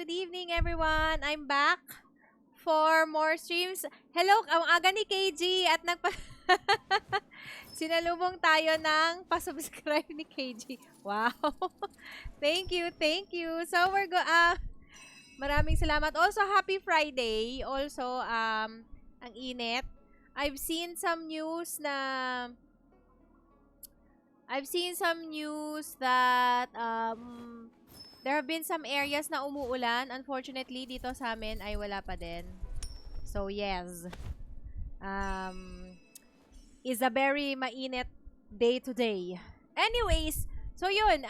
good evening everyone. I'm back for more streams. Hello, ang aga ni KG at sinalubong tayo ng pasubscribe ni KG. Wow. Thank you, thank you. So maraming salamat. Also, happy Friday. Also, ang init. I've seen some news that there have been some areas na umuulan. Unfortunately, dito sa amin ay wala pa din. So, yes. Is a very mainit day today. Anyways, so yun.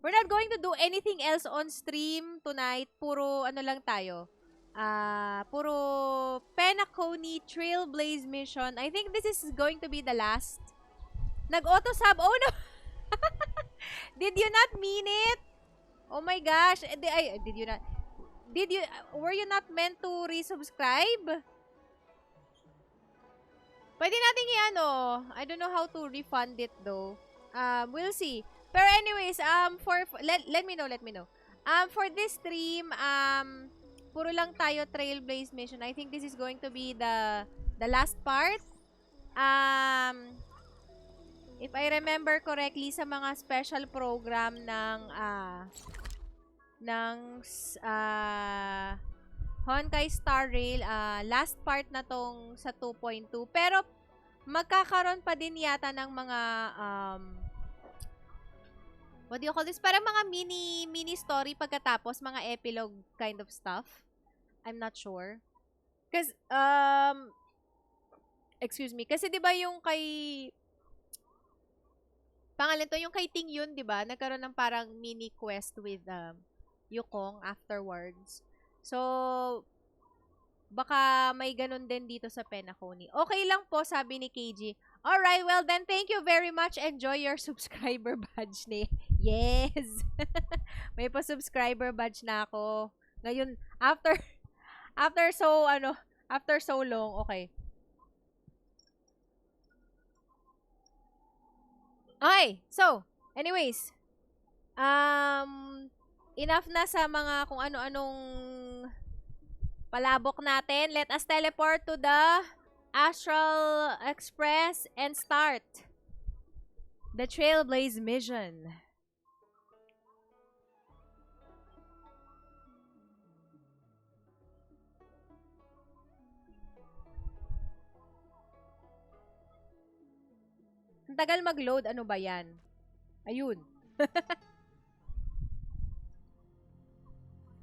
We're not going to do anything else on stream tonight. Puro ano lang tayo. Puro Penacony Trailblaze mission. I think this is going to be the last. Nag-auto-sub. Oh no! Did you not mean it? Oh my gosh. Were you not meant to resubscribe? Pwede natin I don't know how to refund it though. We'll see. Pero anyways, let me know. For this stream, puro lang tayo Trailblaze mission. I think this is going to be the last part. If I remember correctly, sa mga special program ng Honkai Star Rail, last part na tong sa 2.2. Pero, magkakaroon pa din yata ng mga, what do you call this? Parang mga mini story pagkatapos, mga epilogue kind of stuff. I'm not sure. Kasi, excuse me. Kasi, di ba yung kay, pangalan to, yung kay Ting Yun, di ba? Nagkaroon ng parang mini quest with, Yukong afterwards. So, baka may ganun din dito sa Penacony. Okay lang po, sabi ni KG. Alright, well then, thank you very much. Enjoy your subscriber badge ni. Yes! May pa-subscriber badge na ako. Ngayon, after so long, okay. Okay, so, anyways, enough na sa mga kung ano-anong palabok natin. Let us teleport to the Astral Express and start the Trailblaze mission. Ang tagal mag-load. Ano ba yan? Ayun.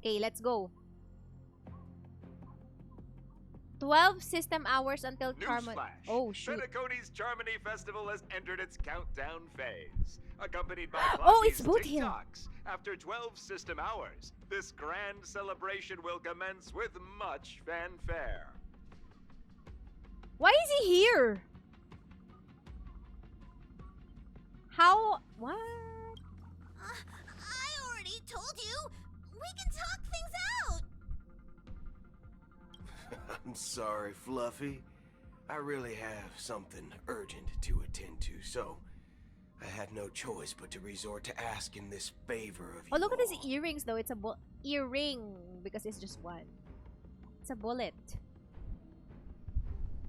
Okay, let's go. 12 system hours until Charmony. Oh, shoot. Penacony's Charmony Festival has entered its countdown phase. Accompanied by it's Boot Hill. TikToks. After 12 system hours, this grand celebration will commence with much fanfare. Why is he here? How? What? I already told you. We can talk things out. I'm sorry, Fluffy. I really have something urgent to attend to, so I had no choice but to resort to asking this favor of you. Oh, look at his all. earrings though. It's a earring because it's just one. It's a bullet.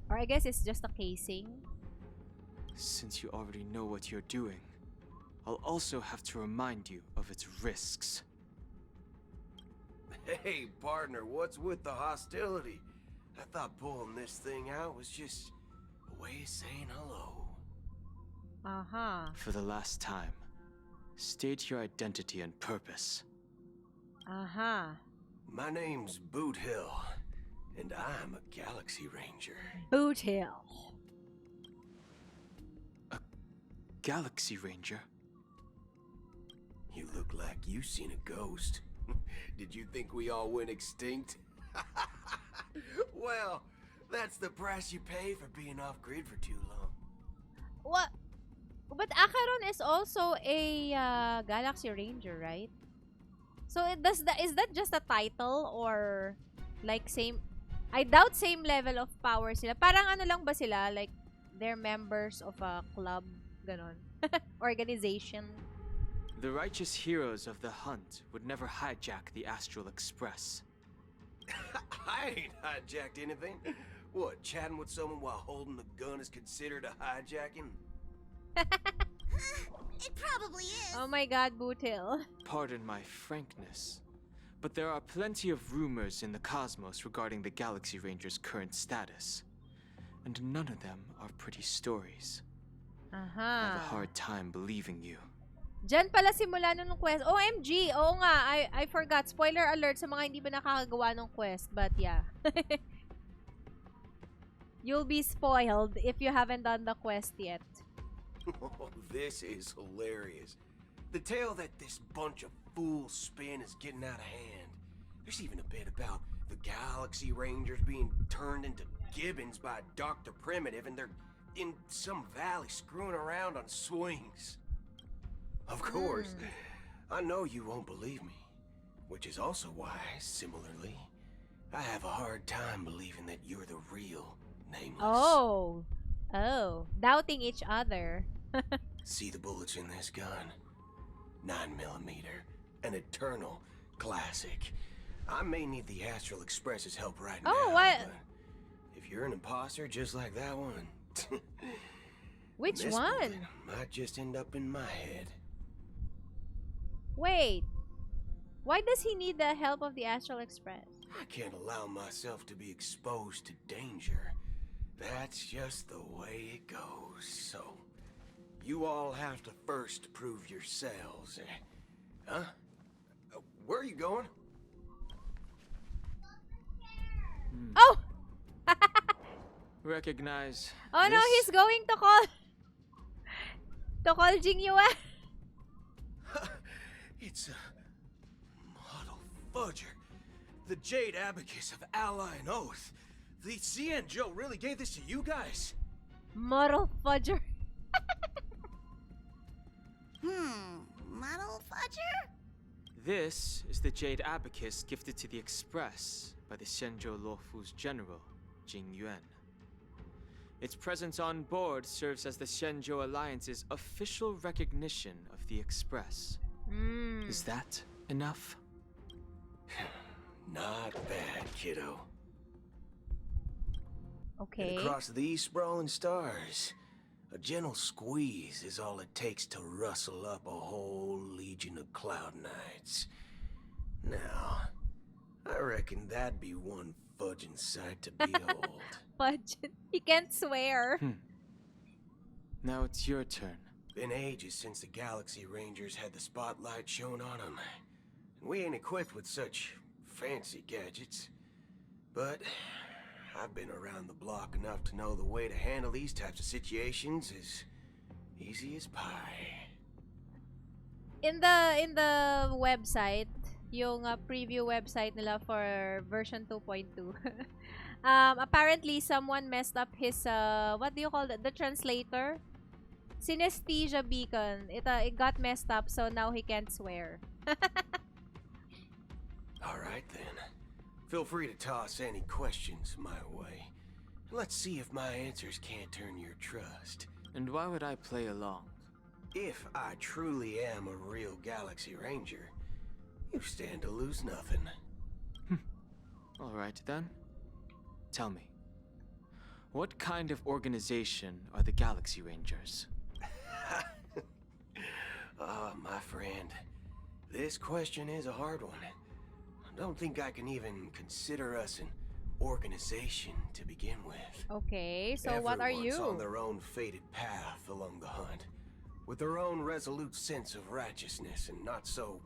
Or I guess it's just a casing. Since you already know what you're doing, I'll also have to remind you of its risks. Hey, partner, what's with the hostility? I thought pulling this thing out was just a way of saying hello. Uh-huh. For the last time, state your identity and purpose. Uh-huh. My name's Boot Hill, and I'm a Galaxy Ranger. Boot Hill. A Galaxy Ranger? You look like you seen a ghost. Did you think we all went extinct? Well, that's the price you pay for being off-grid for too long. What? But Acheron is also a Galaxy Ranger, right? So is that just a title or like same? I doubt same level of power sila. Parang ano lang ba sila? Like they're members of a club, ganon, organization. The righteous heroes of the hunt would never hijack the Astral Express. I ain't hijacked anything. What, chatting with someone while holding the gun is considered a hijacking? It probably is. Oh my god, Bootil. Pardon my frankness, but there are plenty of rumors in the cosmos regarding the Galaxy Ranger's current status. And none of them are pretty stories. I have a hard time believing you. Diyan pala simula nung quest. OMG! Oo nga, I forgot. Spoiler alert sa mga hindi ba nakakagawa ng quest. But yeah. You'll be spoiled if you haven't done the quest yet. Oh, this is hilarious. The tale that this bunch of fools spin is getting out of hand. There's even a bit about the Galaxy Rangers being turned into gibbons by Dr. Primitive, and they're in some valley screwing around on swings. Of course, I know you won't believe me, which is also why, similarly, I have a hard time believing that you're the real Nameless. Oh. Doubting each other. See the bullets in this gun? 9mm, an eternal classic. I may need the Astral Express's help right now. Oh, what? But if you're an imposter just like that one, Which this one? bullet might just end up in my head. Wait. Why does he need the help of the Astral Express? I can't allow myself to be exposed to danger. That's just the way it goes. So, you all have to first prove yourselves. Huh? Where are you going? Oh! Recognize. Oh no, this? he's going to call Jing Yuan. It's a model fudger. The Jade Abacus of Ally and Oath. The CN Joe really gave this to you guys? Model fudger. Model fudger? This is the Jade Abacus gifted to the Express by the Shenzhou Luofu's general, Jing Yuan. Its presence on board serves as the Shenzhou Alliance's official recognition of the Express. Is that enough? Not bad, kiddo. Okay. And across these sprawling stars, a gentle squeeze is all it takes to rustle up a whole legion of Cloud Knights. Now, I reckon that'd be one fudging sight to behold. Fudge. He can't swear. Now it's your turn. Been ages since the Galaxy Rangers had the spotlight shown on them. And we ain't equipped with such fancy gadgets. But I've been around the block enough to know the way to handle these types of situations is easy as pie. In the website, yung preview website nila for version 2.2. Apparently someone messed up his what do you call it? The translator? Synesthesia beacon. It got messed up, so now he can't swear. Alright then. Feel free to toss any questions my way. Let's see if my answers can't turn your trust. And why would I play along? If I truly am a real Galaxy Ranger, you stand to lose nothing. Alright then. Tell me, what kind of organization are the Galaxy Rangers? My friend, this question is a hard one. I don't think I can even consider us an organization to begin with. Okay, so what are Everyone's you? on their own fated path along the hunt, with their own resolute sense of righteousness and not so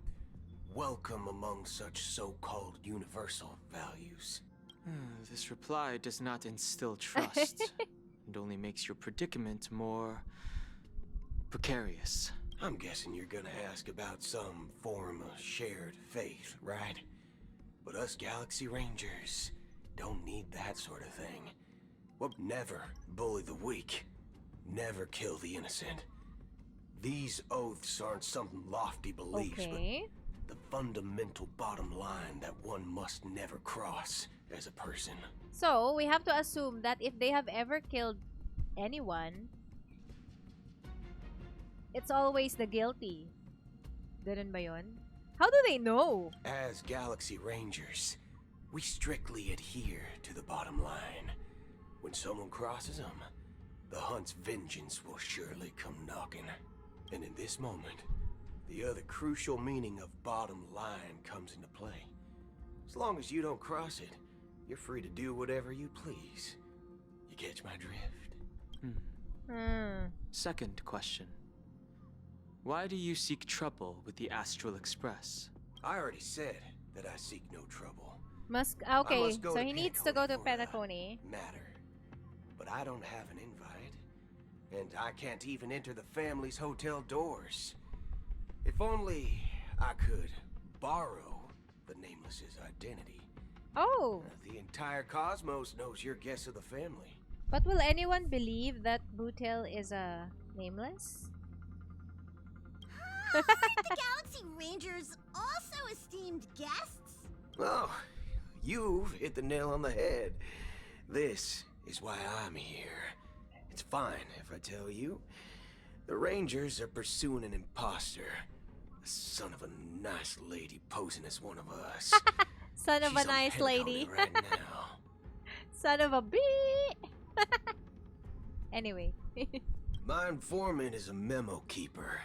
welcome among such so-called universal values. This reply does not instill trust. It only makes your predicament more precarious. I'm guessing you're gonna ask about some form of shared faith, right? But us Galaxy Rangers don't need that sort of thing. We'll never bully the weak, never kill the innocent. These oaths aren't some lofty beliefs, Okay. but the fundamental bottom line that one must never cross as a person. So, we have to assume that if they have ever killed anyone, it's always the guilty. Ganun ba yun? How do they know? As Galaxy Rangers, we strictly adhere to the bottom line. When someone crosses them, the hunt's vengeance will surely come knocking. And in this moment, the other crucial meaning of bottom line comes into play. As long as you don't cross it, you're free to do whatever you please. You catch my drift? Second question. Why do you seek trouble with the Astral Express? I already said that I seek no trouble. Okay, I must go so to he needs to go to Penacony Penacony. Matter. But I don't have an invite. And I can't even enter the family's hotel doors. If only I could borrow the Nameless's identity. Oh, The entire cosmos knows you're guest of the family. but will anyone believe that Bootel is a nameless? The Galaxy Rangers also esteemed guests? Oh, you've hit the nail on the head. This is why I'm here. It's fine if I tell you. The Rangers are pursuing an imposter. A son of a nice lady posing as one of us. Son of She's a on nice Penacony lady. right now. Son of a bee. Anyway. My informant is a memo keeper.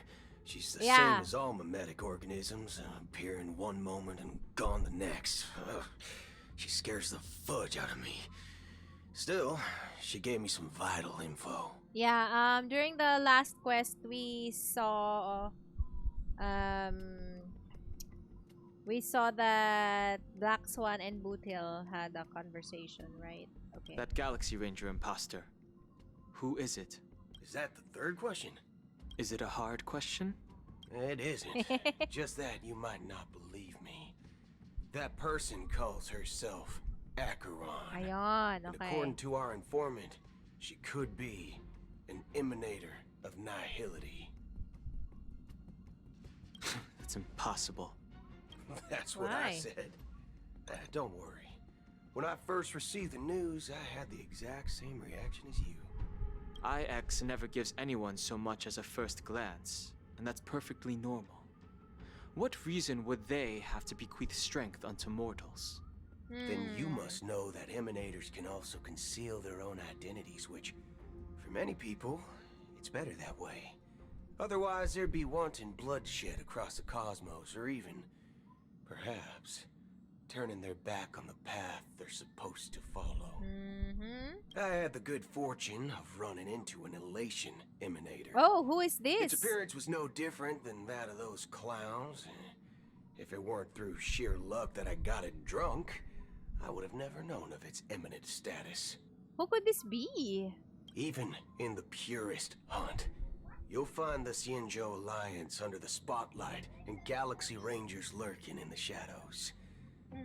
She's the Yeah. same as all mimetic organisms, appear in one moment and gone the next. Ugh. She scares the fudge out of me. Still, she gave me some vital info. Yeah, during the last quest we saw that Black Swan and Bootil had a conversation, right? Okay. That Galaxy Ranger imposter. Who is it? Is that the third question? Is it a hard question? It isn't. Just that you might not believe me. That person calls herself Acheron. Ayon, And okay. according to our informant, she could be an emanator of nihility. That's impossible. That's what Why? I said. Don't worry. When I first received the news, I had the exact same reaction as you. IX never gives anyone so much as a first glance, and that's perfectly normal. What reason would they have to bequeath strength unto mortals? Then you must know that emanators can also conceal their own identities, which, for many people, it's better that way. Otherwise, there'd be wanton bloodshed across the cosmos, or even, perhaps, turning their back on the path they're supposed to follow. I had the good fortune of running into an elation emanator. Oh, who is this? Its appearance was no different than that of those clowns. If it weren't through sheer luck that I got it drunk, I would have never known of its eminent status. Who could this be? Even in the purest hunt, you'll find the Xianzhou Alliance under the spotlight and Galaxy Rangers lurking in the shadows.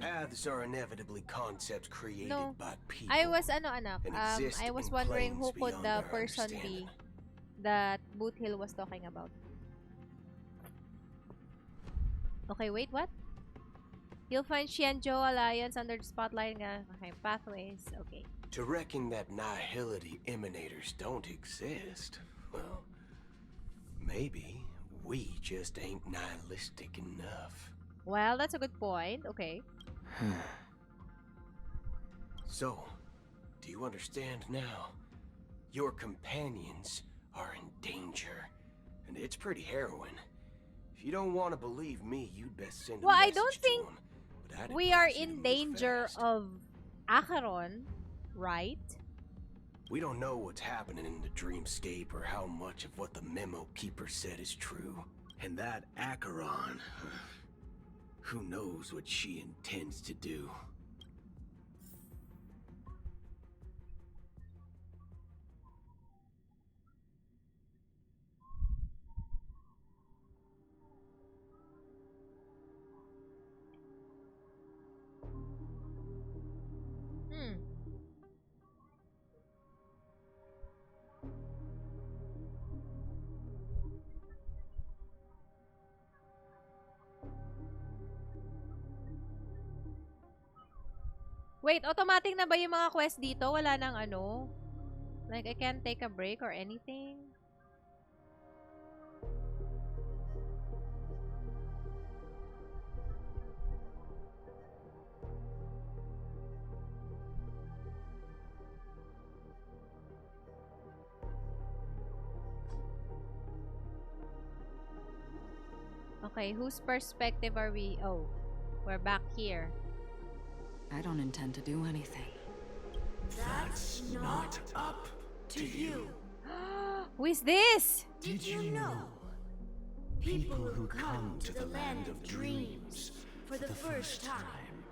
Paths are inevitably concepts created No. by people. I was anak. and exist I was in wondering who planes could beyond the our person be understanding. that Bootil was talking about. Okay, wait, what? You'll find Xianzhou Alliance under the spotlight. Okay, pathways. Okay. To reckon that nihility emanators don't exist, well, maybe we just ain't nihilistic enough. Well, that's a good point. Okay. So, do you understand now? Your companions are in danger, and it's pretty harrowing. If you don't want to believe me, you'd best send a Well, I message don't to think 'em, but I'd We are advise you to in move danger fast. of Acheron, right? We don't know what's happening in the dreamscape or how much of what the memo keeper said is true. And that Acheron, who knows what she intends to do. Hmm. Wait, automatic na ba yung mga quest dito? Wala nang ano? Like, I can't take a break or anything? Okay, whose perspective are we? Oh, we're back here. I don't intend to do anything. That's not up to you. Who is this? Did you know? People who come to the land of dreams for the first time,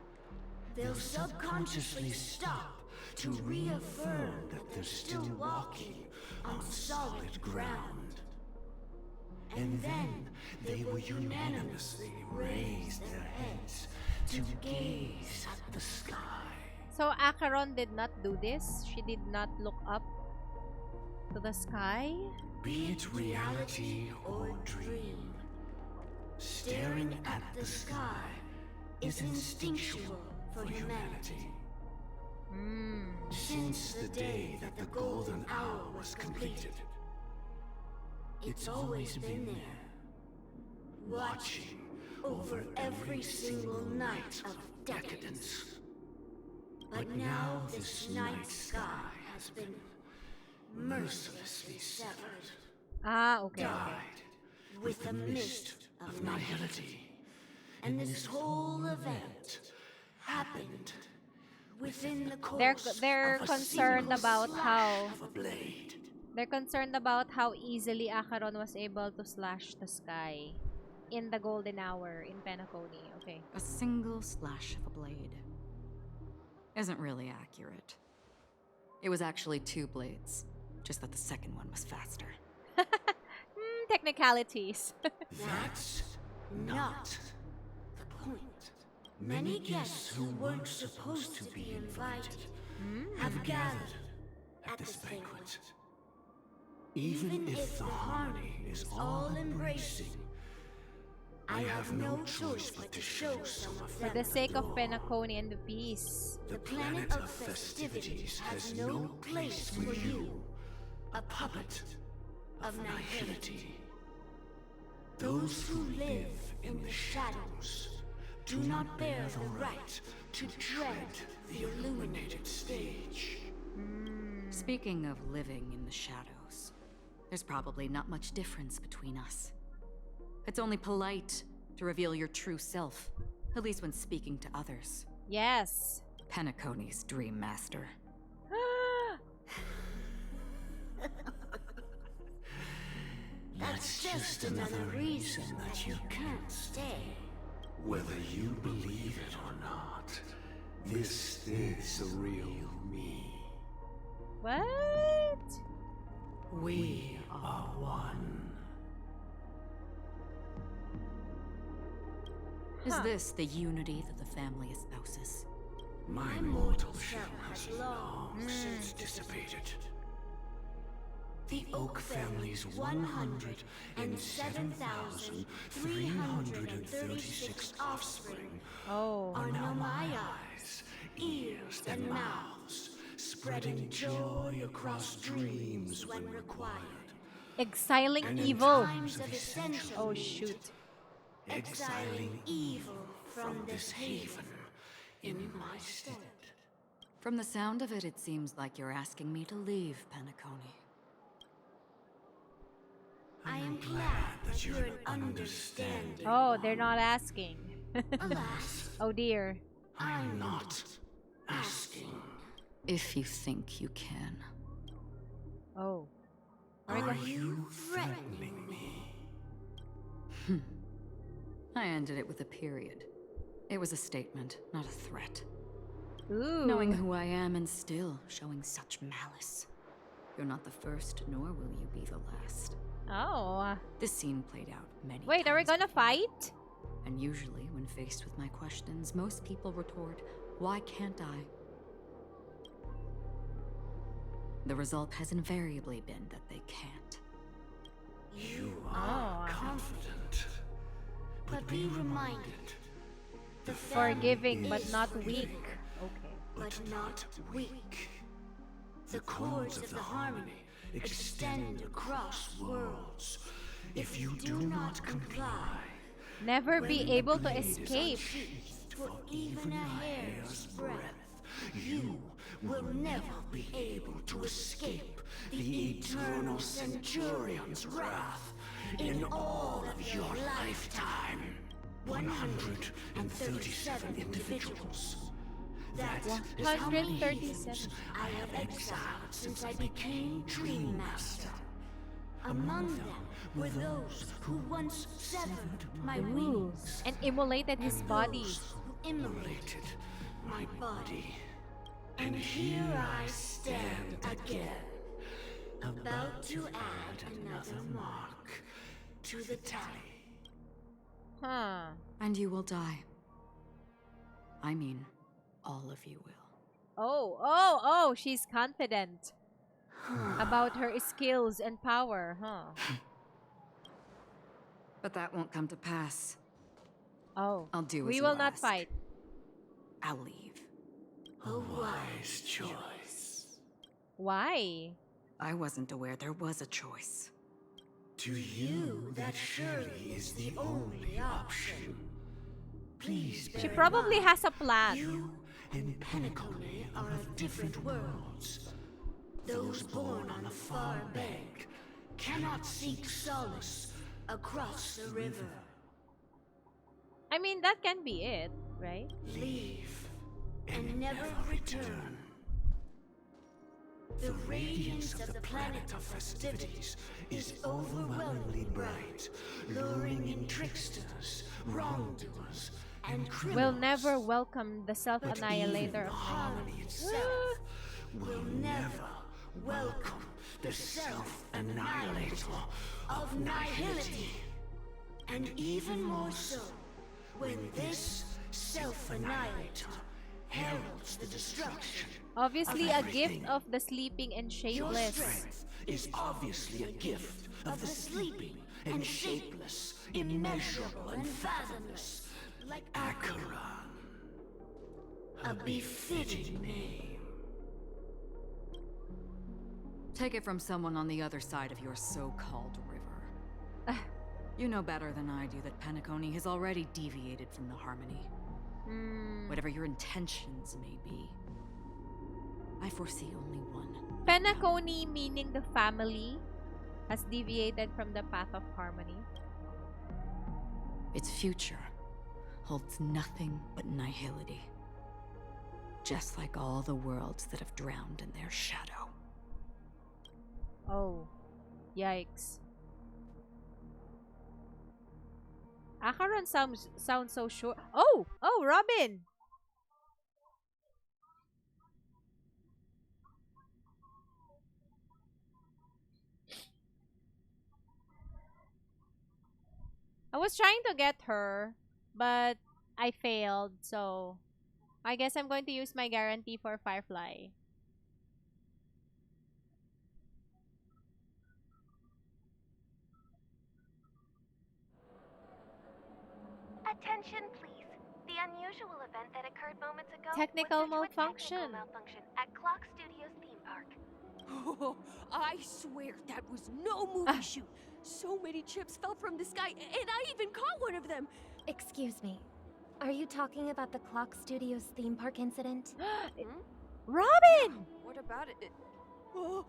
they'll subconsciously stop to reaffirm that they're still walking on solid ground. And then they will unanimously raise their heads to gaze at the sky. So Acheron did not do this? She did not look up to the sky? Be it reality or dream, staring at the sky is instinctual for humanity. Since the day that the golden hour was completed, it's always been there, watching over every single night of decadence. But now this night sky has been mercilessly severed, Ah, okay. died with the mist of nihility. And this whole event happened within the course They're of a concerned single about slash how of a blade. they're concerned about how easily Acheron was able to slash the sky in the golden hour in Penacony. Okay. A single slash of a blade isn't really accurate. It was actually 2 blades, just that the second one was faster. Technicalities. That's not the point. Many guests who weren't supposed to be invited have gathered at this banquet. Even if the harmony is all embracing, I have no choice but to show some of For them the sake of glow. Penacony and the peace. The planet of festivities has no place for you, a puppet of nihility. Those who live in the shadows do not bear the right to tread the illuminated stage. Speaking of living in the shadows, there's probably not much difference between us. It's only polite to reveal your true self, at least when speaking to others. Yes. Penacony's Dream Master. That's just another reason that you can't stay. Whether you believe it or not, this is the real me. What? We are one. Is this the unity that the family espouses? My mortal shell has long since dissipated. The Oak family's 107,336 offspring Oh. are now my eyes, ears, and mouths, spreading joy across dreams when required. Exiling And evil. in times of essential Oh need, shoot. exiling evil from this haven in my stead. From the sound of it, it seems like you're asking me to leave Penacony. I am glad that you're an understanding. Oh, they're not asking. Alas, Oh dear. I'm not asking. If you think you can. Oh. Are you threatening me? I ended it with a period. It was a statement, not a threat. Ooh. Knowing who I am and still showing such malice. You're not the first, nor will you be the last. Oh. This scene played out many times. Wait, are we gonna fight? And usually, when faced with my questions, most people retort, why can't I? The result has invariably been that they can't. You Oh. are confident. But be reminded, the family Forgiving but is not forgiving, weak. Okay. but not weak. The chords of the harmony extend across worlds. If you do not comply, Never when be the able to blade is escape. unsheathed for even a hair's breadth, you will never be able to escape the eternal centurion's wrath. in all of your lifetime. 137 individuals. That is how many humans 137. I have exiled since I became Dream Master. Among them were those who once severed my Ooh. wings, And immolated his body. those who immolated my body. And here I stand again, about to add another mark to the tally. Huh. And you will die. I mean, all of you will. Oh, she's confident about her skills and power, huh? But that won't come to pass. Oh. I'll do as We you will not ask. fight. I'll leave. A wise choice. Why? I wasn't aware there was a choice. To you, that surely is the only option. Please bear She in probably mind, has a plan. you and Penacony are of different worlds. Those born on the far bank cannot seek solace across the river. I mean, that can be it, right? Leave and never return. The radiance of the planet of festivities is overwhelmingly bright, luring in tricksters, wrongdoers, and criminals. We'll never welcome the But self-annihilator even of harmony itself will never welcome the self-annihilator of nihility. And even more so, when this self-annihilator heralds the destruction Obviously, of a gift everything. of the sleeping and Your shapeless. strength is obviously a gift of the sleeping and shapeless, immeasurable and fathomless, like Acheron. A befitting name. Take it from someone on the other side of your so-called river. You know better than I do that Penacony has already deviated from the harmony. Whatever your intentions may be, I foresee only one. Penacony, meaning the family, has deviated from the path of harmony. Its future holds nothing but nihility. Just like all the worlds that have drowned in their shadow. Oh. Yikes. Acheron sounds so sure. Oh! Oh, Robin! I was trying to get her, but I failed, so I guess I'm going to use my guarantee for Firefly. Attention, please. The unusual event that occurred moments ago Technical was due to a malfunction. technical malfunction at Clock Studios theme park. Oh, I swear that was no movie shoot. So many chips fell from the sky, and I even caught one of them. Excuse me. Are you talking about the Clock Studios theme park incident? Robin! What about it? Oh,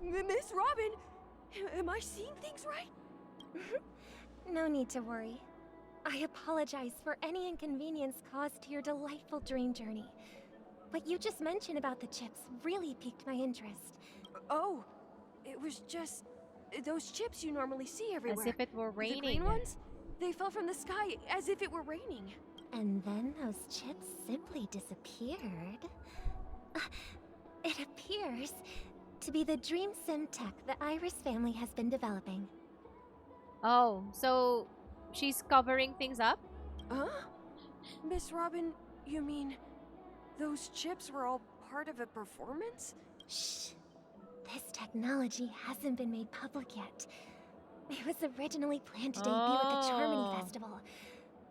Miss Robin, am I seeing things right? No need to worry. I apologize for any inconvenience caused to your delightful dream journey. What you just mentioned about the chips really piqued my interest. Oh, it was just those chips you normally see everywhere. As if it were The raining. green ones? They fell from the sky as if it were raining. And then those chips simply disappeared. It appears to be the Dream Sim tech the Iris family has been developing. Oh, so she's covering things up? Huh? Miss Robin, you mean those chips were all part of a performance? Shh. This technology hasn't been made public yet. It was originally planned to debut at the Charmony Festival,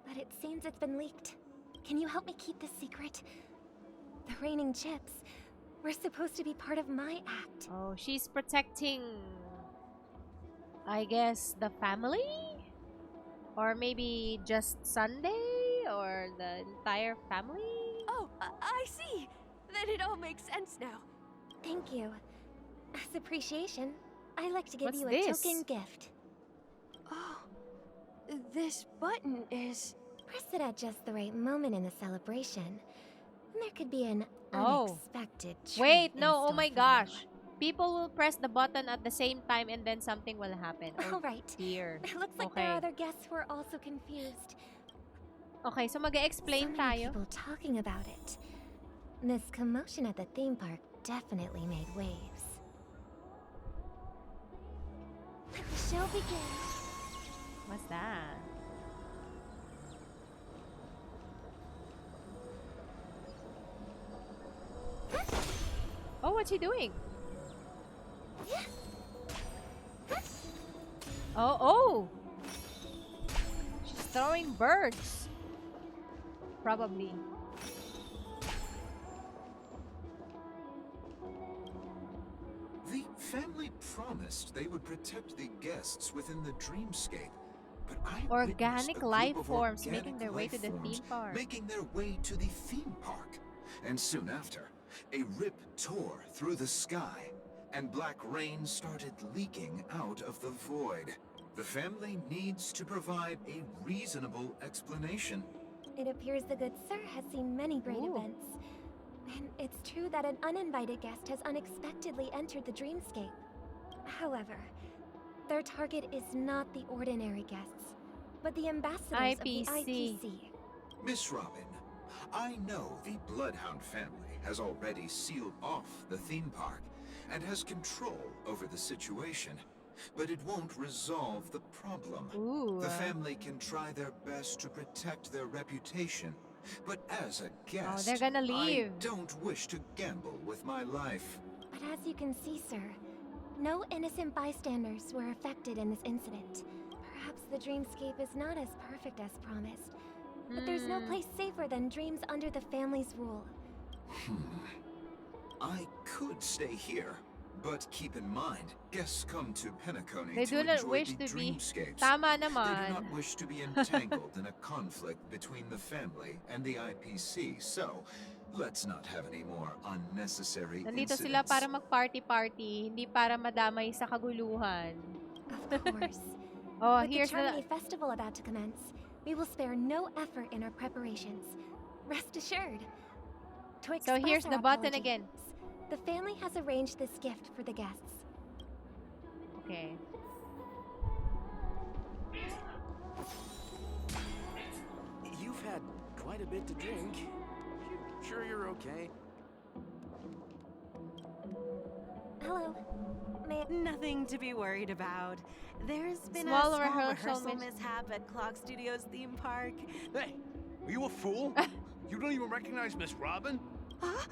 but it seems it's been leaked. Can you help me keep this secret? The raining chips were supposed to be part of my act. Oh, she's protecting, I guess, the family? Or maybe just Sunday? Or the entire family? Oh, I see. Then it all makes sense now. Thank you. As appreciation, I'd like to give What's you a this? token gift. Oh, this button is... Press it at just the right moment in the celebration, and there could be an Oh. unexpected treat Wait, in no, oh store my for gosh. People will press the button at the same time and then something will happen. you. Oh, All right. dear. It looks like there Okay. are other guests who are also confused. Okay, so So mag-explain many tayo. people talking about it. This commotion at the theme park definitely made waves. Let the show begin. What's that? Oh, what's he doing? Oh, oh! She's throwing birds. Probably. The family promised they would protect the guests within the dreamscape. But I Organic witnessed a group life of forms organic making their way to life the forms theme park. making their way to the theme park. And soon after, a rip tore through the sky, and black rain started leaking out of the void. The family needs to provide a reasonable explanation. It appears the good sir has seen many great Ooh. events. And it's true that an uninvited guest has unexpectedly entered the dreamscape. However, their target is not the ordinary guests, but the ambassadors of the IPC. IPC. Miss Robin, I know the Bloodhound family has already sealed off the theme park and has control over the situation, but it won't resolve the problem. Ooh. The family can try their best to protect their reputation, but as a guest, they're gonna leave. I don't wish to gamble with my life. But as you can see, sir, no innocent bystanders were affected in this incident. Perhaps the dreamscape is not as perfect as promised, but there's no place safer than dreams under the family's rule. I could stay here, but keep in mind, guests come to Penacony They to do not enjoy wish the to be... dreamscapes. Tama They do naman. not wish to be entangled in a conflict between the family and the IPC, so let's not have any more unnecessary Nandito incidents. sila para mag-party-party, hindi para madamay sa kaguluhan. Of course. Oh, With the here's Charmony the... Festival about to commence, we will spare no effort in our preparations. Rest assured. To So express here's our the button apologies, again. The family has arranged this gift for the guests. Okay. You've had quite a bit to drink. Sure you're okay? Hello. May I... Nothing to be worried about. There's been Small a small rehearsal rehearsal mishap at Clock Studios theme park. Hey, are you a fool? You don't even recognize Miss Robin? Huh?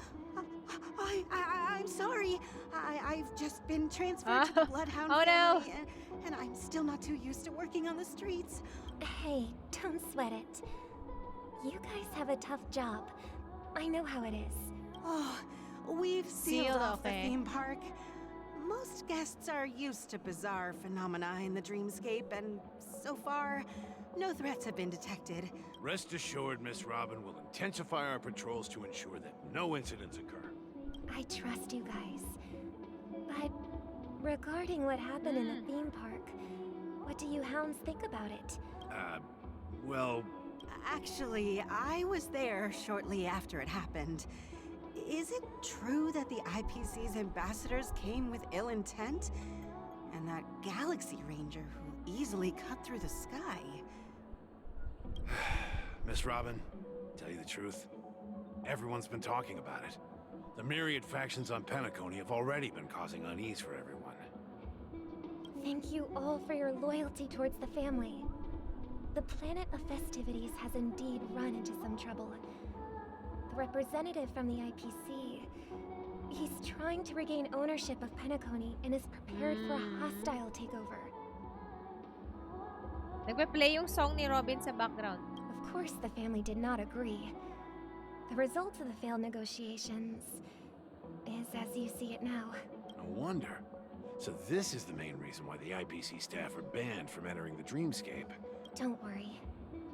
I'm sorry. I've just been transferred to the Bloodhound Oh, no. family, and I'm still not too used to working on the streets. Hey, don't sweat it. You guys have a tough job. I know how it is. Oh, we've sealed Sealed, off okay. the theme park. Most guests are used to bizarre phenomena in the dreamscape, and so far, no threats have been detected. Rest assured, Miss Robin will intensify our patrols to ensure that no incidents occur. I trust you guys. But regarding what happened in the theme park, what do you hounds think about it? Well, Actually, I was there shortly after it happened. Is it true that the IPC's ambassadors came with ill intent? And that Galaxy Ranger who easily cut through the sky? Miss Robin, tell you the truth, everyone's been talking about it. The myriad factions on Penacony have already been causing unease for everyone. Thank you all for your loyalty towards the family. The planet of festivities has indeed run into some trouble. The representative from the IPC, he's trying to regain ownership of Penacony and is prepared for a hostile takeover. Nagpe-play yung song ni Robin sa background. Of course, the family did not agree. The result of the failed negotiations is as you see it now. No wonder. So this is the main reason why the IPC staff are banned from entering the dreamscape. Don't worry.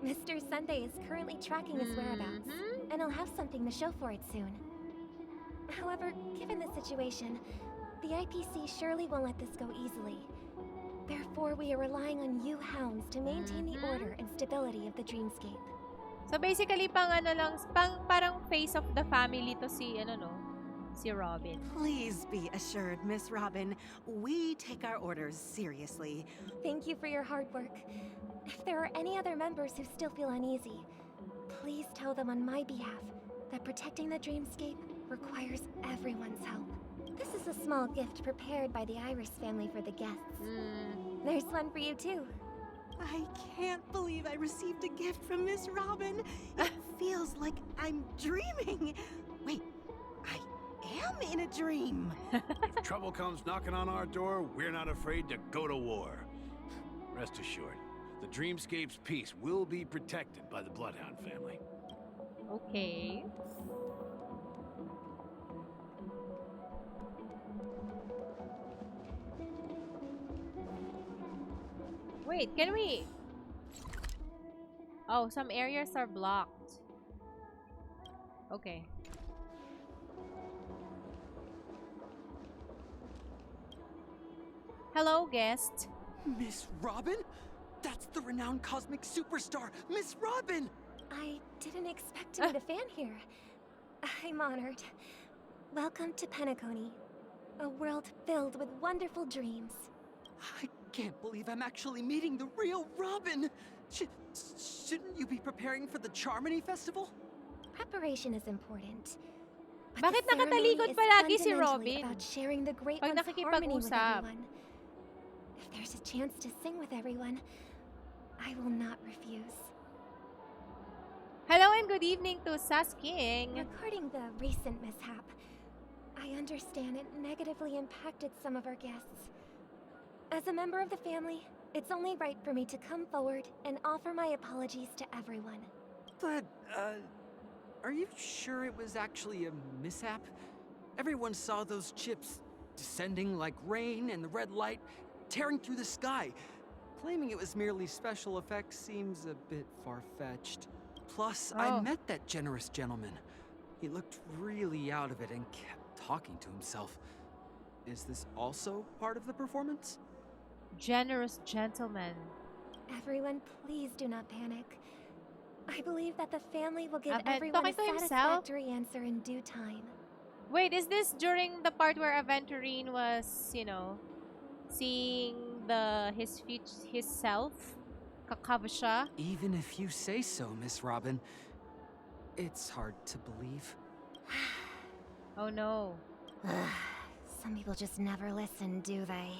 Mr. Sunday is currently tracking his whereabouts, and he'll have something to show for it soon. However, given the situation, The IPC surely won't let this go easily. Therefore, we are relying on you hounds to maintain the order and stability of the dreamscape. So basically, parang face of the family to si, si Robin. Please be assured, Miss Robin, we take our orders seriously. Thank you for your hard work. If there are any other members who still feel uneasy, please tell them on my behalf that protecting the dreamscape requires everyone's help. This is a small gift prepared by the Iris family for the guests. There's one for you too. I can't believe I received a gift from Miss Robin. It feels like I'm dreaming. Wait, I am in a dream. If trouble comes knocking on our door, we're not afraid to go to war. Rest assured, the Dreamscape's peace will be protected by the Bloodhound family. Okay. Wait, can we... Oh, some areas are blocked. Okay. Hello, guest. Miss Robin? That's the renowned cosmic superstar, Miss Robin! I didn't expect to meet a fan here. I'm honored. Welcome to Penacony, a world filled with wonderful dreams. I can't believe I'm actually meeting the real Robin! Shouldn't you be preparing for the Charmony Festival? Preparation is important. Bakit nakatalikod palagi si Robin? About sharing the great Pag one's harmony with nakikipag-usap. everyone. If there's a chance to sing with everyone, I will not refuse. Hello and good evening to Sasking. Regarding the recent mishap, I understand it negatively impacted some of our guests. As a member of the family, it's only right for me to come forward and offer my apologies to everyone. But, are you sure it was actually a mishap? Everyone saw those chips descending like rain and the red light tearing through the sky. Claiming it was merely special effects seems a bit far-fetched. Plus, I met that generous gentleman. He looked really out of it and kept talking to himself. Is this also part of the performance? Generous gentleman. Everyone, please do not panic. I believe that the family will give Avent everyone a talking to himself? satisfactory answer in due time. Wait, is this during the part where Aventurine was, seeing his self? Kakava siya? Even if you say so, Miss Robin, it's hard to believe. Oh no. Some people just never listen, do they?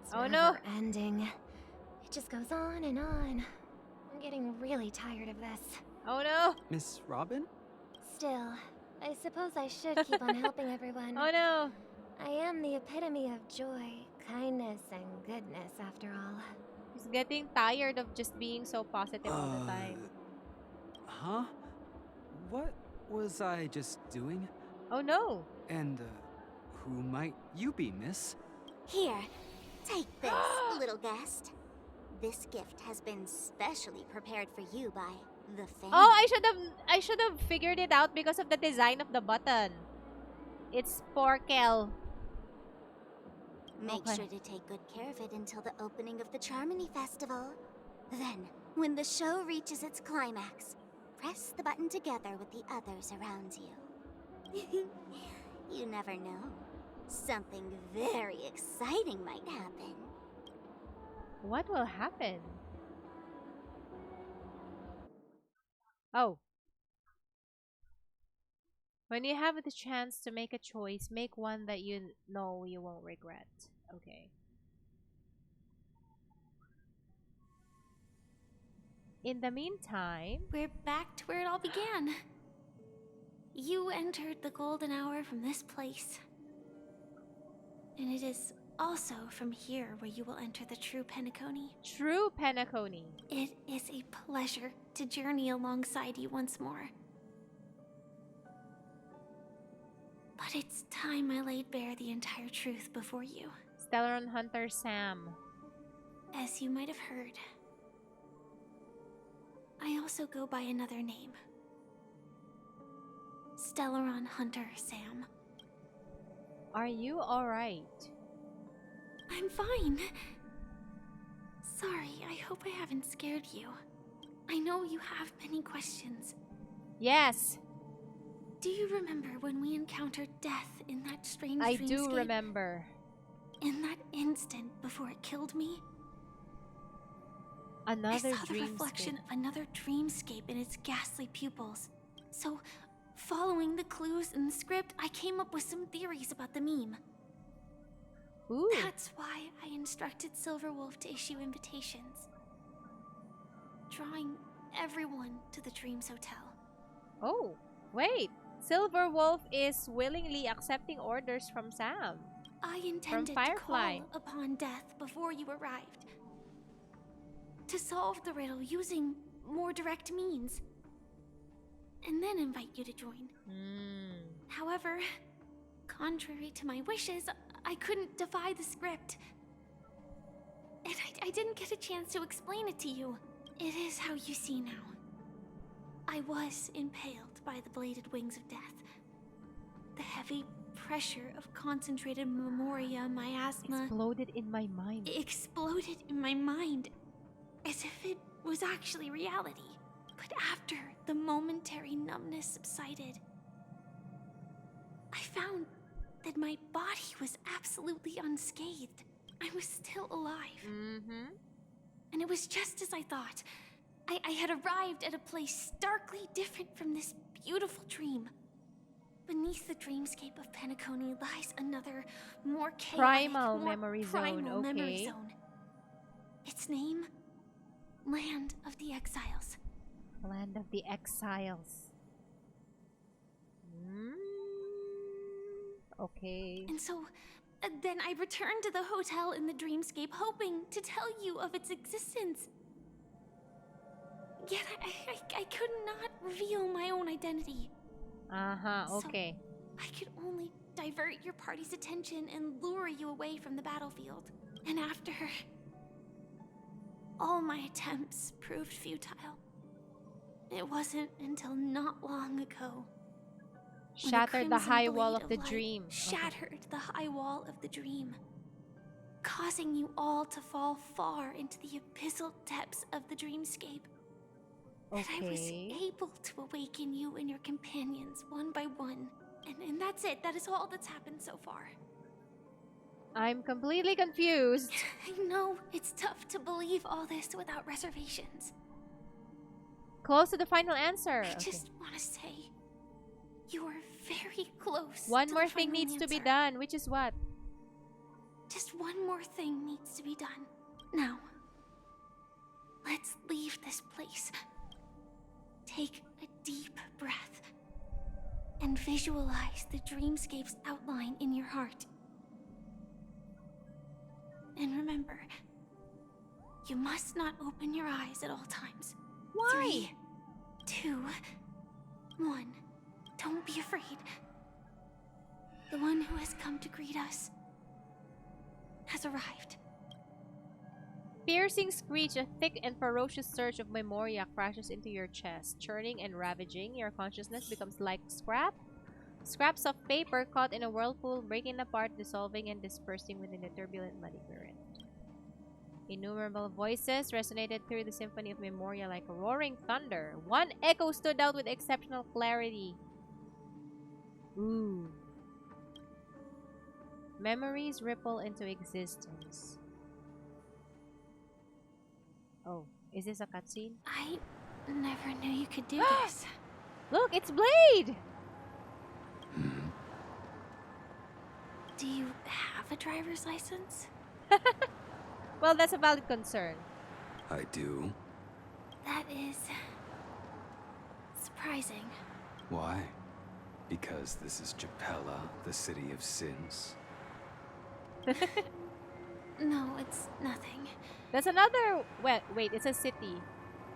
It's Oh, no. never ending. It just goes on and on. I'm getting really tired of this. Oh no. Miss Robin? Still, I suppose I should keep on helping everyone. Oh no. I am the epitome of joy, kindness, and goodness, after all. He's getting tired of just being so positive all the time. Huh? What was I just doing? Oh no. And, who might you be, miss? Here, take this, little guest. This gift has been specially prepared for you by the family. Oh, I should have figured it out because of the design of the button. It's Porkel. Make sure to take good care of it until the opening of the Charmony Festival. Then, when the show reaches its climax, press the button together with the others around you. You never know. Something very exciting might happen. What will happen? Oh. When you have the chance to make a choice, make one that you know you won't regret. Okay. In the meantime... We're back to where it all began. You entered the golden hour from this place. And it is also from here where you will enter the true Penacony. True Penacony. It is a pleasure to journey alongside you once more. But it's time I laid bare the entire truth before you. Stellaron Hunter Sam. As you might have heard, I also go by another name. Stellaron Hunter Sam. Are you alright? I'm fine. Sorry, I hope I haven't scared you. I know you have many questions. Yes. Do you remember when we encountered death in that strange I dreamscape? do remember. In that instant before it killed me, Another I saw the dreamscape. reflection of another dreamscape in its ghastly pupils. So, following the clues in the script, I came up with some theories about the meme. Ooh. That's why I instructed Silverwolf to issue invitations, drawing everyone to the Dreams Hotel. Oh, wait. Silverwolf is willingly accepting orders from Sam. I intended to Firefly. call upon death before you arrived, to solve the riddle using more direct means, and then invite you to join. However, contrary to my wishes, I couldn't defy the script. And I didn't get a chance to explain it to you. It is how you see now. I was impaled by the bladed wings of death. The heavy pressure of concentrated memoria miasma exploded in my mind. Exploded in my mind, as if it was actually reality. But after the momentary numbness subsided, I found that my body was absolutely unscathed. I was still alive. And it was just as I thought. I had arrived at a place starkly different from this beautiful dream. Beneath the dreamscape of Penacony lies another, more chaotic, Primal more memory primal zone, memory okay. zone. Its name? Land of the Exiles. Land of the Exiles. Okay. And so, then I returned to the hotel in the dreamscape, hoping to tell you of its existence. Yet I could not reveal my own identity. Okay. So I could only divert your party's attention and lure you away from the battlefield. And after all my attempts proved futile, it wasn't until not long ago when Shattered the crimson high wall blade of the light dream. Shattered the high wall of the dream, causing you all to fall far into the abyssal depths of the dreamscape. That I was able to awaken you and your companions one by one. And that's it. That is all that's happened so far. I'm completely confused. I know it's tough to believe all this without reservations. Close to the final answer. I just want to say, you are very close. One to more the thing final needs to be answer. done, which is what? Just one more thing needs to be done. Now, let's leave this place. Take a deep breath and visualize the dreamscape's outline in your heart. And remember, you must not open your eyes at all times. Why? 3, 2, 1. Don't be afraid. The one who has come to greet us has arrived. Piercing screech, a thick and ferocious surge of memoria crashes into your chest, churning and ravaging. Your consciousness becomes like scraps of paper caught in a whirlpool, breaking apart, dissolving, and dispersing within the turbulent muddy current. Innumerable voices resonated through the symphony of memoria like roaring thunder. One echo stood out with exceptional clarity. Ooh. Memories ripple into existence. Oh, is this a cutscene? I never knew you could do this. Look, it's Blade! Do you have a driver's license? Well, that's a valid concern. I do. That is surprising. Why? Because this is Japella, the city of sins. No, it's nothing. There's another... Wait, it's a city.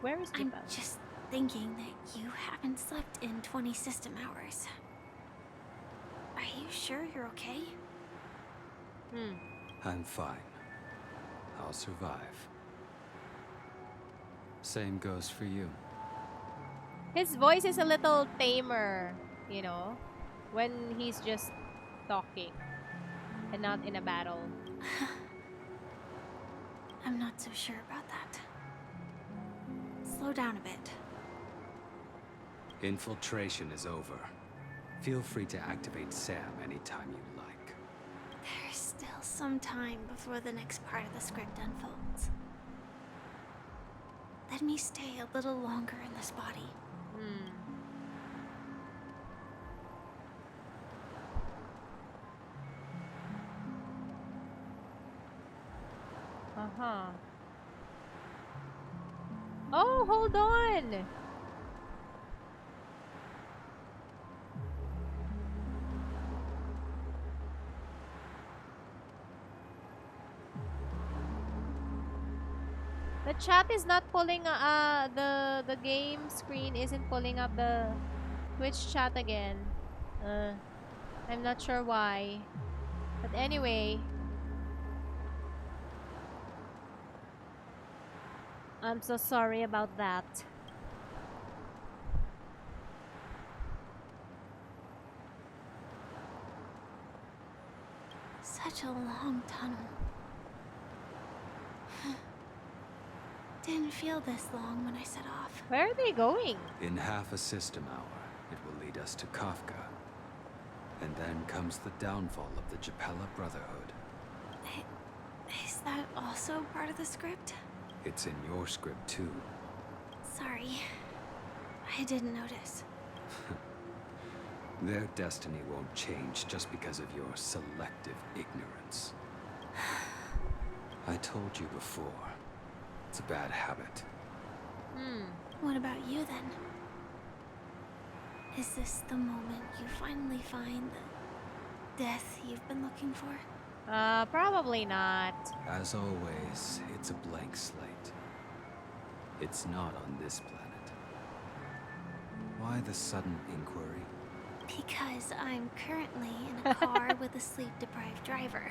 Where is I'm Japella? just thinking that you haven't slept in 20 system hours. Are you sure you're okay? I'm fine. I'll survive. Same goes for you. His voice is a little tamer, you know, when he's just talking. and not in a battle. I'm not so sure about that. Slow down a bit. Infiltration is over. Feel free to activate Sam anytime you like. There's still some time before the next part of the script unfolds. Let me stay a little longer in this body. Uh-huh. Oh, hold on! The chat is not pulling the game screen isn't pulling up the Twitch chat again. I'm not sure why. But anyway, I'm so sorry about that. Such a long tunnel. Didn't feel this long when I set off. Where are they going? In half a system hour, it will lead us to Kafka. And then comes the downfall of the Japella Brotherhood. Is that also part of the script? It's in your script too. Sorry. I didn't notice. Their destiny won't change just because of your selective ignorance. I told you before. It's a bad habit. What about you then? Is this the moment you finally find the death you've been looking for? Probably not. As always, it's a blank slate. It's not on this planet. Why the sudden inquiry? Because I'm currently in a car with a sleep-deprived driver.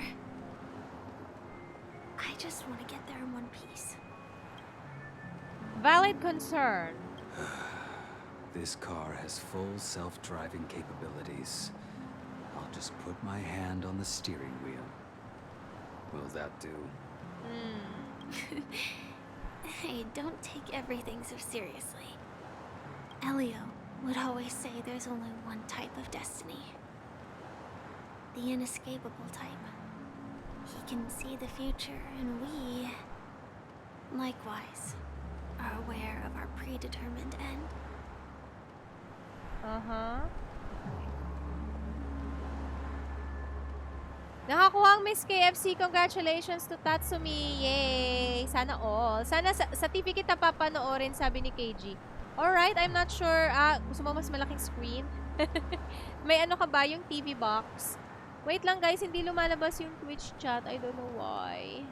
I just want to get there in one piece. Valid concern. This car has full self-driving capabilities. I'll just put my hand on the steering wheel. Will that do? Hey, don't take everything so seriously. Elio would always say there's only one type of destiny. The inescapable type. He can see the future, and we, likewise, are aware of our predetermined end. Nakakuha ang Miss KFC. Congratulations to Tatsumi. Yay! Sana all. Sana sa TV kita papanoorin, sabi ni KG. Alright, I'm not sure. Gusto mo mas malaking screen? May ano ka ba yung TV box? Wait lang guys, hindi lumalabas yung Twitch chat. I don't know why.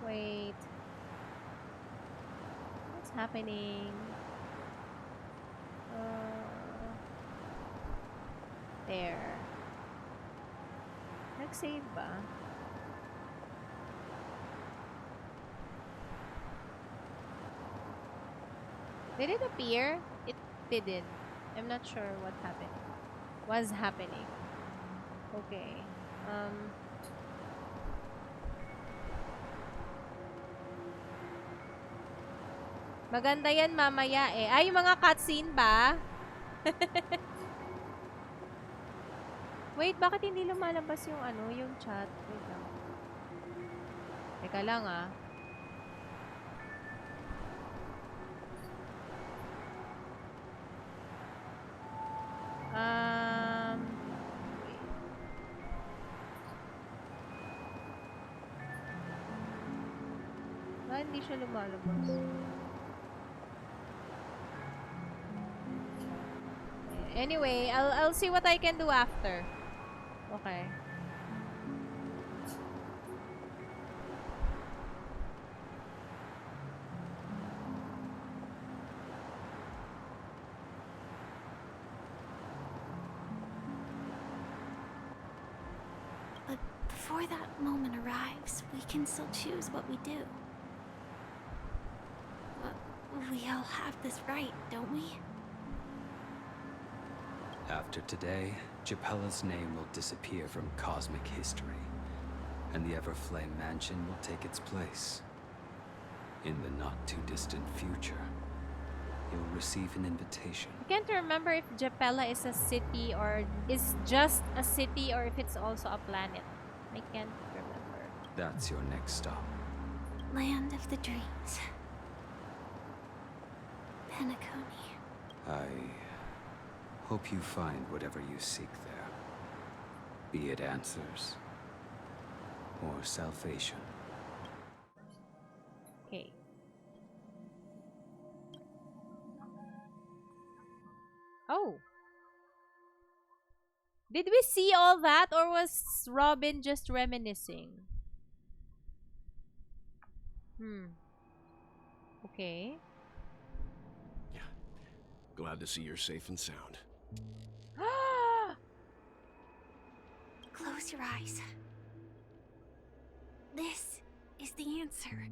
Wait. What's happening? There. Nag-save ba? Did it appear? It didn't. I'm not sure what happened. Was happening. Okay. Maganda yan mamaya eh. Ay, yung mga cutscene ba? Wait, bakit hindi lumalabas yung ano, yung chat? Wait lang. Teka lang ah. Wait. Hindi siya lumalabas. Anyway, I'll see what I can do after. Okay. But before that moment arrives, we can still choose what we do. We all have this right, don't we? After today, Japella's name will disappear from cosmic history, and the Everflame Mansion will take its place. In the not-too-distant future, you'll receive an invitation. I can't remember if Japella is a city or is just a city or if it's also a planet. I can't remember. That's your next stop. Land of the Dreams. Penacony. I hope you find whatever you seek there. Be it answers or salvation. Okay. Oh. Did we see all that or was Robin just reminiscing? Okay. Glad to see you're safe and sound. Close your eyes. This is the answer.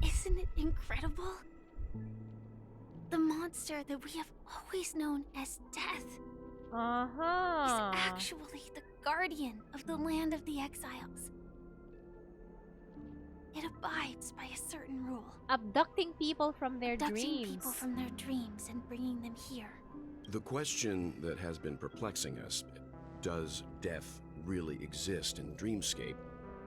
Isn't it incredible? The monster that we have always known as Death is actually the guardian of the land of the exiles. It abides by a certain rule. Abducting people from their Abducting dreams. people from their dreams and bringing them here. The question that has been perplexing us, does death really exist in Dreamscape,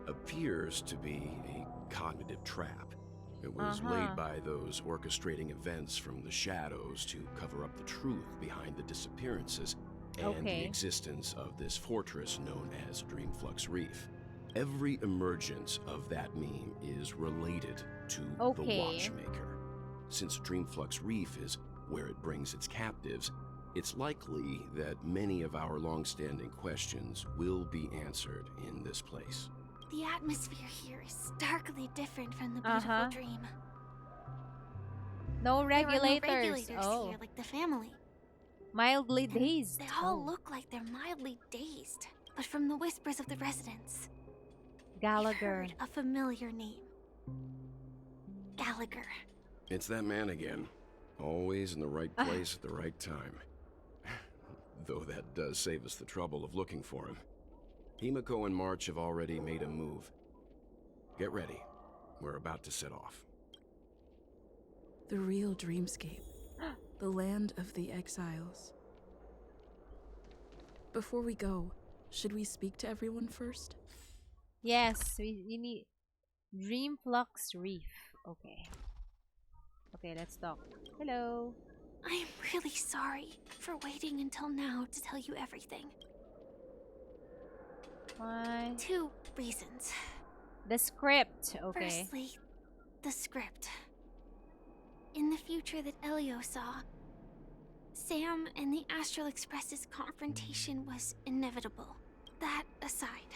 appears to be a cognitive trap. It was laid by those orchestrating events from the shadows to cover up the truth behind the disappearances and the existence of this fortress known as Dreamflux Reef. Every emergence of that meme is related to the Watchmaker. Since Dreamflux Reef is where it brings its captives, it's likely that many of our long-standing questions will be answered in this place. The atmosphere here is starkly different from the beautiful dream. No regulators. There are no regulators here like the family. Mildly dazed. They all look like they're mildly dazed. But from the whispers of the residents, Gallagher. I heard a familiar name. Gallagher. It's that man again. Always in the right place at the right time. Though that does save us the trouble of looking for him. Himiko and March have already made a move. Get ready. We're about to set off. The real Dreamscape. The land of the exiles. Before we go, should we speak to everyone first? Yes, we need Dreamflux Reef. Okay. Okay, let's talk. Hello. I'm really sorry for waiting until now to tell you everything. Why? 2 reasons. The script, okay. Firstly, the script. In the future that Elio saw, Sam and the Astral Express's confrontation was inevitable. That aside,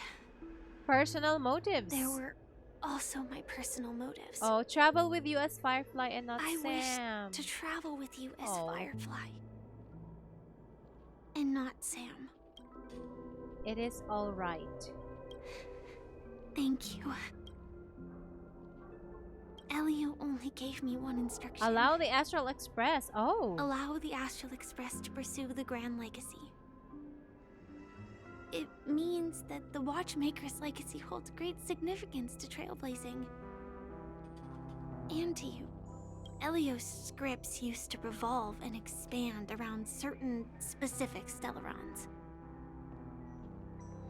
Personal motives. there were also my personal motives. Oh, travel with you as Firefly and not I Sam. wish to travel with you as Firefly. And not Sam. It is alright. Thank you. Elio only gave me one instruction. Allow the Astral Express. Oh. Allow the Astral Express to pursue the Grand Legacy. It means that the Watchmaker's legacy holds great significance to Trailblazing. And to you. Elio's scripts used to revolve and expand around certain specific Stellarons.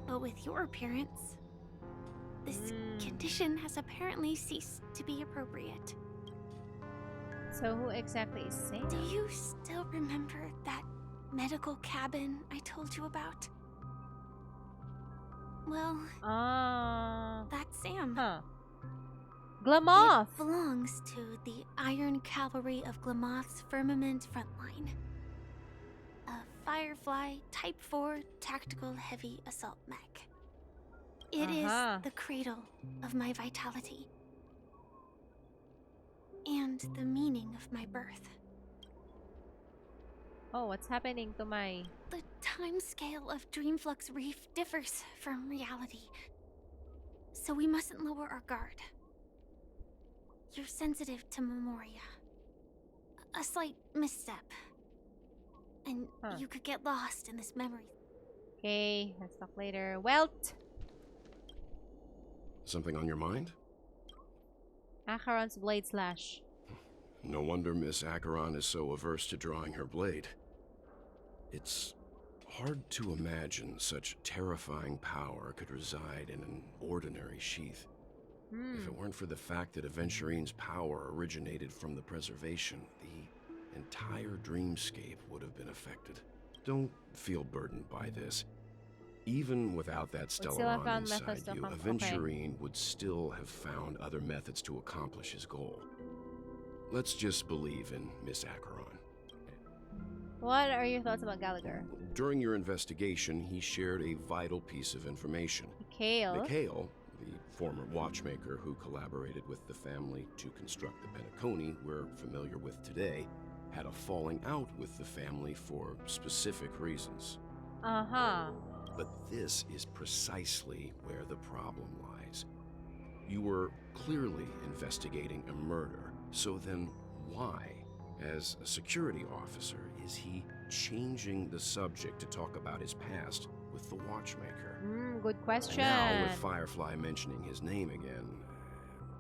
But with your appearance, this condition has apparently ceased to be appropriate. So who exactly is Sam? Do you still remember that medical cabin I told you about? Well, that's Sam. Huh. Glamoth! It belongs to the Iron Cavalry of Glamoth's Firmament Frontline. A Firefly Type 4 Tactical Heavy Assault Mech. It is the cradle of my vitality. And the meaning of my birth. Oh, what's happening to my... The time scale of Dreamflux Reef differs from reality. So we mustn't lower our guard. You're sensitive to Memoria. A slight misstep. and you could get lost in this memory. Okay, let's talk later. Welt! Something on your mind? Acheron's blade slash. No wonder Miss Acheron is so averse to drawing her blade. It's hard to imagine such terrifying power could reside in an ordinary sheath. If it weren't for the fact that Aventurine's power originated from the preservation, the entire dreamscape would have been affected. Don't feel burdened by this. Even without that Stellaron inside you, Aventurine would still have found other methods to accomplish his goal. Let's just believe in Miss Acheron. What are your thoughts about Gallagher? During your investigation, he shared a vital piece of information. Mikhail, the former watchmaker who collaborated with the family to construct the Penacony we're familiar with today, had a falling out with the family for specific reasons. But this is precisely where the problem lies. You were clearly investigating a murder, so then why, as a security officer, is he changing the subject to talk about his past with the watchmaker? Good question. And now, with Firefly mentioning his name again,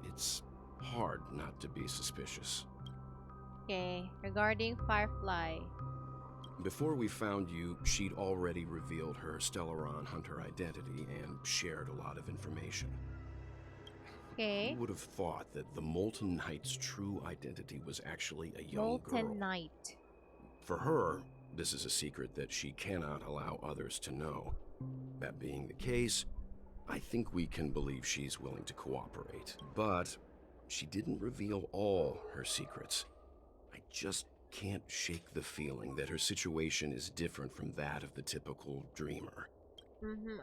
it's hard not to be suspicious. Okay, regarding Firefly. Before we found you, she'd already revealed her Stellaron hunter identity and shared a lot of information. Okay. Who would have thought that the Molten Knight's true identity was actually a young girl? Molten Knight. For her, this is a secret that she cannot allow others to know. That being the case, I think we can believe she's willing to cooperate. But she didn't reveal all her secrets. I just can't shake the feeling that her situation is different from that of the typical dreamer.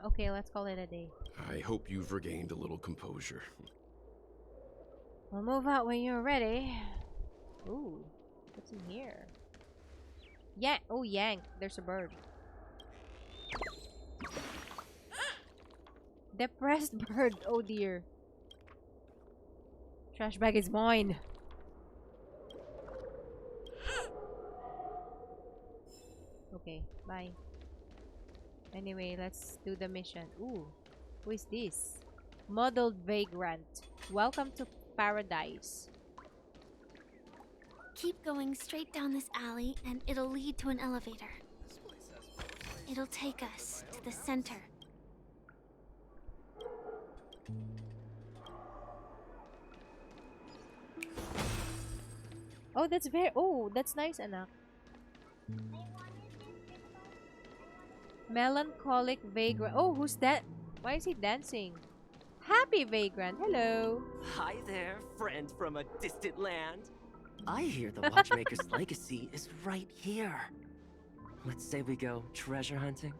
Okay, let's call it a day. I hope you've regained a little composure. We'll move out when you're ready. Ooh, what's in here? Yeah, oh, yank. There's a bird. Depressed bird. Oh dear. Trash bag is mine. Okay, bye. Anyway, let's do the mission. Ooh, who is this? Muddled Vagrant. Welcome to paradise. Keep going straight down this alley and it'll lead to an elevator. It'll take us to the center. Oh, that's nice, anak. Melancholic Vagrant. Oh, who's that? Why is he dancing? Happy Vagrant. Hello. Hi there, friend from a distant land. I hear the Watchmaker's legacy is right here. Let's say we go treasure hunting.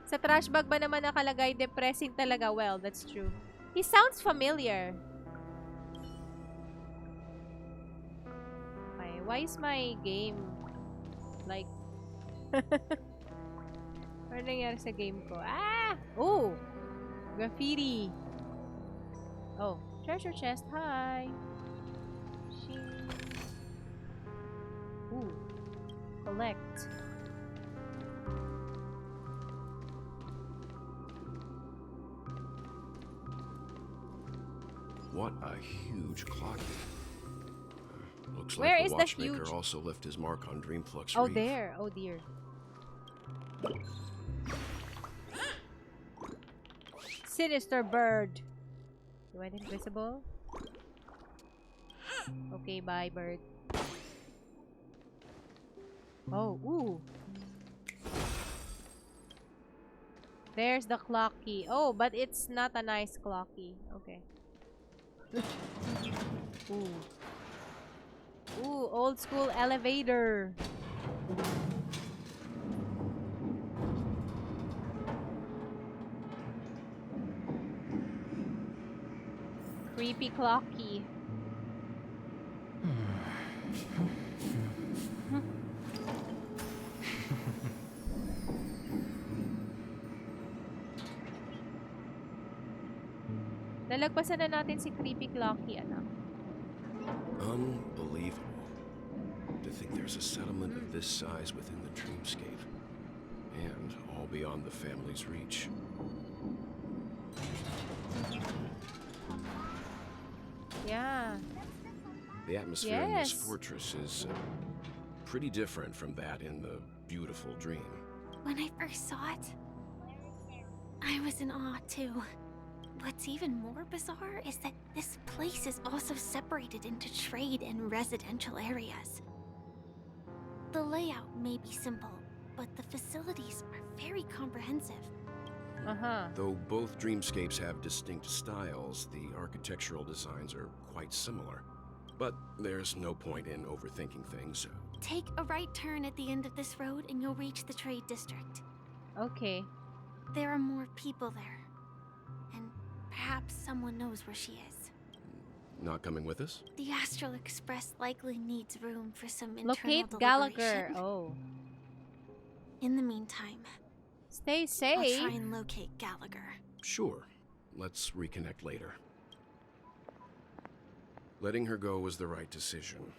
Sa trash bag ba naman nakalagay depressing talaga? Well, that's true. He sounds familiar. Okay, why is my game like... Ano nangyari sa game ko? Ah! Oh! Graffiti! Oh, treasure chest. Hi! Ooh. Collect. What a huge clock. Looks Where like is the the watchmaker huge... also left his mark on Dreamflux Oh, Reef. there. Oh, dear. Sinister bird. You went invisible? Okay, bye, bird. Oh, ooh. There's the clock key. Oh, but it's not a nice clock key. Okay. Ooh. Ooh, old school elevator. Creepy clock key. Nalagpasan na natin si creepy clock key, anak. Unbelievable. To think there's a settlement of this size within the dreamscape. And all beyond the family's reach. Yeah. The atmosphere in this Yes. fortress is pretty different from that in the beautiful dream. When I first saw it, I was in awe too. What's even more bizarre is that this place is also separated into trade and residential areas. The layout may be simple, but the facilities are very comprehensive. Though both dreamscapes have distinct styles, the architectural designs are quite similar. But there's no point in overthinking things. Take a right turn at the end of this road and you'll reach the trade district. Okay. There are more people there. And perhaps someone knows where she is. Not coming with us? The Astral Express likely needs room for some internal Locate Gallagher. deliberation. Oh. In the meantime, stay I'll safe. try and locate Gallagher. Sure. Let's reconnect later. Letting her go was the right decision.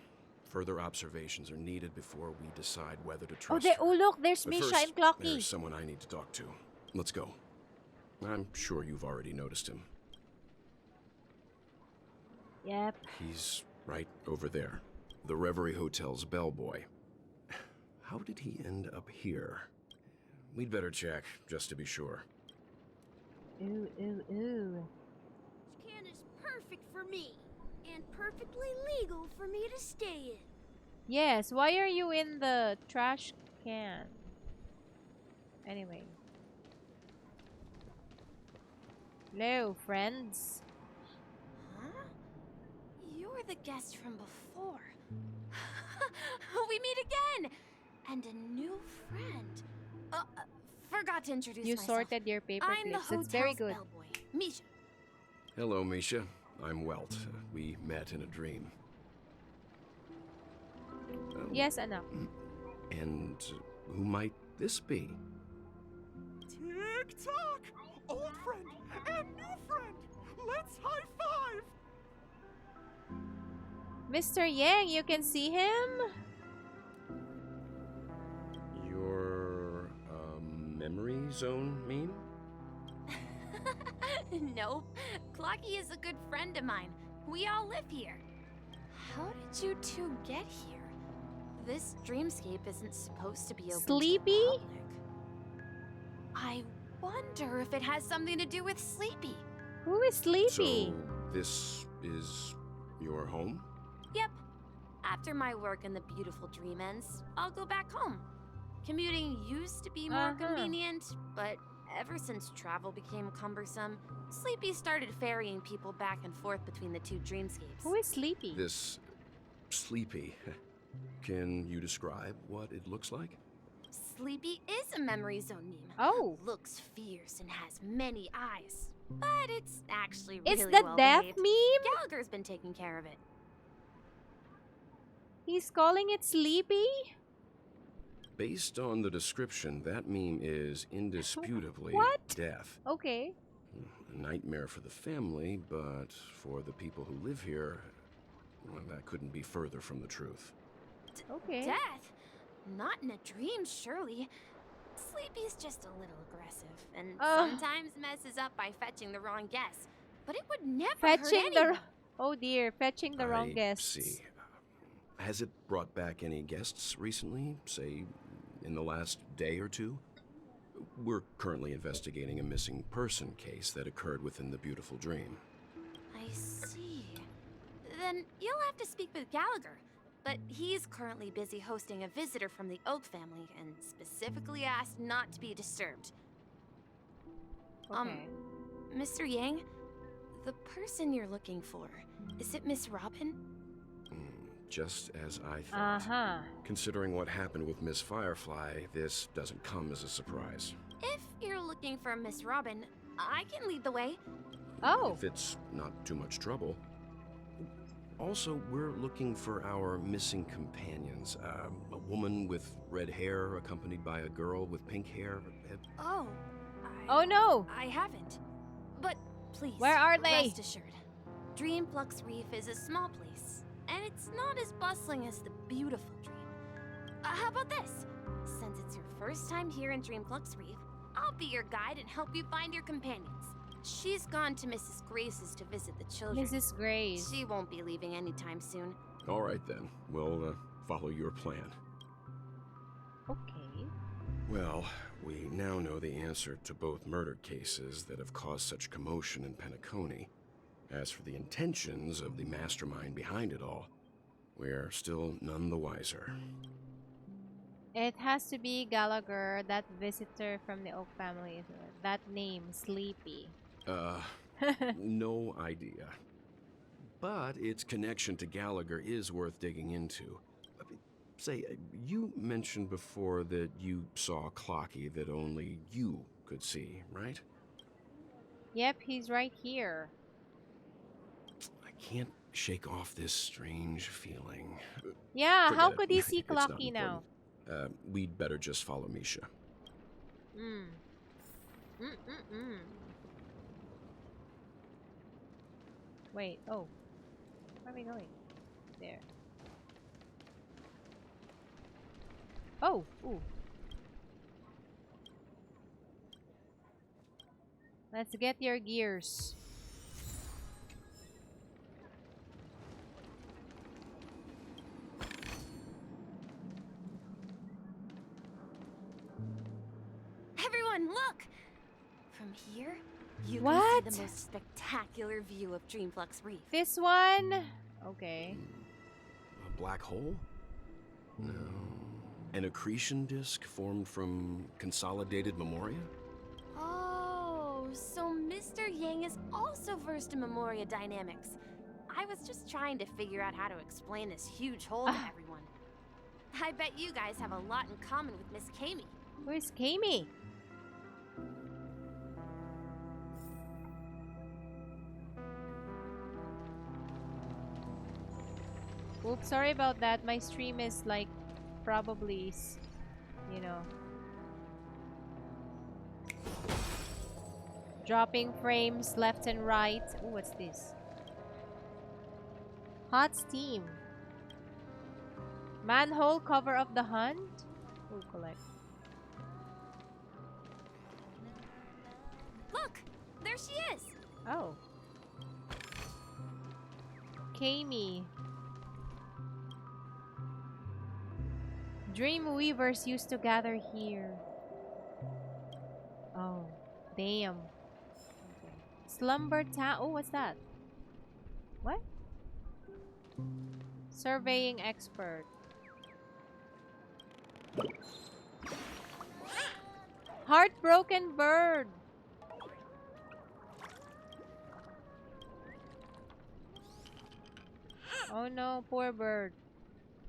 Further observations are needed before we decide whether to Oh, trust there, her. oh look, there's But Misha first, and Clocky. there's someone I need to talk to. Let's go. I'm sure you've already noticed him. Yep. He's right over there. The Reverie Hotel's bellboy. How did he end up here? We'd better check, just to be sure. Ooh, ooh, ooh. This can is perfect for me, and perfectly legal for me to stay in. Yes, why are you in the trash can? Anyway. Hello, friends. Huh? You're the guest from before. We meet again! And a new friend. Forgot to introduce You myself. sorted your paper I'm the clips. It's very hotel's good. bellboy, Misha. Hello, Misha. I'm Welt. We met in a dream. Oh, Yes, anak. and who might this be? Tick tock! Old friend and new friend! Let's high five! Mr. Yang, you can see him? Your, memory zone meme? Nope. Clocky is a good friend of mine. We all live here. How did you two get here? This dreamscape isn't supposed to be open Sleepy? to the public. I wonder if it has something to do with Sleepy. Who is Sleepy? So, this is your home? Yep. After my work in the beautiful dream ends, I'll go back home. Commuting used to be more convenient, but ever since travel became cumbersome, Sleepy started ferrying people back and forth between the two dreamscapes. Who is Sleepy? This Sleepy. Can you describe what it looks like? Sleepy is a memory zone meme. Oh. Looks fierce and has many eyes. But it's actually It's really the well death behaved. meme? Gallagher's been taking care of it. He's calling it Sleepy? Based on the description, that meme is indisputably What? death. Okay. A nightmare for the family, but for the people who live here, well, that couldn't be further from the truth. Okay. Death? Not in a dream, surely. Sleepy's just a little aggressive, and sometimes messes up by fetching the wrong guess. But it would never hurt Fetching anyone. the... Oh dear, fetching the wrong I guests. see. Has it brought back any guests recently, say, in the last day or two? We're currently investigating a missing person case that occurred within the beautiful dream. I see. Then you'll have to speak with Gallagher. But he's currently busy hosting a visitor from the Oak family and specifically asked not to be disturbed. Okay. Mr. Yang, the person you're looking for, is it Miss Robin? Just as I thought. Uh-huh. Considering what happened with Miss Firefly, this doesn't come as a surprise. If you're looking for Miss Robin, I can lead the way. Oh. If it's not too much trouble. Also, we're looking for our missing companions. A woman with red hair accompanied by a girl with pink hair. Oh. Oh no! I haven't. But please, Where are they? rest assured. Dreamflux Reef is a small place, and it's not as bustling as the beautiful dream. How about this? Since it's your first time here in Dreamflux Reef, I'll be your guide and help you find your companions. She's gone to Mrs. Grace's to visit the children. Mrs. Grace. She won't be leaving anytime soon. All right then. We'll follow your plan. Okay. Well, we now know the answer to both murder cases that have caused such commotion in Penacony. As for the intentions of the mastermind behind it all, we're still none the wiser. It has to be Gallagher, that visitor from the Oak family. That name, Sleepy. No idea. But its connection to Gallagher is worth digging into. Say, you mentioned before that you saw Clocky that only you could see, right? Yep, he's right here. I can't shake off this strange feeling. Yeah, Forget how it. could he see It's not Clocky now? important. We'd better just follow Misha. Wait, oh. Where are we going? There. Oh, ooh. Let's get your gears. Everyone, look! From here, you What? can see the most spectacular view of Dreamflux Reef. This one? Okay. A black hole? No. An accretion disk formed from consolidated memoria? Oh, so Mr. Yang is also versed in Memoria dynamics. I was just trying to figure out how to explain this huge hole to everyone. I bet you guys have a lot in common with Miss Kami. Where's Kami? Oops, sorry about that. My stream is like probably, you know, dropping frames left and right. Oh, what's this? Hot steam. Manhole cover of the hunt. Oh, collect. Look, there she is. Oh. Kami. Dream weavers used to gather here. Oh, damn. Okay. Slumber town. Oh, what's that? What? Surveying expert. Heartbroken bird. Oh no, poor bird.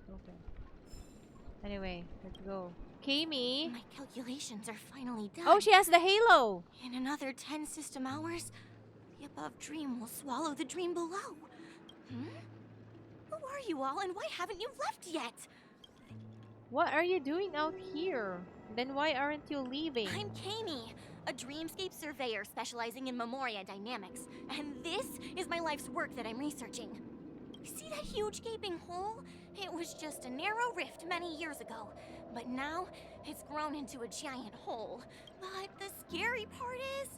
Okay. Anyway, let's go. Kami. My calculations are finally done. Oh, she has the halo. In another 10 system hours, the above dream will swallow the dream below. Who are you all, and why haven't you left yet? What are you doing out here? Then why aren't you leaving? I'm Kami, a dreamscape surveyor specializing in Memoria dynamics, and this is my life's work that I'm researching. See that huge gaping hole? It was just a narrow rift many years ago, but now it's grown into a giant hole. But the scary part is,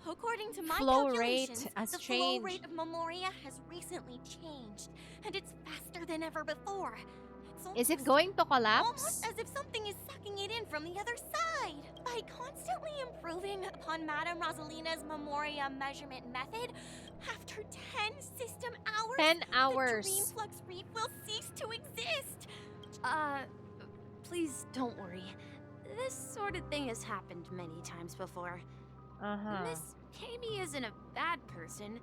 according to my Flow calculations, rate has the flow changed. rate of Memoria has recently changed, and it's faster than ever before. Is it going to collapse? Almost as if something is sucking it in from the other side. By constantly improving upon Madame Rosalina's Memoria measurement method, after 10 system hours, 10 hours. the Dreamflux Reef will cease to exist. Please don't worry. This sort of thing has happened many times before. Miss Kami isn't a bad person.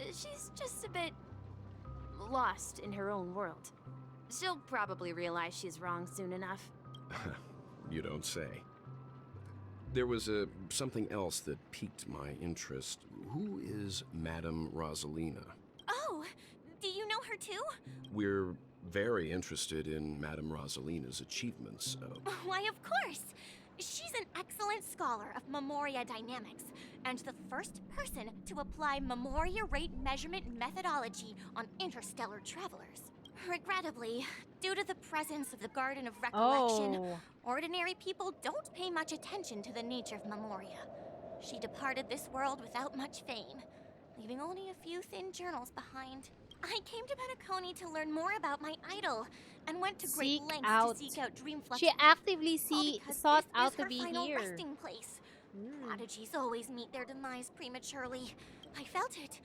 She's just a bit lost in her own world. She'll probably realize she's wrong soon enough. You don't say. There was something else that piqued my interest. Who is Madame Rosalina? Oh, do you know her too? We're very interested in Madame Rosalina's achievements. Why, of course. She's an excellent scholar of Memoria dynamics, and the first person to apply Memoria rate measurement methodology on interstellar travelers. Regrettably, due to the presence of the Garden of Recollection, ordinary people don't pay much attention to the nature of Memoria. She departed this world without much fame, leaving only a few thin journals behind. I came to Penacony to learn more about my idol, and went to great lengths to seek out Dreamflux. She actively sought this out is to her be final here. resting place. Prodigies always meet their demise prematurely. I felt it.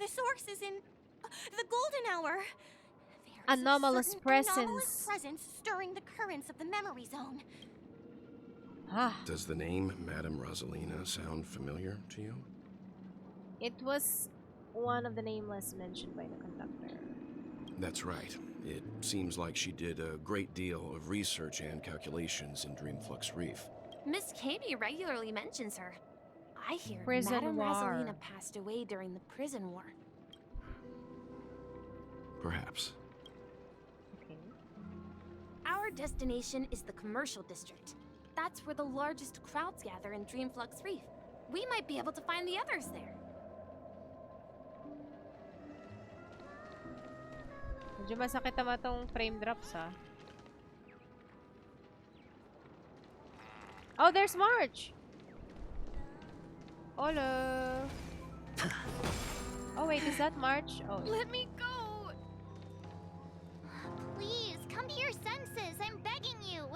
The source is in the golden hour. Anomalous presence. Anomalous presence stirring the currents of the memory zone. Does the name Madame Rosalina sound familiar to you? It was one of the nameless mentioned by the conductor. That's right. It seems like she did a great deal of research and calculations in Dreamflux Reef. Miss Katie regularly mentions her. I hear Prison Madame war. Rosalina passed away during the prison war. Perhaps. Our destination is the commercial district. That's where the largest crowds gather in Dreamflux Reef. We might be able to find the others there. Medyo masakit naman tong frame drops, ha? Oh, there's March! Hello! Oh, wait, is that March? Oh. Let me go! Please, come to your senses. I'm begging you.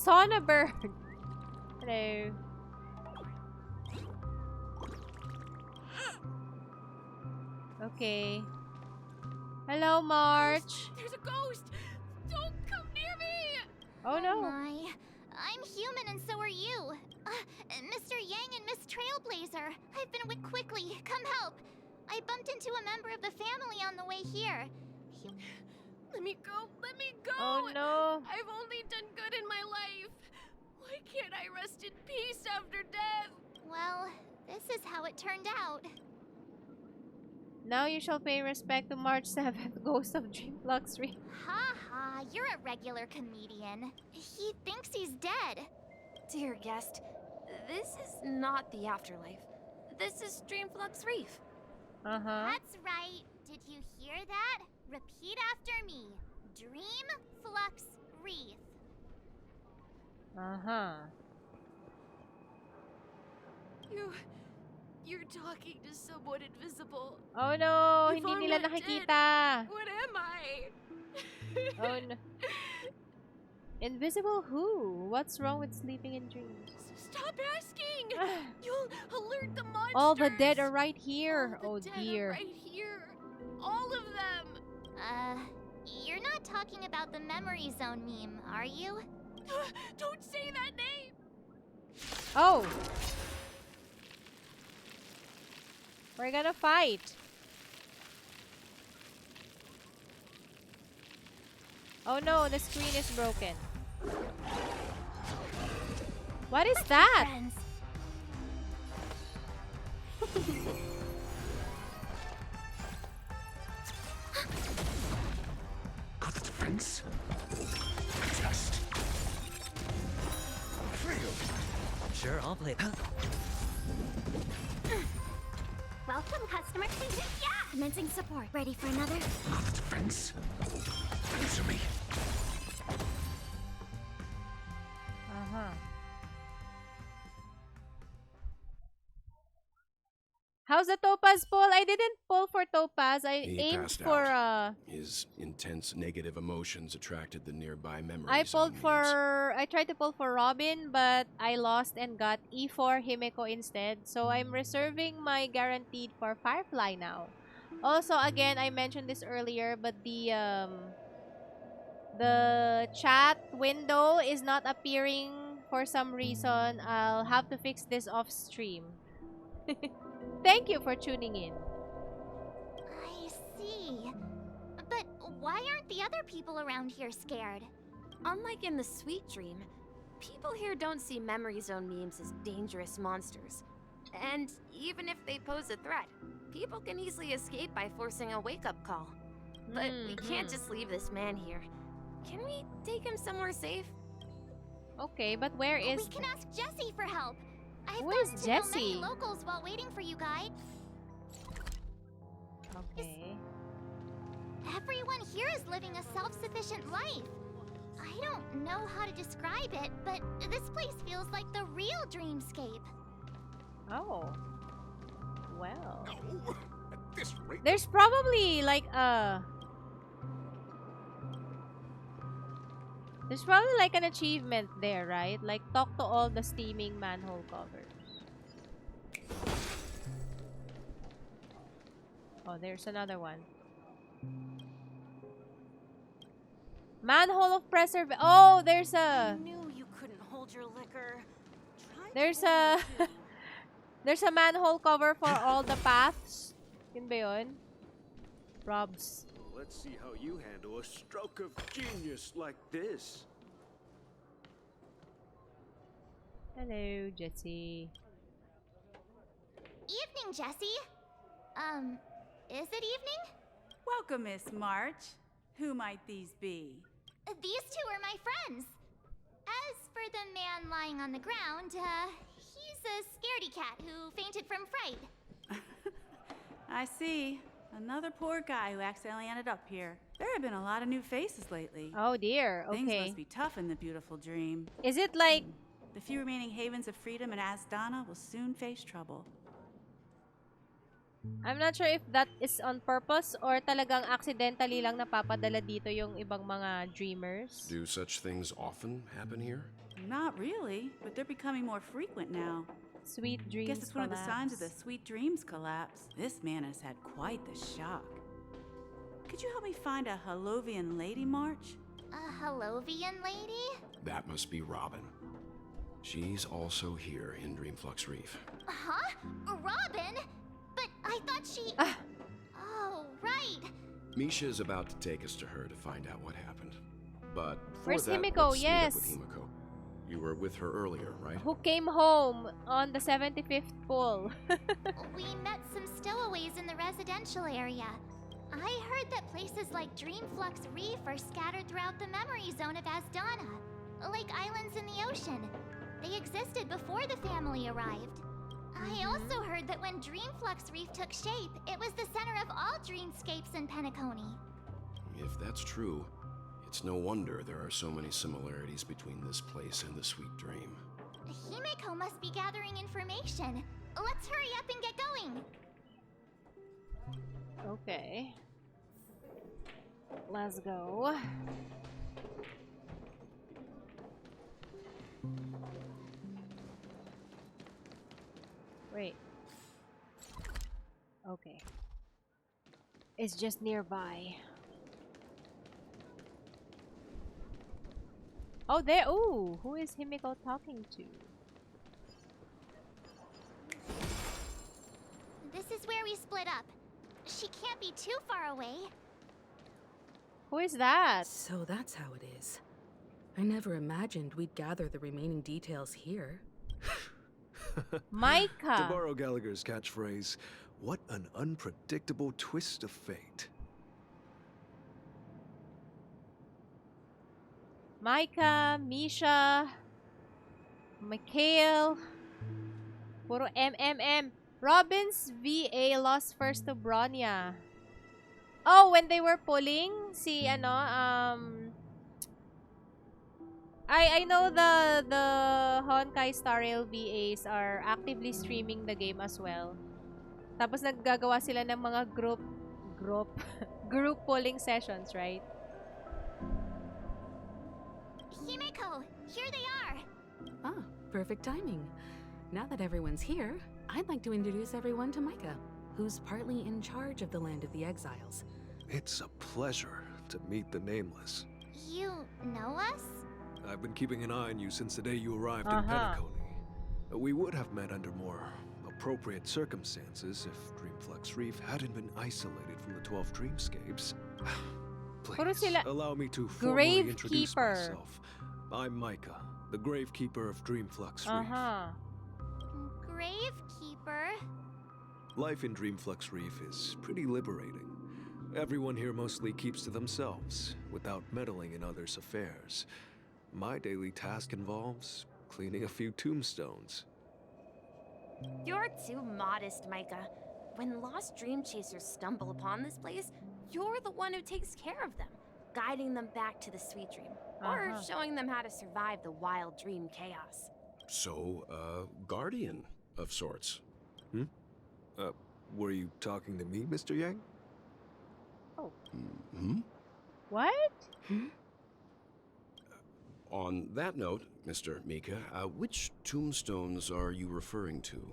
Sonneberg! Hello. Okay. Hello, March. There's a ghost. Don't come near me. Oh no. My. I'm human and so are you. Mr. Yang and Miss Trailblazer. I've been with quickly. Come help. I bumped into a member of the family on the way here. Let me go. Let me go. Oh no. I've only done good in my life. Why can't I rest in peace after death? Well, this is how it turned out. Now you shall pay respect to March 7th, Ghost of Dreamflux Reef. Ha ha, you're a regular comedian. He thinks he's dead. Dear guest, this is not the afterlife. This is Dreamflux Reef. That's right. Did you hear that? Repeat after me. Dreamflux Reef. You're talking to someone invisible. Oh no, If hindi I'm nila not nakikita. dead, what am I? Oh no. Invisible who? What's wrong with sleeping in dreams? Stop asking! You'll alert the monsters! All the dead are right here. All Oh the dead dear. are right here. All of them! You're not talking about the memory zone meme, are you? Don't say that name! Oh! We're gonna fight. Oh no, the screen is broken. What is that? Got the defense? Just. Sure, I'll play. Welcome, customer. Yeah! Commencing support. Ready for another? Got the defense? Answer me. How's the Topaz pull? I didn't pull for Topaz. I He aimed passed for out. His intense negative emotions attracted the nearby memories. I tried to pull for Robin, but I lost and got E4 Himeko instead. So I'm reserving my guaranteed for Firefly now. Also, again, I mentioned this earlier, but the chat window is not appearing for some reason. I'll have to fix this off stream. Thank you for tuning in. I see. But why aren't the other people around here scared? Unlike in the Sweet Dream, people here don't see memory zone memes as dangerous monsters. And even if they pose a threat, people can easily escape by forcing a wake-up call. But we can't just leave this man here. Can we take him somewhere safe? Okay, but where is... We can ask Jessie for help. I've Who gotten is to know many Jessie? locals while waiting for you guys. Okay. Everyone here is living a self-sufficient life. I don't know how to describe it, but this place feels like the real dreamscape. Oh. Well. No, at this rate. There's probably like there's probably like an achievement there, right? Like talk to all the steaming manhole covers. Oh, there's another one. Manhole of preservation. Oh, there's I a knew you couldn't hold your liquor. there's a there's a manhole cover for all the paths. Yun ba yun? Robs. Let's see how you handle a stroke of genius like this. Hello, Jessie. Evening, Jessie. Is it evening? Welcome, Miss March. Who might these be? These two are my friends. As for the man lying on the ground, he's a scaredy cat who fainted from fright. I see. Another poor guy who accidentally ended up here. There have been a lot of new faces lately. Oh dear, okay. Things must be tough in the beautiful dream. Is it like... The few remaining havens of freedom in Asdana will soon face trouble. I'm not sure if that is on purpose or talagang accidentally lang napapadala dito yung ibang mga dreamers. Do such things often happen here? Not really, but they're becoming more frequent now. Sweet dreams Guess it's one of the signs of the sweet dreams collapse. This man has had quite the shock. Could you help me find a Halovian lady, March? A Halovian lady? That must be Robin. She's also here in Dreamflux Reef. Huh? Robin? But I thought she... Oh, right. Misha's about to take us to her to find out what happened. But for Where's that, Himiko? let's meet Yes. up with Himiko. You were with her earlier, right? Who came home on the 75th pull. We met some stowaways in the residential area. I heard that places like Dreamflux Reef are scattered throughout the memory zone of Asdana, like islands in the ocean. They existed before the family arrived. I also heard that when Dreamflux Reef took shape, it was the center of all dreamscapes in Penacony. If that's true, it's no wonder there are so many similarities between this place and the Sweet Dream. Himiko must be gathering information. Let's hurry up and get going. Okay. Let's go. Wait. Okay. It's just nearby. Oh, there. Ooh, who is Himiko talking to? This is where we split up. She can't be too far away. Who is that? So that's how it is. I never imagined we'd gather the remaining details here. Micah. To borrow Gallagher's catchphrase, what an unpredictable twist of fate. Micah, Misha, Mikhail, puro MMM. Robin's VA lost first to Bronya. Oh, when they were pulling, si ano, I know the Honkai Star Rail VAs are actively streaming the game as well. Tapos naggagawa sila ng mga group pulling sessions, right? Himiko, here they are. Ah, perfect timing. Now that everyone's here, I'd like to introduce everyone to Micah, who's partly in charge of the Land of the Exiles. It's a pleasure to meet the Nameless. You know us? I've been keeping an eye on you since the day you arrived in Penacony. We would have met under more appropriate circumstances if Dreamflux Reef hadn't been isolated from the 12 dreamscapes. Please, allow me to formally introduce myself. I'm Micah, the Gravekeeper of Dreamflux Reef. Gravekeeper? Life in Dreamflux Reef is pretty liberating. Everyone here mostly keeps to themselves, without meddling in others' affairs. My daily task involves cleaning a few tombstones. You're too modest, Micah. When lost dream chasers stumble upon this place, you're the one who takes care of them, guiding them back to the sweet dream, or showing them how to survive the wild dream chaos. So, guardian of sorts. Were you talking to me, Mr. Yang? Oh. Hmm? What? On that note, Mr. Mika, which tombstones are you referring to?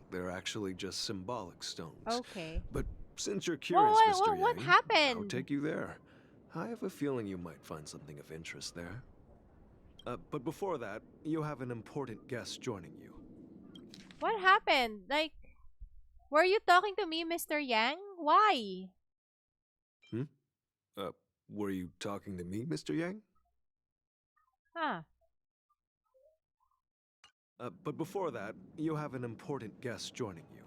They're actually just symbolic stones. Okay. But since you're curious, Mr. Yang, what happened? I'll take you there. I have a feeling you might find something of interest there. But before that, you have an important guest joining you. What happened? Like, were you talking to me, Mr. Yang? Why? Were you talking to me, Mr. Yang? Huh. But before that, you have an important guest joining you.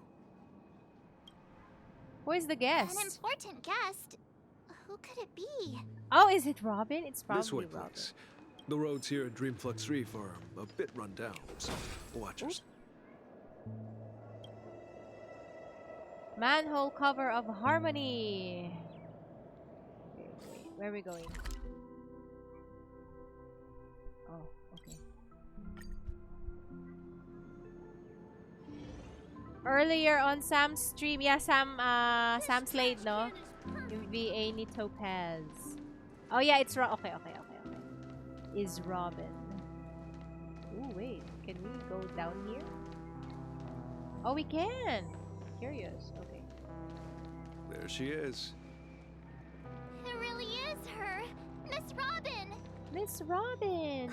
Who is the guest? An important guest? Who could it be? Oh, is it Robin? It's probably This way, Robin. please. The roads here at Dreamflux Reef are a bit run down, so watch yourself. Manhole cover of Harmony. Where are we going? Oh, okay. Earlier on Sam's stream, yeah, Sam Slade, no? Yung VA ni Topaz. Oh yeah, it's okay. Is Robin. Ooh, wait. Can we go down here? Oh, we can. Curious. Okay. There she is. It really is her! Miss Robin! Miss Robin!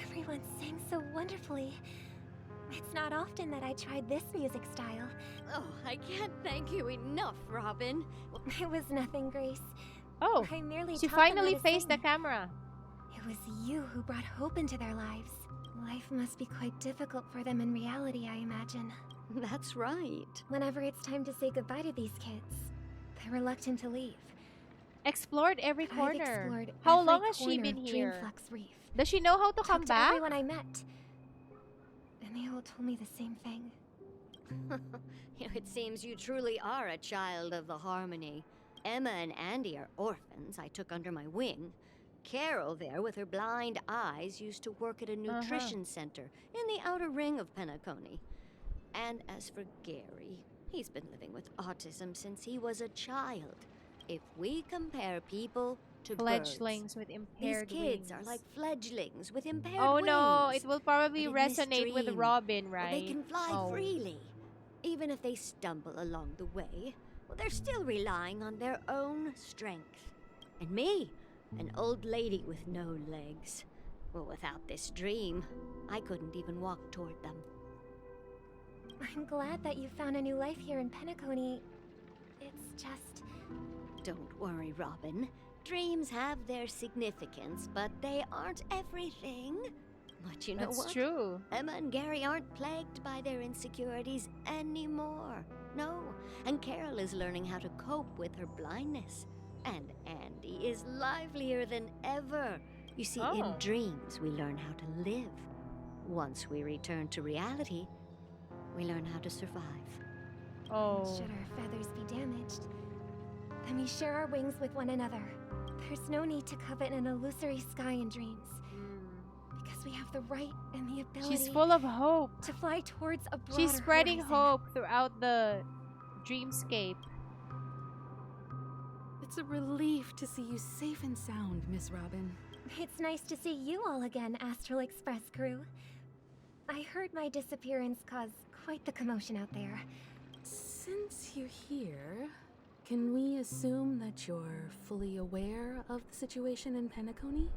Everyone sang so wonderfully. It's not often that I tried this music style. Oh, I can't thank you enough, Robin. It was nothing, Grace. Oh, I merely she taught them how finally to faced the sing. camera. It was you who brought hope into their lives. Life must be quite difficult for them in reality, I imagine. That's right. Whenever it's time to say goodbye to these kids, they're reluctant to leave. Explored every I've corner. explored How every long has she corner been of here? Dreamflux Reef. Does she know how to come Talked back? to everyone I met, and they all told me the same thing. It seems you truly are a child of the Harmony. Emma and Andy are orphans I took under my wing. Carol there, with her blind eyes, used to work at a nutrition center in the outer ring of Penacony. And as for Gary, he's been living with autism since he was a child. If we compare people to Fledglings birds, with impaired these kids wings. are like fledglings with impaired Oh wings. no, it will probably But in this resonate with dream, Robin, right? They can fly Oh. freely. Even if they stumble along the way, well, they're still relying on their own strength. And me, an old lady with no legs. Well, without this dream, I couldn't even walk toward them. I'm glad that you found a new life here in Penacony. It's just... Don't worry, Robin. Dreams have their significance, but they aren't everything. But you know That's what? true. Emma and Gary aren't plagued by their insecurities anymore. No. And Carol is learning how to cope with her blindness. And Andy is livelier than ever. You see, in dreams, we learn how to live. Once we return to reality, we learn how to survive. Oh. Should our feathers be damaged, then we share our wings with one another. There's no need to covet an illusory sky in dreams. Because we have the right and the ability... She's full of hope. ...to fly towards a broader She's spreading horizon. hope throughout the dreamscape. It's a relief to see you safe and sound, Miss Robin. It's nice to see you all again, Astral Express crew. I heard my disappearance caused quite the commotion out there. Since you're here, can we assume that you're fully aware of the situation in Penacony?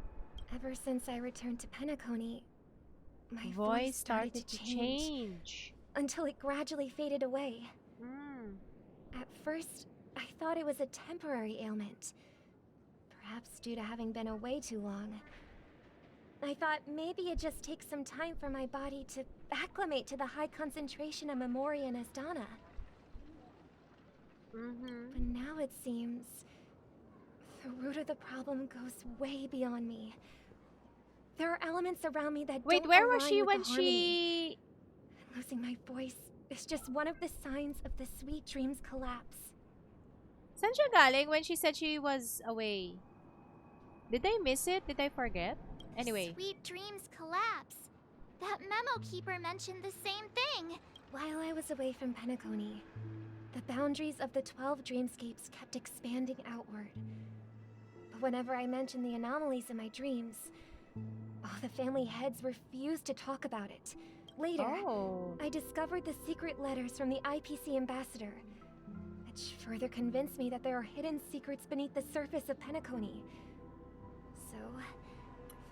Ever since I returned to Penacony, my Voice started started to to change. change. Until it gradually faded away. At first, I thought it was a temporary ailment. Perhaps due to having been away too long. I thought maybe it just takes some time for my body to acclimate to the high concentration of Memoria and Astana. But now it seems the root of the problem goes way beyond me. There are elements around me that Wait, don't where was align she with when the harmony. she Losing my voice is just one of the signs of the Sweet Dreams collapse. Saan siya galing when she said she was away? Did I miss it? Did I forget? Anyway. Sweet Dreams collapse. That memo keeper mentioned the same thing. While I was away from Penacony, the boundaries of the 12 dreamscapes kept expanding outward. But whenever I mentioned the anomalies in my dreams, the family heads refused to talk about it. Later, I discovered the secret letters from the IPC ambassador, which further convinced me that there are hidden secrets beneath the surface of Penacony. So,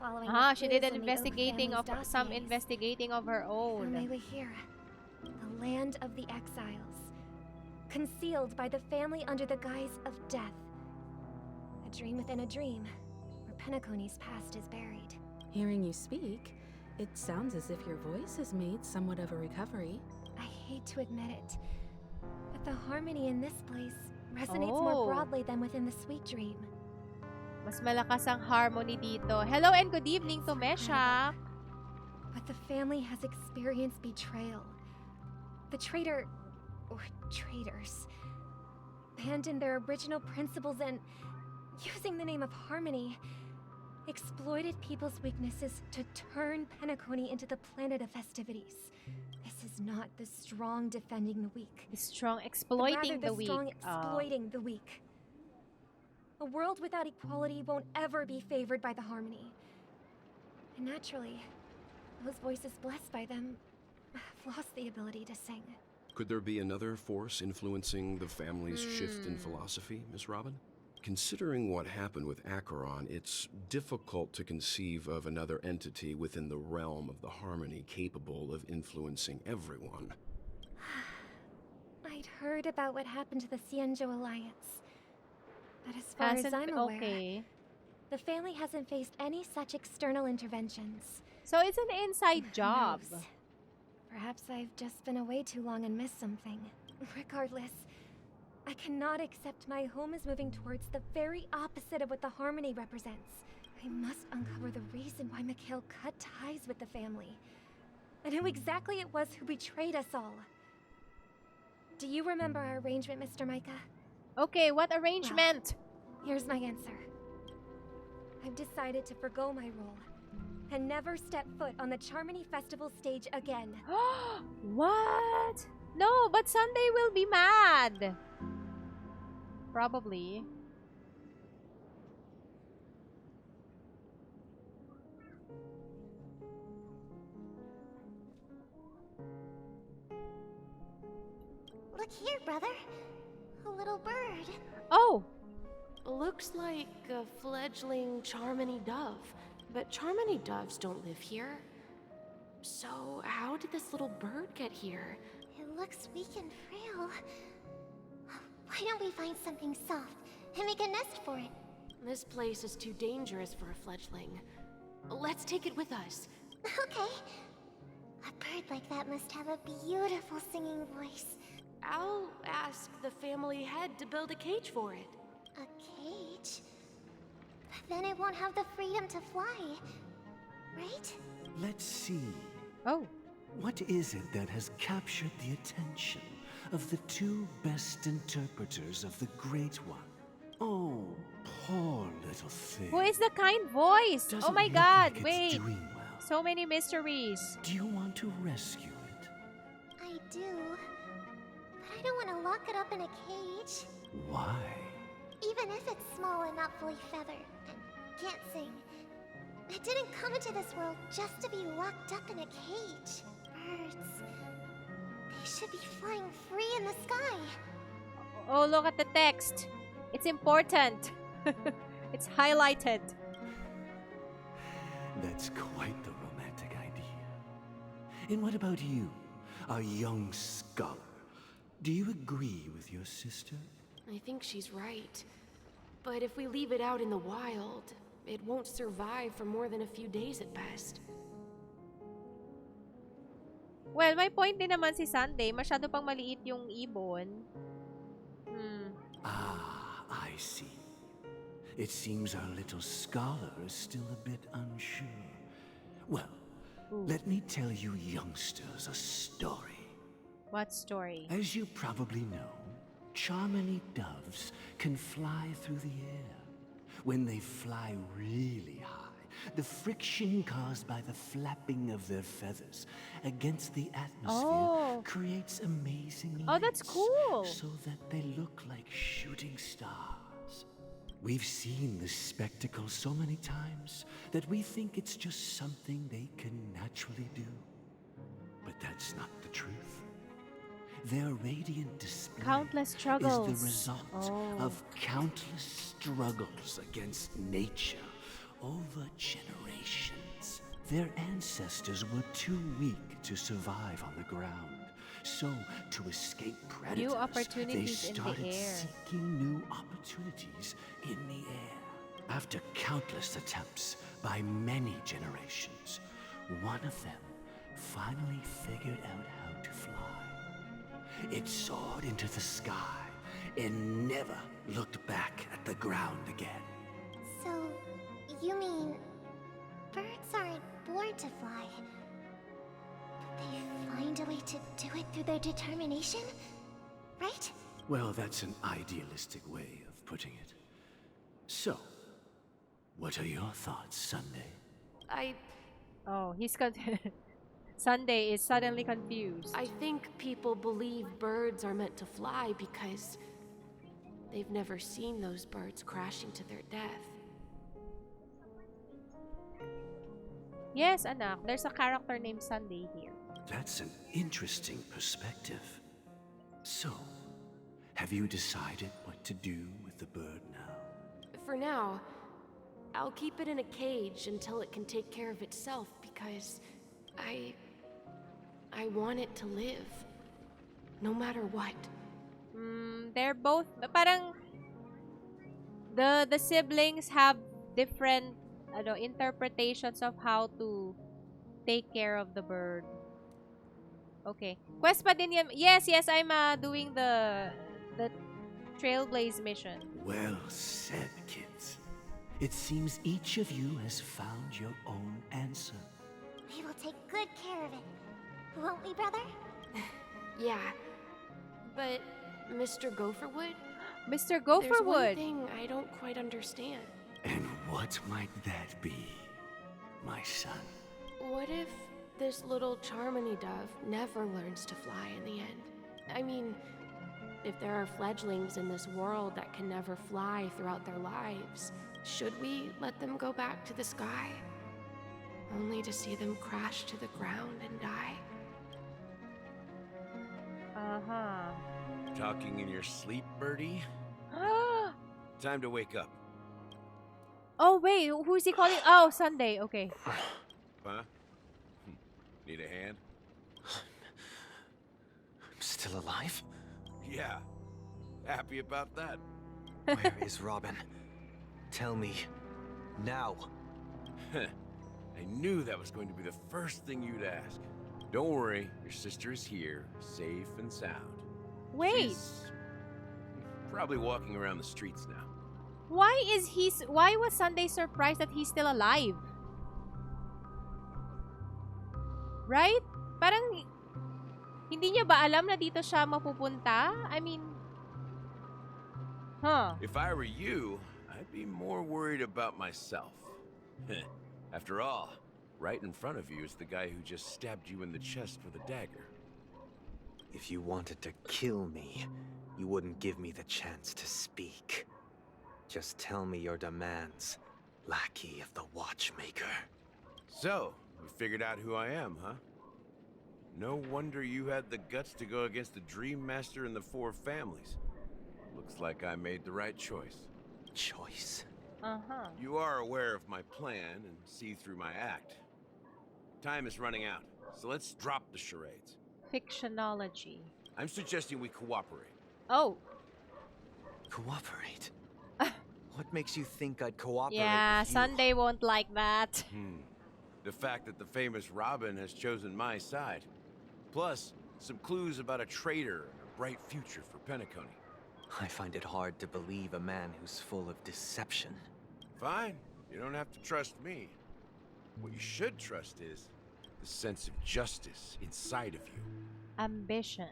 following she did an investigating of some investigating of her own. Found my way here, the land of the exiles, concealed by the family under the guise of death. A dream within a dream, where Penacony's past is buried. Hearing you speak, it sounds as if your voice has made somewhat of a recovery. I hate to admit it, but the harmony in this place resonates more broadly than within the sweet dream. Mas malakas ang harmony dito. Hello and good evening to Mesha. But the family has experienced betrayal. The traitor, or traitors, abandoned their original principles and, using the name of harmony, exploited people's weaknesses to turn Penacony into the planet of festivities. This is not the strong defending the weak. The strong exploiting the weak. Strong exploiting the weak. A world without equality won't ever be favored by the harmony. And naturally, those voices blessed by them have lost the ability to sing. Could there be another force influencing the family's shift in philosophy, Miss Robin? Considering what happened with Acheron, it's difficult to conceive of another entity within the realm of the harmony capable of influencing everyone. I'd heard about what happened to the Xianzhou Alliance. But as far as I'm aware, the family hasn't faced any such external interventions. So it's an inside job. Perhaps I've just been away too long and missed something. Regardless, I cannot accept my home is moving towards the very opposite of what the harmony represents. I must uncover the reason why Mikhail cut ties with the family, and who exactly it was who betrayed us all. Do you remember our arrangement, Mr. Micah? Okay, what arrangement? Well, here's my answer. I've decided to forgo my role and never step foot on the Charmony Festival stage again. What? No, but Sunday will be mad. Probably. Look here, brother. A little bird. Oh! Looks like a fledgling Charmony dove. But Charmony doves don't live here. So, how did this little bird get here? It looks weak and frail. Why don't we find something soft and make a nest for it? This place is too dangerous for a fledgling. Let's take it with us. Okay. A bird like that must have a beautiful singing voice. I'll ask the family head to build a cage for it. A cage? Then it won't have the freedom to fly, right? Let's see. Oh. What is it that has captured the attention of the two best interpreters of the Great One? Oh, poor little thing. Who is the kind voice? Doesn't oh my look god, like it's wait. doing well. So many mysteries. Do you want to rescue it? I do. But I don't want to lock it up in a cage. Why? Even if it's small and not fully feathered and can't sing. It didn't come into this world just to be locked up in a cage. Birds. They should be flying free in the sky. Oh, look at the text. It's important. It's highlighted. That's quite the romantic idea. And what about you, a young scholar? Do you agree with your sister? I think she's right. But if we leave it out in the wild, it won't survive for more than a few days at best. Well, may point din naman si Sunday. Masyado pang maliit yung ibon. Ah, I see. It seems our little scholar is still a bit unsure. Well, Let me tell you youngsters a story. What story? As you probably know, Charmony doves can fly through the air. When they fly really high, the friction caused by the flapping of their feathers against the atmosphere creates amazing lights. Oh, that's cool. So that they look like shooting stars. We've seen this spectacle so many times that we think it's just something they can naturally do. But that's not the truth. Their radiant display Countless struggles. is the result of countless struggles against nature over generations. Their ancestors were too weak to survive on the ground. So, to escape predators, New opportunities they in the started air. seeking new opportunities in the air. After countless attempts by many generations, one of them finally figured out how to fly. It soared into the sky and never looked back at the ground again. So, you mean birds aren't born to fly, but they find a way to do it through their determination, right? Well, that's an idealistic way of putting it. So, what are your thoughts, Sunday? Oh, he's Sunday is suddenly confused. I think people believe birds are meant to fly because they've never seen those birds crashing to their death. Yes, anak. There's a character named Sunday here. That's an interesting perspective. So, have you decided what to do with the bird now? For now, I'll keep it in a cage until it can take care of itself because I want it to live. No matter what. They're both parang the siblings have different interpretations of how to take care of the bird. Okay. Quest pa din yan. Yes, I'm doing the Trailblaze mission. Well said, kids. It seems each of you has found your own answer. We will take good care of it. Won't we, brother? Yeah. But Mr. Gopherwood? Mr. There's one Gopherwood. thing I don't quite understand. And what might that be, my son? What if this little Charmony dove never learns to fly in the end? I mean, if there are fledglings in this world that can never fly throughout their lives, should we let them go back to the sky? Only to see them crash to the ground and die? Uh-huh. Talking in your sleep, Birdie? Time to wake up. Oh, wait. Who's he calling? Oh, Sunday. Okay. Huh? Need a hand? I'm still alive? Yeah. Happy about that. Where is Robin? Tell me. Now. I knew that was going to be the first thing you'd ask. Don't worry, your sister is here, safe and sound. Wait. She's probably walking around the streets now. Why was Sunday surprised that he's still alive? Right? Parang hindi niya ba alam na dito siya mapupunta? I mean, If I were you, I'd be more worried about myself. After all, right in front of you is the guy who just stabbed you in the chest with a dagger. If you wanted to kill me, you wouldn't give me the chance to speak. Just tell me your demands, lackey of the Watchmaker. So, you figured out who I am, huh? No wonder you had the guts to go against the Dream Master and the Four Families. Looks like I made the right choice. Choice? Uh-huh. You are aware of my plan and see through my act. Time is running out, so let's drop the charades. Fictionology. I'm suggesting we cooperate. Oh. Cooperate? What makes you think I'd cooperate Yeah, with you? Sunday won't like that. The fact that the famous Robin has chosen my side. Plus, some clues about a traitor and a bright future for Penacony. I find it hard to believe a man who's full of deception. Fine, you don't have to trust me. What you should trust is the sense of justice inside of you. Ambition.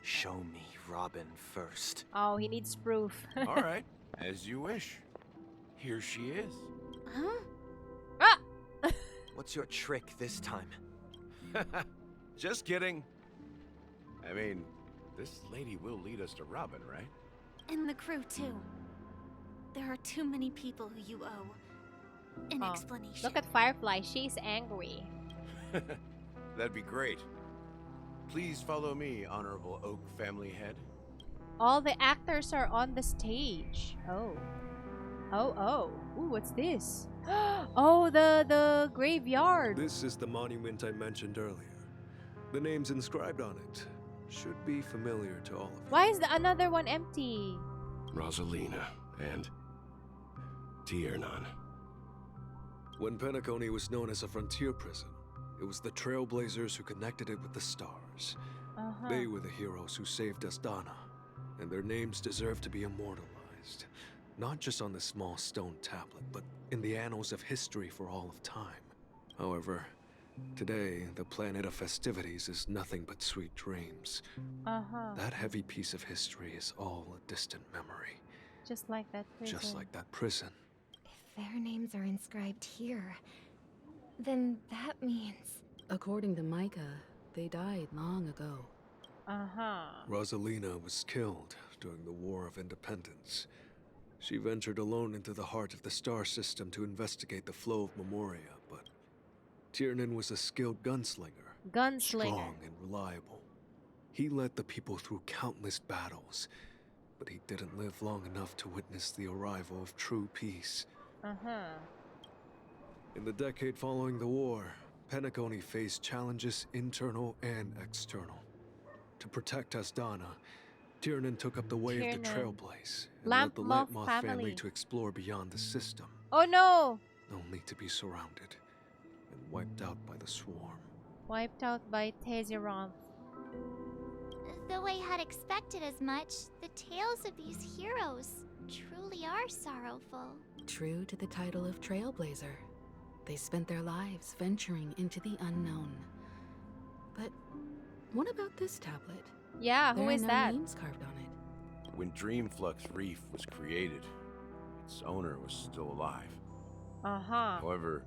Show me Robin first. Oh, he needs proof. All right, as you wish. Here she is. Huh? Ah! What's your trick this time? Just kidding. I mean, this lady will lead us to Robin, right? And the crew, too. There are too many people who you owe an explanation. Look at Firefly. She's angry. That'd be great. Please follow me, Honorable Oak family head. All the actors are on the stage. Oh. Oh. Ooh, what's this? Oh, the graveyard. This is the monument I mentioned earlier. The names inscribed on it should be familiar to all of you. Why is the another one empty? Rosalina and Tiernan. When Penacony was known as a frontier prison, it was the Trailblazers who connected it with the stars. They were the heroes who saved Asdana, and their names deserve to be immortalized. Not just on this small stone tablet, but in the annals of history for all of time. However, today, the planet of festivities is nothing but sweet dreams. That heavy piece of history is all a distant memory. Just like that prison. Just like that prison. If their names are inscribed here, then that means... According to Micah, they died long ago. Rosalina was killed during the War of Independence. She ventured alone into the heart of the star system to investigate the flow of Memoria, but Tiernan was a skilled gunslinger. Strong and reliable. He led the people through countless battles, but he didn't live long enough to witness the arrival of true peace. In the decade following the war, Penacony faced challenges internal and external. To protect Asdana, Tiernan took up the way of the Trailblaze and led the Lampmoth family to explore beyond the system. Oh no! Only to be surrounded and wiped out by the swarm. Wiped out by Tezeroth. Though I had expected as much, the tales of these heroes truly are sorrowful. True to the title of Trailblazer, they spent their lives venturing into the unknown. But what about this tablet? Yeah, who is that? that? There are no names carved on it. When Dreamflux Reef was created, its owner was still alive. However,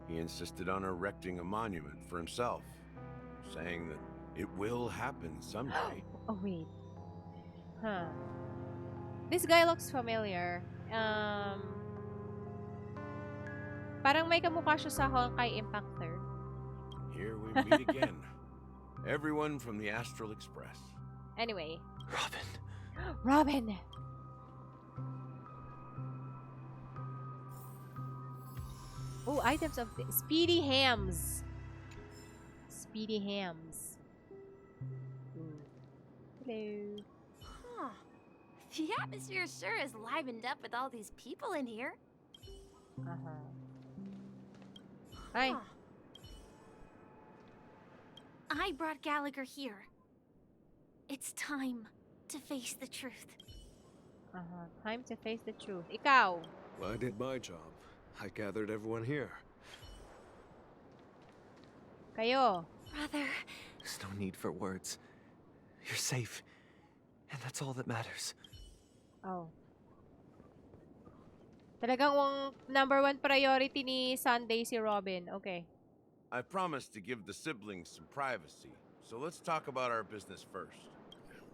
he insisted on erecting a monument for himself, saying that it will happen someday. Oh, wait. This guy looks familiar. Parang may kamukha siya sa Honkai Impactor. Here we meet again. Everyone from the Astral Express. Anyway. Robin. Robin! Oh, items of the Speedy Hams. Speedy Hams. Hello. Huh. The atmosphere sure is livened up with all these people in here. Hi. I brought Gallagher here. It's time to face the truth. Time to face the truth. Ikaw. Well, I did my job. I gathered everyone here. Kayo. Brother. There's no need for words. You're safe. And that's all that matters. Oh. Talagang #1 priority ni Sunday si Robin. Okay. I promised to give the siblings some privacy, so let's talk about our business first.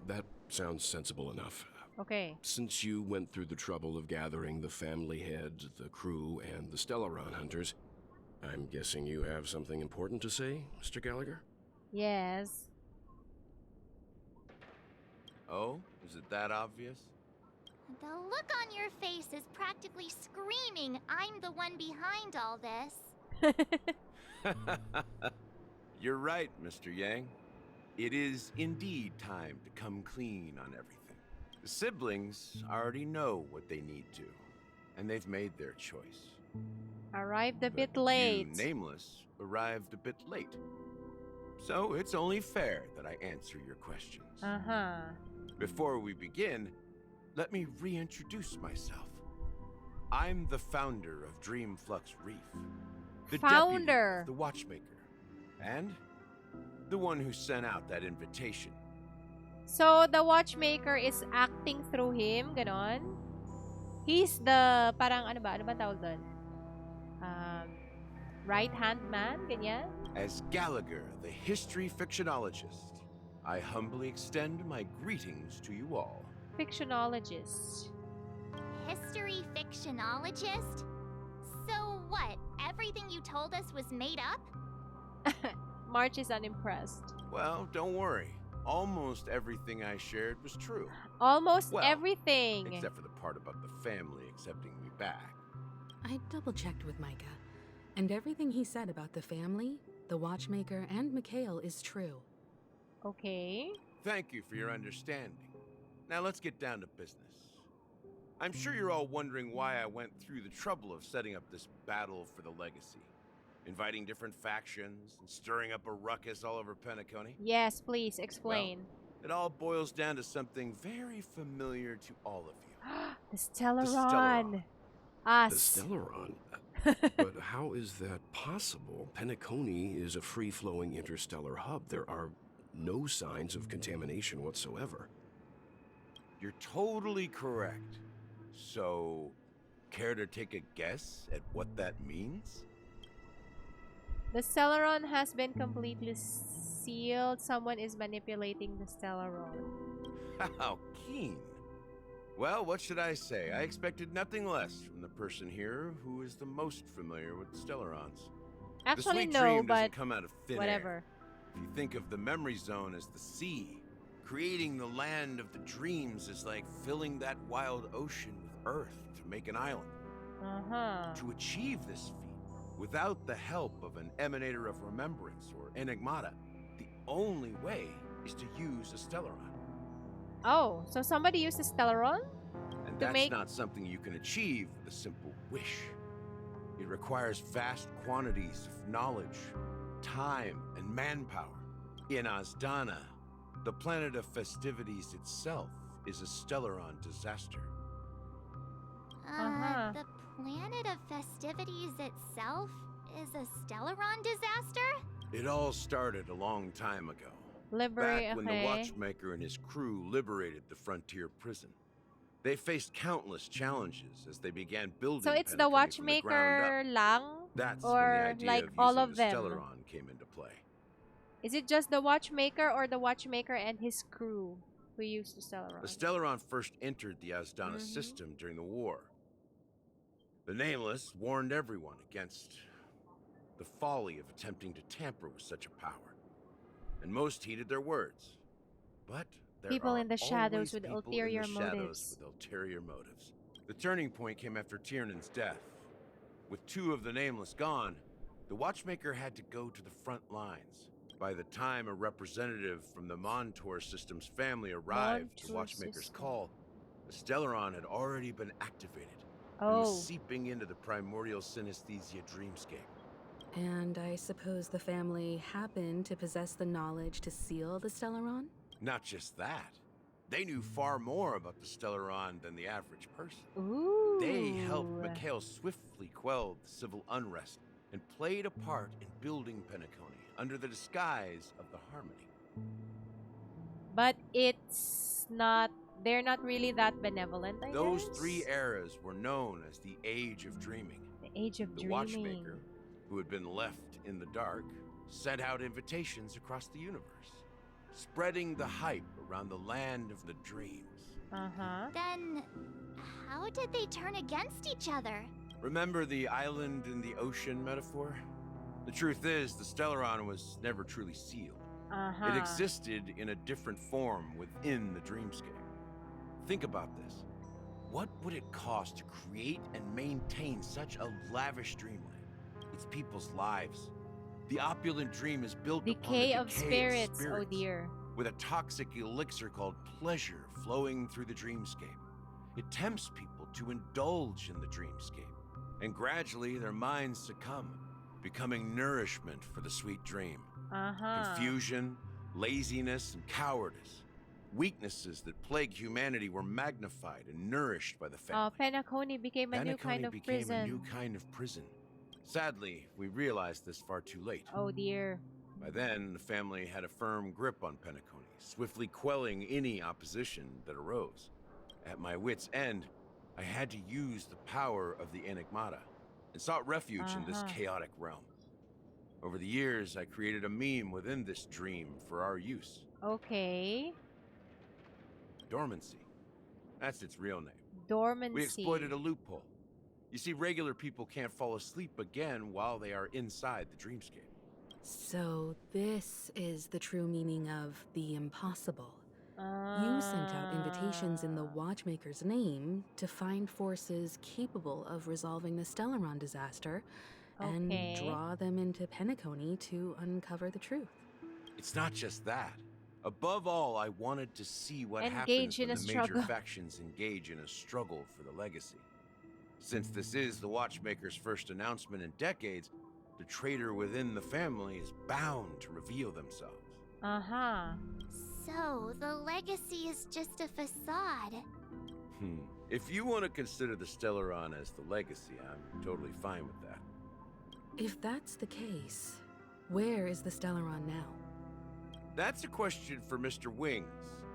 That sounds sensible enough. Okay. Since you went through the trouble of gathering the family head, the crew, and the Stellaron hunters, I'm guessing you have something important to say, Mr. Gallagher? Yes. Oh, is it that obvious? The look on your face is practically screaming, I'm the one behind all this. You're right, Mr. Yang. It is indeed time to come clean on everything. The siblings already know what they need to, and they've made their choice. Arrived a bit late. You, Nameless, arrived a bit late. So it's only fair that I answer your questions. Before we begin, let me reintroduce myself. I'm the founder of Dreamflux Reef. The Founder. deputy of the Watchmaker. And the one who sent out that invitation. So, the watchmaker is acting through him, ganon. He's the, parang ano ba? Ano ba tawag doon? Right-hand man, ganyan? As Gallagher, the history fictionologist, I humbly extend my greetings to you all. Fictionologist. History fictionologist? So what? Everything you told us was made up? March is unimpressed. Well, don't worry. Almost everything I shared was true. Almost Well, everything. Except for the part about the family accepting me back. I double-checked with Micah, and everything he said about the family, the Watchmaker, and Mikhail is true. Okay. Thank you for your understanding. Now let's get down to business. I'm sure you're all wondering why I went through the trouble of setting up this battle for the legacy. Inviting different factions and stirring up a ruckus all over Penacony. Yes, please, explain. Well, it all boils down to something very familiar to all of you. The Stellaron. The Stellaron. Us. The Stellaron? But how is that possible? Penacony is a free-flowing interstellar hub. There are no signs of contamination whatsoever. You're totally correct. So, care to take a guess at what that means? The Stellaron has been completely sealed. Someone is manipulating the Stellaron. How keen. Well, what should I say? I expected nothing less from the person here who is the most familiar with the Stellarons. Actually, the sweet no, dream but doesn't come out of thin whatever. air. If you think of the memory zone as the sea, creating the land of the dreams is like filling that wild ocean with earth to make an island. To achieve this feat, without the help of an emanator of remembrance or enigmata, the only way is to use a Stellaron. Oh, so somebody used the Stellaron? And to that's make... not something you can achieve with a simple wish. It requires vast quantities of knowledge, time, and manpower. In Azdana, the planet of festivities itself is a Stellaron disaster. The planet of festivities itself is a Stellaron disaster? It all started a long time ago. Back when the Watchmaker and his crew liberated the frontier prison. They faced countless challenges as they began building So it's Penacony the from Watchmaker ground up. lang? That's or when the idea like of all using of the them? Stellaron came into play. Is it just the Watchmaker or the Watchmaker and his crew who used the Stellaron? The Stellaron first entered the Azdana system during the war. The Nameless warned everyone against the folly of attempting to tamper with such a power, and most heeded their words. But there People are in the shadows always with people ulterior in the shadows motives. with ulterior motives. The turning point came after Tiernan's death. With two of the Nameless gone, the Watchmaker had to go to the front lines. By the time a representative from the Montour System's family arrived to Montour Watchmaker's System. call, the Stellaron had already been activated and Oh. was seeping into the primordial synesthesia dreamscape. And I suppose the family happened to possess the knowledge to seal the Stellaron? Not just that. They knew far more about the Stellaron than the average person. Ooh. They helped Mikhail swiftly quell the civil unrest and played a part in building Penacony under the disguise of the Harmony. But it's not... They're not really that benevolent, I Those guess? 3 eras were known as the Age of Dreaming. The Age of The Dreaming. Watchmaker, who had been left in the dark, sent out invitations across the universe, spreading the hype around the land of the dreams. Then, how did they turn against each other? Remember the island in the ocean metaphor? The truth is, the Stellaron was never truly sealed. It existed in a different form within the dreamscape. Think about this. What would it cost to create and maintain such a lavish dreamland? It's people's lives. The opulent dream is built Decay upon of the spirits, oh dear. with a toxic elixir called pleasure flowing through the dreamscape. It tempts people to indulge in the dreamscape, and gradually their minds succumb, becoming nourishment for the sweet dream. Confusion, laziness, and cowardice. Weaknesses that plague humanity were magnified and nourished by the family. Penacony became a new kind of became prison. a new kind of prison. Sadly, we realized this far too late. Oh dear. By then, the family had a firm grip on Penacony, swiftly quelling any opposition that arose. At my wit's end, I had to use the power of the Enigmata and sought refuge in this chaotic realm. Over the years, I created a meme within this dream for our use. Okay. Dormancy. That's its real name. Dormancy. We exploited a loophole. You see, regular people can't fall asleep again while they are inside the dreamscape. So this is the true meaning of the impossible. You sent out invitations in the Watchmaker's name to find forces capable of resolving the Stellaron disaster and draw them into Penacony to uncover the truth. It's not just that. Above all, I wanted to see what Engage happens in when a the struggle. major factions engage in a struggle for the legacy. Since this is the Watchmaker's first announcement in decades, the traitor within the family is bound to reveal themselves. So, the legacy is just a facade. If you want to consider the Stellaron as the legacy, I'm totally fine with that. If that's the case, where is the Stellaron now? That's a question for Mr. Wings.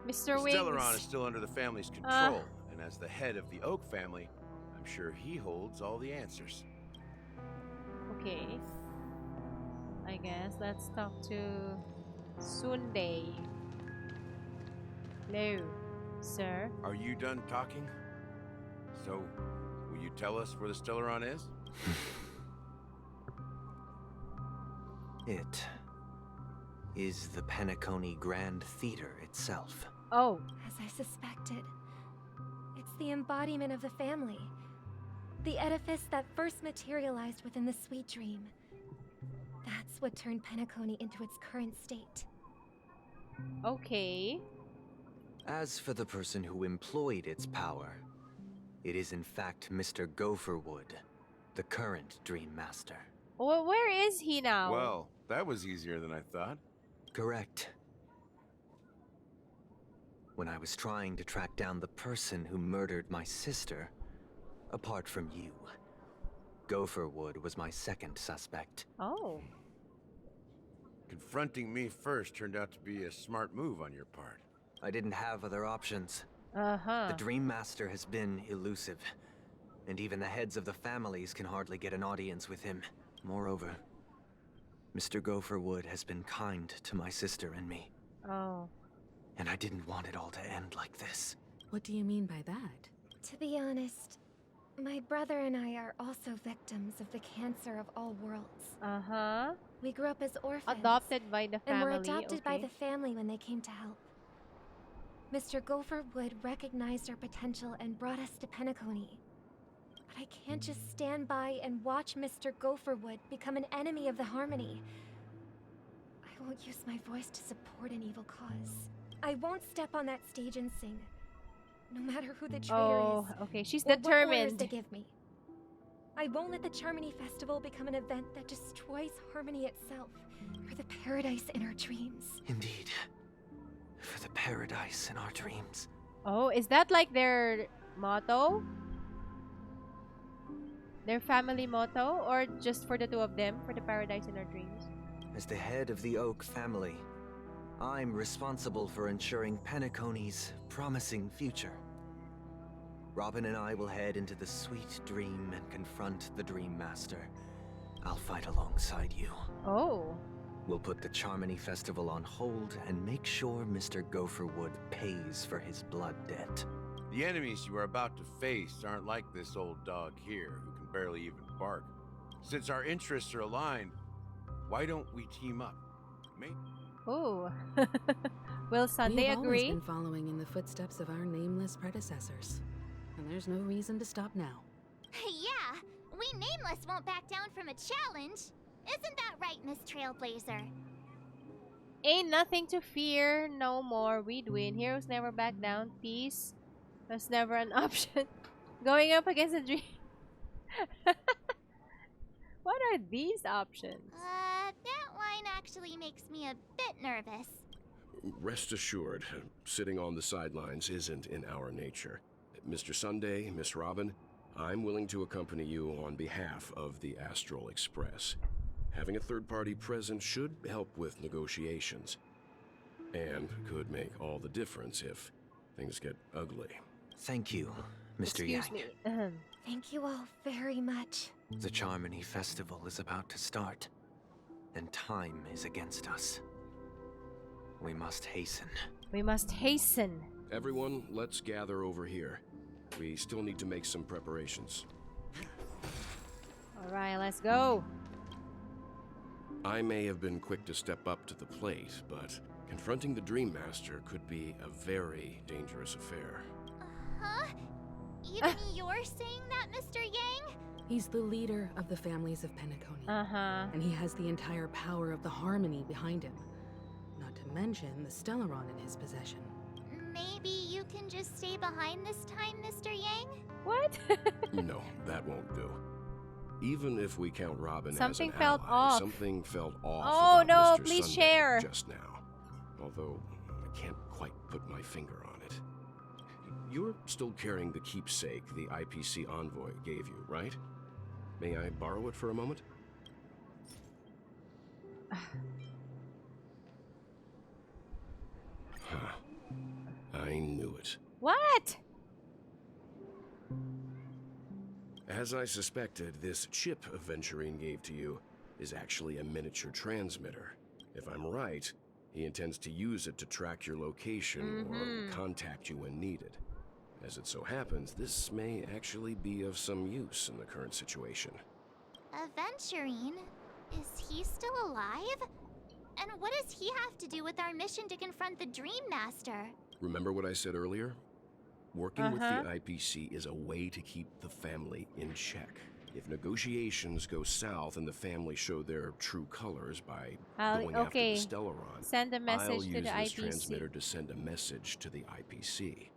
Mr. The Wings. Stellaron is still under the family's control, and as the head of the Oak family, I'm sure he holds all the answers. Okay. I guess let's talk to Sunday. Hello, sir. Are you done talking? So, will you tell us where the Stellaron is? It is the Penacony Grand Theater itself. Oh. As I suspected. It's the embodiment of the family. The edifice that first materialized within the Sweet Dream. That's what turned Penacony into its current state. Okay. As for the person who employed its power, it is in fact Mr. Gopherwood, the current Dream Master. Well, where is he now? Well, that was easier than I thought. Correct. When I was trying to track down the person who murdered my sister, apart from you, Gopherwood was my second suspect. Oh. Confronting me first turned out to be a smart move on your part. I didn't have other options. The Dream Master has been elusive, and even the heads of the families can hardly get an audience with him. Moreover, Mr. Gopherwood has been kind to my sister and me. Oh. And I didn't want it all to end like this. What do you mean by that? To be honest, my brother and I are also victims of the cancer of all worlds. We grew up as orphans. Adopted by the family. And were adopted by the family when they came to help. Mr. Gopherwood recognized our potential and brought us to Penacony. But I can't just stand by and watch Mr. Gopherwood become an enemy of the Harmony. I won't use my voice to support an evil cause. I won't step on that stage and sing, no matter who the traitor is. Okay, she's or what orders determined. they give me. I won't let the Charmony Festival become an event that destroys Harmony itself, or the paradise in our dreams. Indeed. For the paradise in our dreams. Oh, is that like their motto? Their family motto? Or just for the two of them? For the paradise in our dreams? As the head of the Oak family, I'm responsible for ensuring Penacony's promising future. Robin and I will head into the Sweet Dream and confront the Dream Master. I'll fight alongside you. Oh. We'll put the Charmony Festival on hold and make sure Mr. Gopherwood pays for his blood debt. The enemies you are about to face aren't like this old dog here, who can barely even bark. Since our interests are aligned, why don't we team up? Maybe. Oh. Will Sunday We've always agree? been following in the footsteps of our nameless predecessors. And there's no reason to stop now. Yeah, we Nameless won't back down from a challenge. Isn't that right, Miss Trailblazer? Ain't nothing to fear, no more. We'd win. Heroes never back down. Peace was never an option. Going up against a dream. What are these options? That line actually makes me a bit nervous. Rest assured, sitting on the sidelines isn't in our nature. Mr. Sunday, Miss Robin, I'm willing to accompany you on behalf of the Astral Express. Having a third party present should help with negotiations, and could make all the difference if things get ugly. Thank you, Mr. Yang. Excuse me. Thank you all very much. The Charmony Festival is about to start, and time is against us. We must hasten. We must hasten. Everyone, let's gather over here. We still need to make some preparations. All right, let's go. I may have been quick to step up to the plate, but confronting the Dream Master could be a very dangerous affair. Huh? Even you're saying that, Mr. Yang? He's the leader of the families of Penacony. And he has the entire power of the Harmony behind him. Not to mention the Stellaron in his possession. Maybe you can just stay behind this time, Mr. Yang? What? No, that won't do. Even if we count Robin Something as an felt ally, off. something felt off Oh about no, Mr. please Sunday share. just now. Although I can't quite put my finger on it. You're still carrying the keepsake the IPC envoy gave you, right? May I borrow it for a moment? Huh. I knew it. What? As I suspected, this chip Aventurine gave to you is actually a miniature transmitter. If I'm right, he intends to use it to track your location or contact you when needed. As it so happens, this may actually be of some use in the current situation. Aventurine? Is he still alive? And what does he have to do with our mission to confront the Dream Master? Remember what I said earlier? Working with the IPC is a way to keep the family in check. If negotiations go south and the family show their true colors by going after the Stellaron, send a message I'll to use the this IPC. transmitter to send a message to the IPC.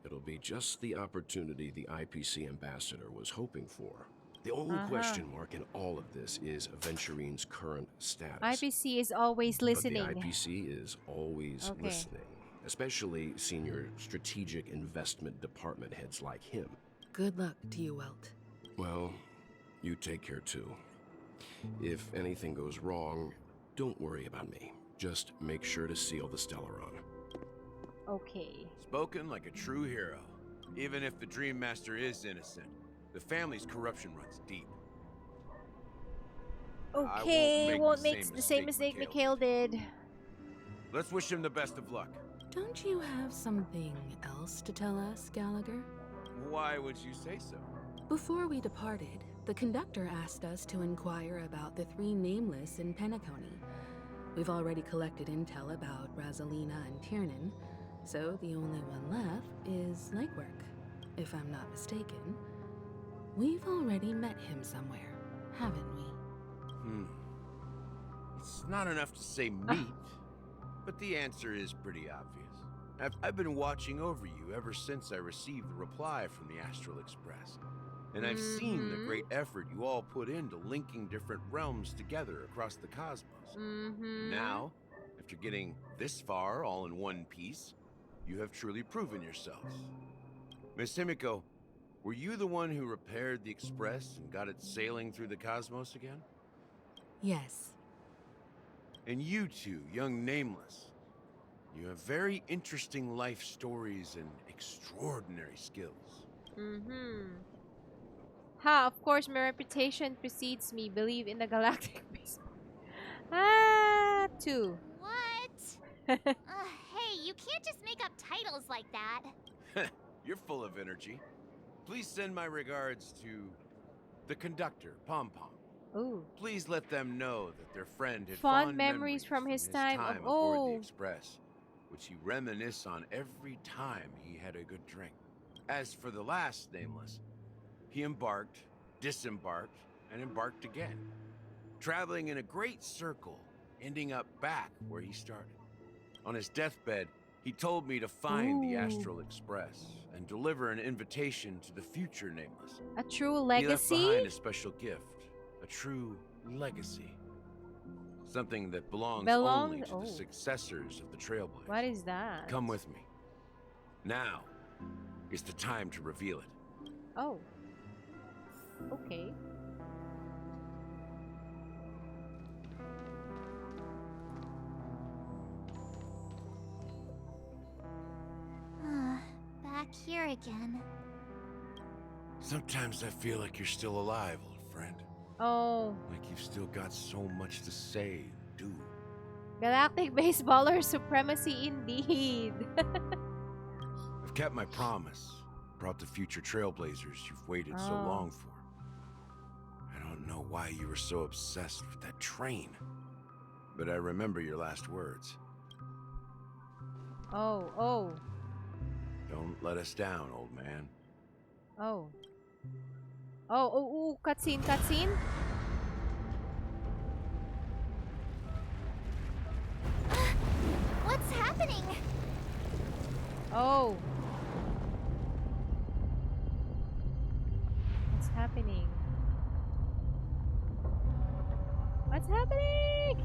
It'll be just the opportunity the IPC ambassador was hoping for. The only question mark in all of this is Aventurine's current status. IPC is always listening. But the IPC is always listening, especially senior strategic investment department heads like him. Good luck to you, Welt. Well, you take care too. If anything goes wrong, don't worry about me. Just make sure to seal the Stellaron. Okay. Spoken like a true hero. Even if the Dream Master is innocent, the family's corruption runs deep. Okay, won't make the same mistake Mikhail did. Let's wish him the best of luck. Don't you have something else to tell us, Gallagher? Why would you say so? Before we departed, the conductor asked us to inquire about the three nameless in Penacony. We've already collected intel about Rosalina and Tiernan, so the only one left is Legwork. If I'm not mistaken, we've already met him somewhere, haven't we? It's not enough to say meet, but the answer is pretty obvious. I've been watching over you ever since I received the reply from the Astral Express. And I've seen the great effort you all put into linking different realms together across the cosmos. Now, after getting this far all in one piece, you have truly proven yourselves. Miss Himiko, were you the one who repaired the Express and got it sailing through the cosmos again? Yes. And you two, young Nameless, you have very interesting life stories and extraordinary skills. Ha, of course, my reputation precedes me. Believe in the galactic peace. 2. What? Hey, you can't just make up titles like that. You're full of energy. Please send my regards to the conductor, Pom Pom. Ooh. Please let them know that their friend had Fond memories from his time of aboard the Express, which he reminisce on every time he had a good drink. As for the last Nameless, he embarked, disembarked, and embarked again, traveling in a great circle, ending up back where he started. On his deathbed, he told me to find the Astral Express and deliver an invitation to the future Nameless. A true He left legacy? behind a special gift, a true legacy. Something that belongs Belongs- only to oh. the successors of the Trailblaze. What is that? Come with me. Now is the time to reveal it. Oh. Okay. Back here again. Sometimes I feel like you're still alive, old friend. Oh. Like you've still got so much to say and do. Galactic baseballer supremacy indeed. I've kept my promise. Brought the future Trailblazers you've waited so Oh. long for. I don't know why you were so obsessed with that train. But I remember your last words. Oh, oh, Don't let us down, old man. oh. Oh, oh, oh, cutscene, cutscene. What's happening? Oh. What's happening? What's happening?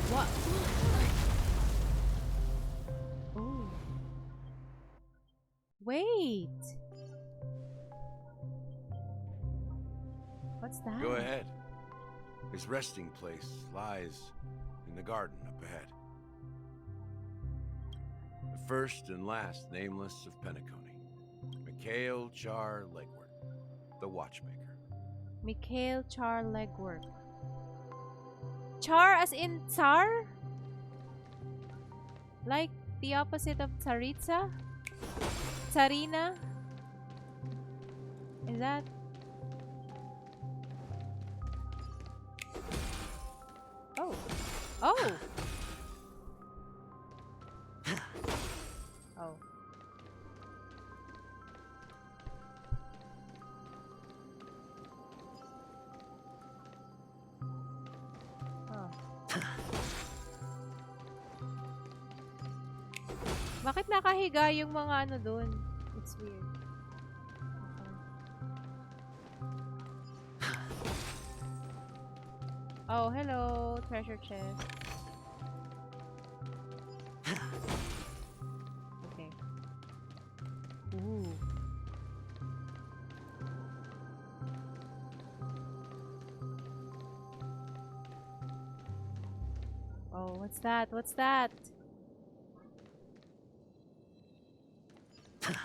What? Oh. Wait. What's that? Go ahead. His resting place lies in the garden up ahead. The first and last nameless of Penacony. Mikhail Char Legwork, the watchmaker. Mikhail Char legwork. Char as in Tsar? Like the opposite of Tsaritsa? Tsarina? Is that? Oh. Oh! Oh. Oh. Bakit nakahiga yung mga ano dun? It's weird. Oh, hello, treasure chest. Okay. Ooh. Oh, what's that? What's that?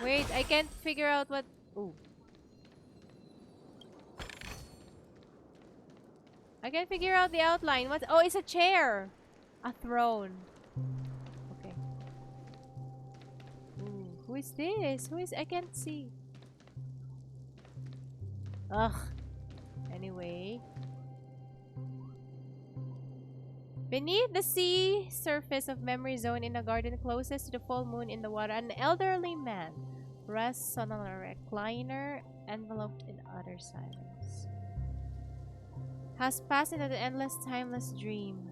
Wait, I can't figure out what... Ooh. I can't figure out the outline. What's... Oh, it's a chair. A throne. Okay. Ooh, who is this? Who is... I can't see. Ugh. Anyway. Beneath the sea surface of Memory Zone in a garden closest to the full moon in the water, an elderly man rests on a recliner enveloped in utter silence. Has passed into the endless, timeless dream.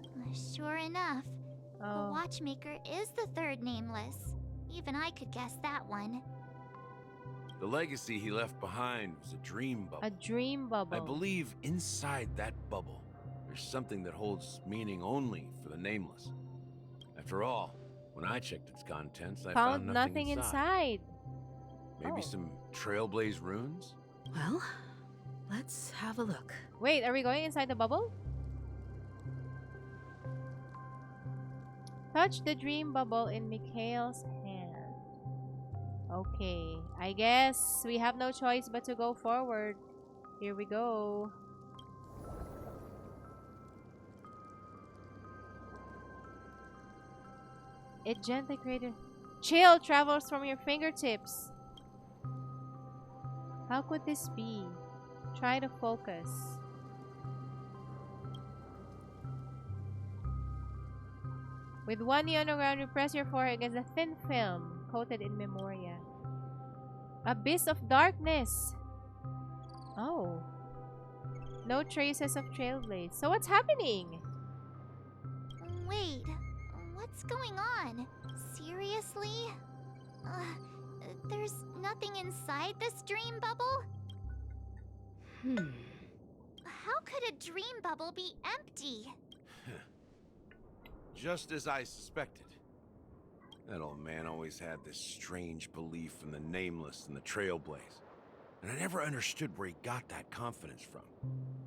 Sure enough, the Oh. watchmaker is the third nameless. Even I could guess that one. The legacy he left behind was a dream bubble. A dream bubble. I believe inside that bubble, there's something that holds meaning only for the nameless. After all, when I checked its contents, I found nothing inside. Maybe Oh. some Trailblaze runes? Well, let's have a look. Wait, are we going inside the bubble? Touch the dream bubble in Mikhail's hand. Okay, I guess we have no choice but to go forward. Here we go. It gently created... Chill travels from your fingertips. How could this be? Try to focus. With one knee on the ground, you press your forehead against a thin film coated in memoria. Abyss of darkness. Oh. No traces of Trailblaze. So what's happening? Wait, what's going on? Seriously? There's nothing inside this dream bubble? could a dream bubble be empty? Just as I suspected. That old man always had this strange belief in the nameless and the Trailblaze. And I never understood where he got that confidence from.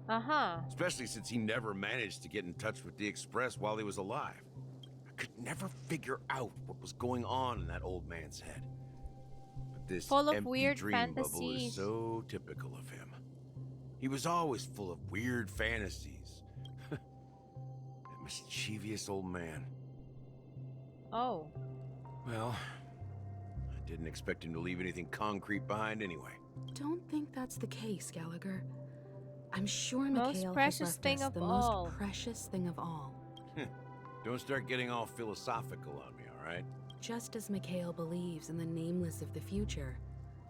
Uh-huh. Especially since he never managed to get in touch with the Express while he was alive. I could never figure out what was going on in that old man's head. But this Full of empty weird dream bubble fantasies. is so typical of him. He was always full of weird fantasies. That mischievous old man. Oh. Well, I didn't expect him to leave anything concrete behind anyway. Don't think that's the case, Gallagher. I'm sure Most Mikhail has precious left thing us of the all. most precious thing of all. Don't start getting all philosophical on me, all right? Just as Mikhail believes in the nameless of the future,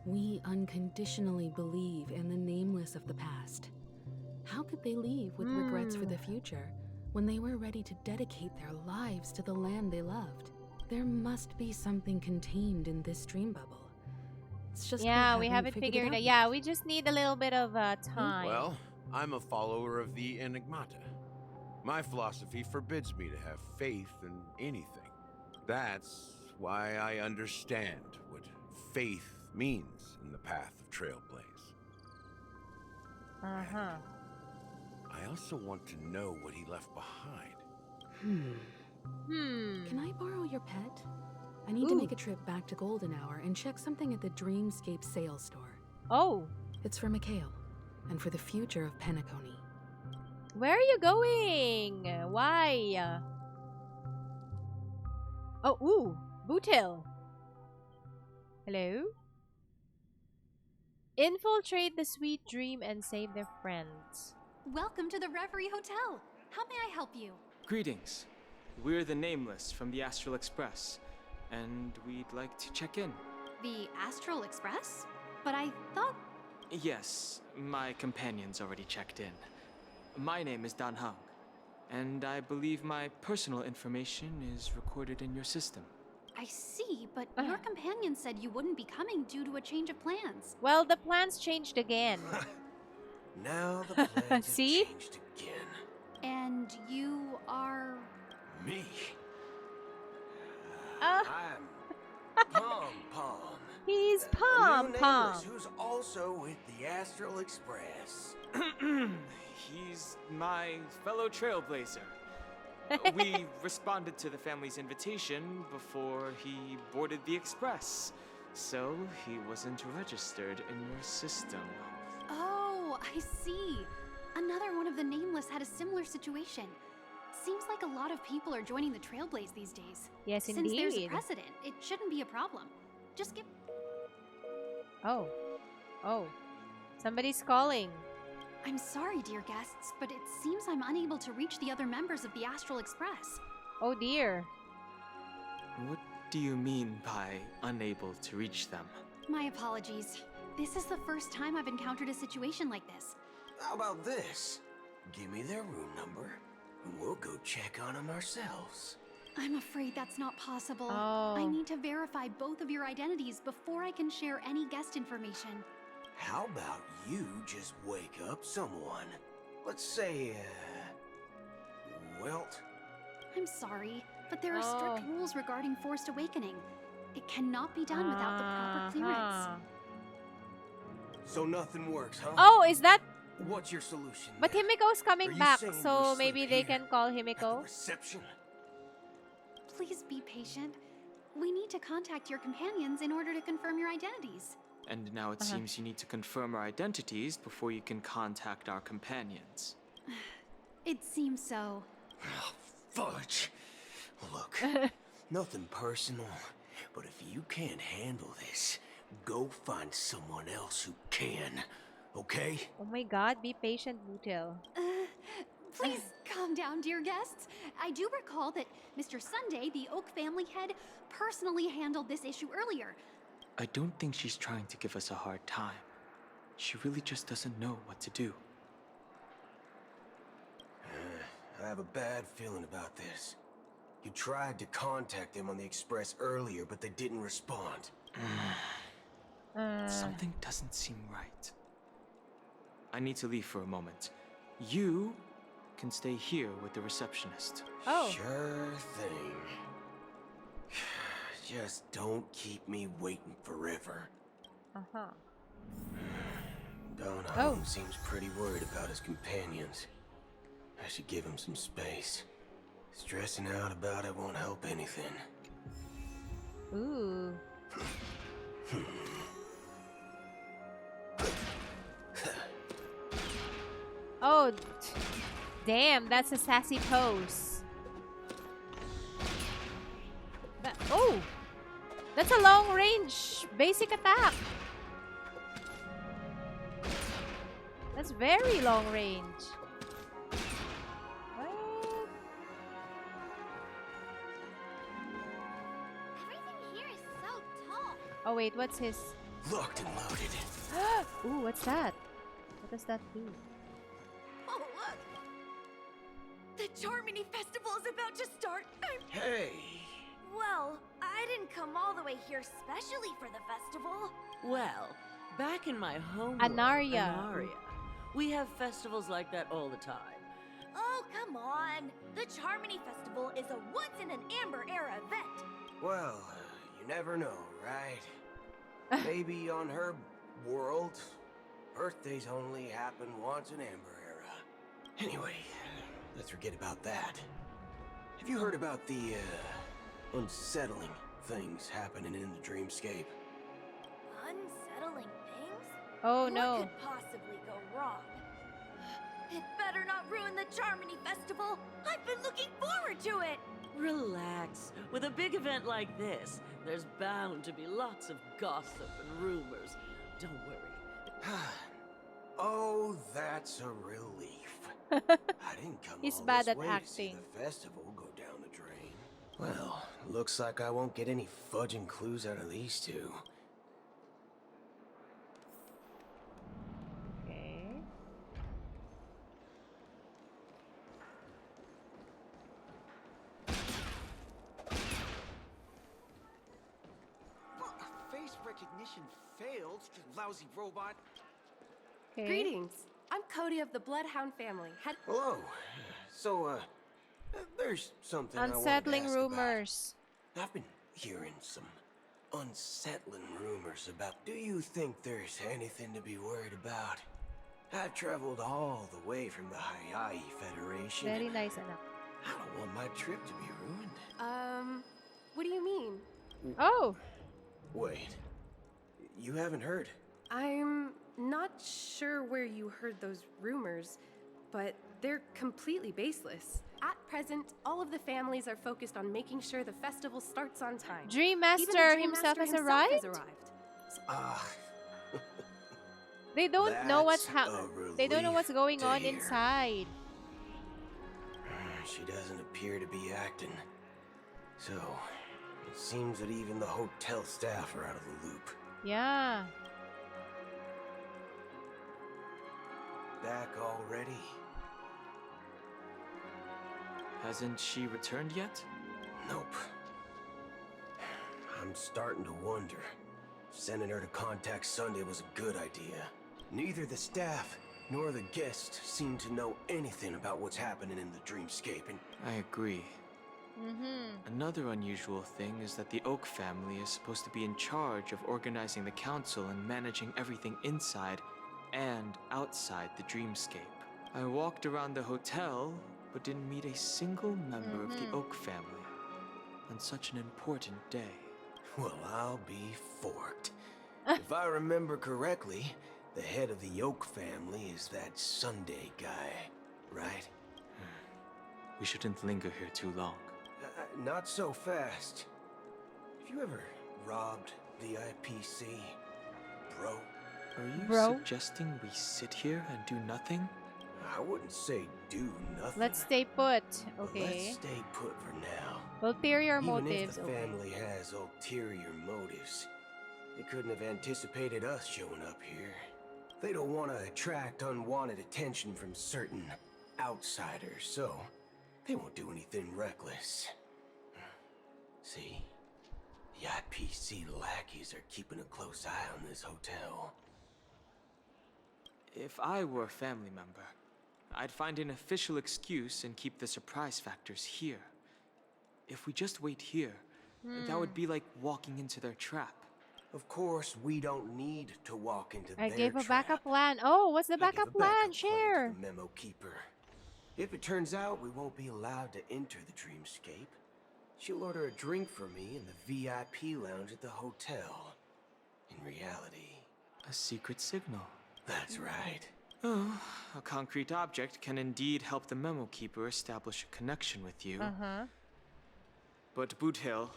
we unconditionally believe in the nameless of the past. How could they leave with regrets for the future when they were ready to dedicate their lives to the land they loved? There must be something contained in this dream bubble. It's just Yeah, we haven't figured it out. Yeah, we just need a little bit of time. Well, I'm a follower of the Enigmata. My philosophy forbids me to have faith in anything. That's why I understand what faith means in the path of Trailblaze. Uh-huh. I also want to know what he left behind. Can I borrow your pet? I need to make a trip back to Golden Hour and check something at the Dreamscape sales store. Oh. It's for Mikhail, and for the future of Penacony. Where are you going? Why? Oh, ooh. Bootil. Hello? Infiltrate the sweet dream and save their friends. Welcome to the Reverie Hotel. How may I help you? Greetings. We're the Nameless from the Astral Express, and we'd like to check in. The Astral Express? But I thought... Yes, my companion's already checked in. My name is Dan Hung, and I believe my personal information is recorded in your system. I see, but your companion said you wouldn't be coming due to a change of plans. Well, the plans changed again. Now the plans See? have changed again. And you are... Me? I'm Pom Pom. He's a Pom new Pom. nameless who's also with the Astral Express. He's my fellow Trailblazer. We responded to the family's invitation before he boarded the Express, so he wasn't registered in your system. Oh, I see. Another one of the Nameless had a similar situation. Seems like a lot of people are joining the Trailblaze these days. Yes, Since there's a indeed. precedent, it shouldn't be a problem. Just give... Oh. Oh. Somebody's calling. I'm sorry, dear guests, but it seems I'm unable to reach the other members of the Astral Express. Oh dear. What do you mean by unable to reach them? My apologies. This is the first time I've encountered a situation like this. How about this? Give me their room number, and we'll go check on them ourselves. I'm afraid that's not possible. Oh. I need to verify both of your identities before I can share any guest information. How about you just wake up someone? Let's say, Welt? I'm sorry, but there are strict rules regarding forced awakening. It cannot be done without the proper clearance. So nothing works, huh? Oh, is that... What's your solution? But Himiko's Are coming you back, saying so we maybe sleep they here can call Himiko. Reception? Please be patient. We need to contact your companions in order to confirm your identities. And now it seems you need to confirm our identities before you can contact our companions. It seems so. Oh, fudge. Look, nothing personal, but if you can't handle this, go find someone else who can, okay? Oh my god, be patient, Bootil. Please calm down, dear guests. I do recall that Mr. Sunday, the Oak family head, personally handled this issue earlier. I don't think she's trying to give us a hard time. She really just doesn't know what to do. I have a bad feeling about this. You tried to contact them on the Express earlier, but they didn't respond. Something doesn't seem right. I need to leave for a moment. You can stay here with the receptionist. Oh. Sure thing. Just don't keep me waiting forever. Uh-huh. Don Oh. Holmes seems pretty worried about his companions. I should give him some space. Stressing out about it won't help anything. Ooh. Oh, damn, that's a sassy pose. Oh! That's a long range basic attack. That's very long range. What? Everything here is so tall. Oh wait, what's his... Locked and loaded. Ooh, what's that? What does that do? Oh, look! The Charmony Festival is about to start. Hey! Well, I didn't come all the way here specially for the festival. Well, back in my home Anaria. we have festivals like that all the time. Oh, come on. The Charmony Festival is a once-in-an-amber era event. Well, you never know, right? Maybe on her world, birthdays only happen once in Amber Era. Anyway, let's forget about that. Have you heard about the, unsettling things happening in the dreamscape? Unsettling things? Oh no. What could possibly go wrong? It better not ruin the Charmony Festival. I've been looking forward to it. Relax. With a big event like this, there's bound to be lots of gossip and rumors. Don't worry. Oh, that's a relief. I didn't come He's all bad this at way to see acting. the festival go down the drain. Well, looks like I won't get any fudging clues out of these two. Okay. Face recognition failed, you lousy robot. Okay. Greetings. I'm Cody of the Bloodhound family. Hello. So, there's something Unsettling I wanted to ask rumors. about. I've been hearing some unsettling rumors about. Do you think there's anything to be worried about? I've traveled all the way from the Hawaii Federation. Very and nice, anak. I don't want my trip to be ruined. What do you mean? Oh! Wait. You haven't heard? I'm not sure where you heard those rumors, but they're completely baseless. At present, all of the families are focused on making sure the festival starts on time. Dream Even Master the Dream himself Master has arrived? Ah. They don't know what's That's They don't know what's going to on hear. inside. She doesn't appear to be acting. So, it seems that even the hotel staff are out of the loop. Yeah. Back already? Hasn't she returned yet? Nope. I'm starting to wonder. Sending her to contact Sunday was a good idea. Neither the staff nor the guests seem to know anything about what's happening in the dreamscape, and I agree. Mm-hmm. Another unusual thing is that the Oak family is supposed to be in charge of organizing the council and managing everything inside and outside the dreamscape. I walked around the hotel, but didn't meet a single member of the Oak family on such an important day. well, I'll be forked. If I remember correctly, the head of the Oak family is that Sunday guy, right? We shouldn't linger here too long. Not so fast. Have you ever robbed the IPC, bro? Are you Bro? suggesting we sit here and do nothing? I wouldn't say do nothing. Let's stay put. but Okay. let's stay put for now. Ulterior Even motives. if the Okay. family has ulterior motives, they couldn't have anticipated us showing up here. They don't want to attract unwanted attention from certain outsiders, so they won't do anything reckless. See, the IPC lackeys are keeping a close eye on this hotel. If I were a family member, I'd find an official excuse and keep the surprise factors here. If we just wait here, that would be like walking into their trap. Of course, we don't need to walk into I their gave a trap. backup plan. Oh, what's the I gave backup a plan? backup Share. to the Memo Keeper. If it turns out we won't be allowed to enter the dreamscape, she'll order a drink for me in the VIP lounge at the hotel. In reality... A secret signal. That's right. Oh, a concrete object can indeed help the Memo Keeper establish a connection with you. But Boot Hill,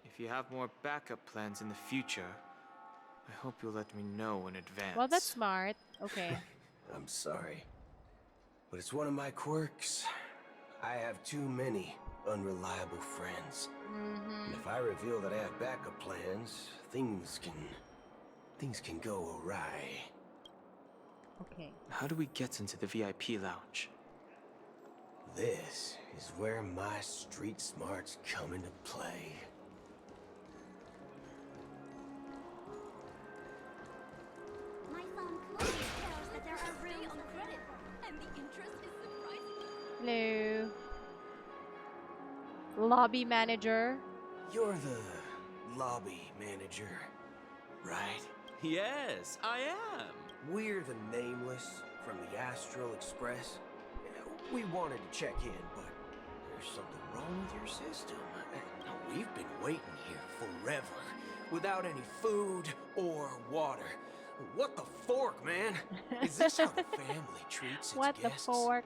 if you have more backup plans in the future, I hope you'll let me know in advance. Well, that's smart. Okay. I'm sorry. But it's one of my quirks. I have too many unreliable friends. And if I reveal that I have backup plans, things can go awry. Okay. How do we get into the VIP lounge? This is where my street smarts come into play. My phone clearly shows that there are rooms on credit, and the interest is surprising. Hello. Lobby manager. You're the lobby manager, right? Yes, I am. We're the Nameless from the Astral Express. We wanted to check in, but there's something wrong with your system. We've been waiting here forever, without any food or water. What the fork, man? Is this how the family treats its What guests? the fork?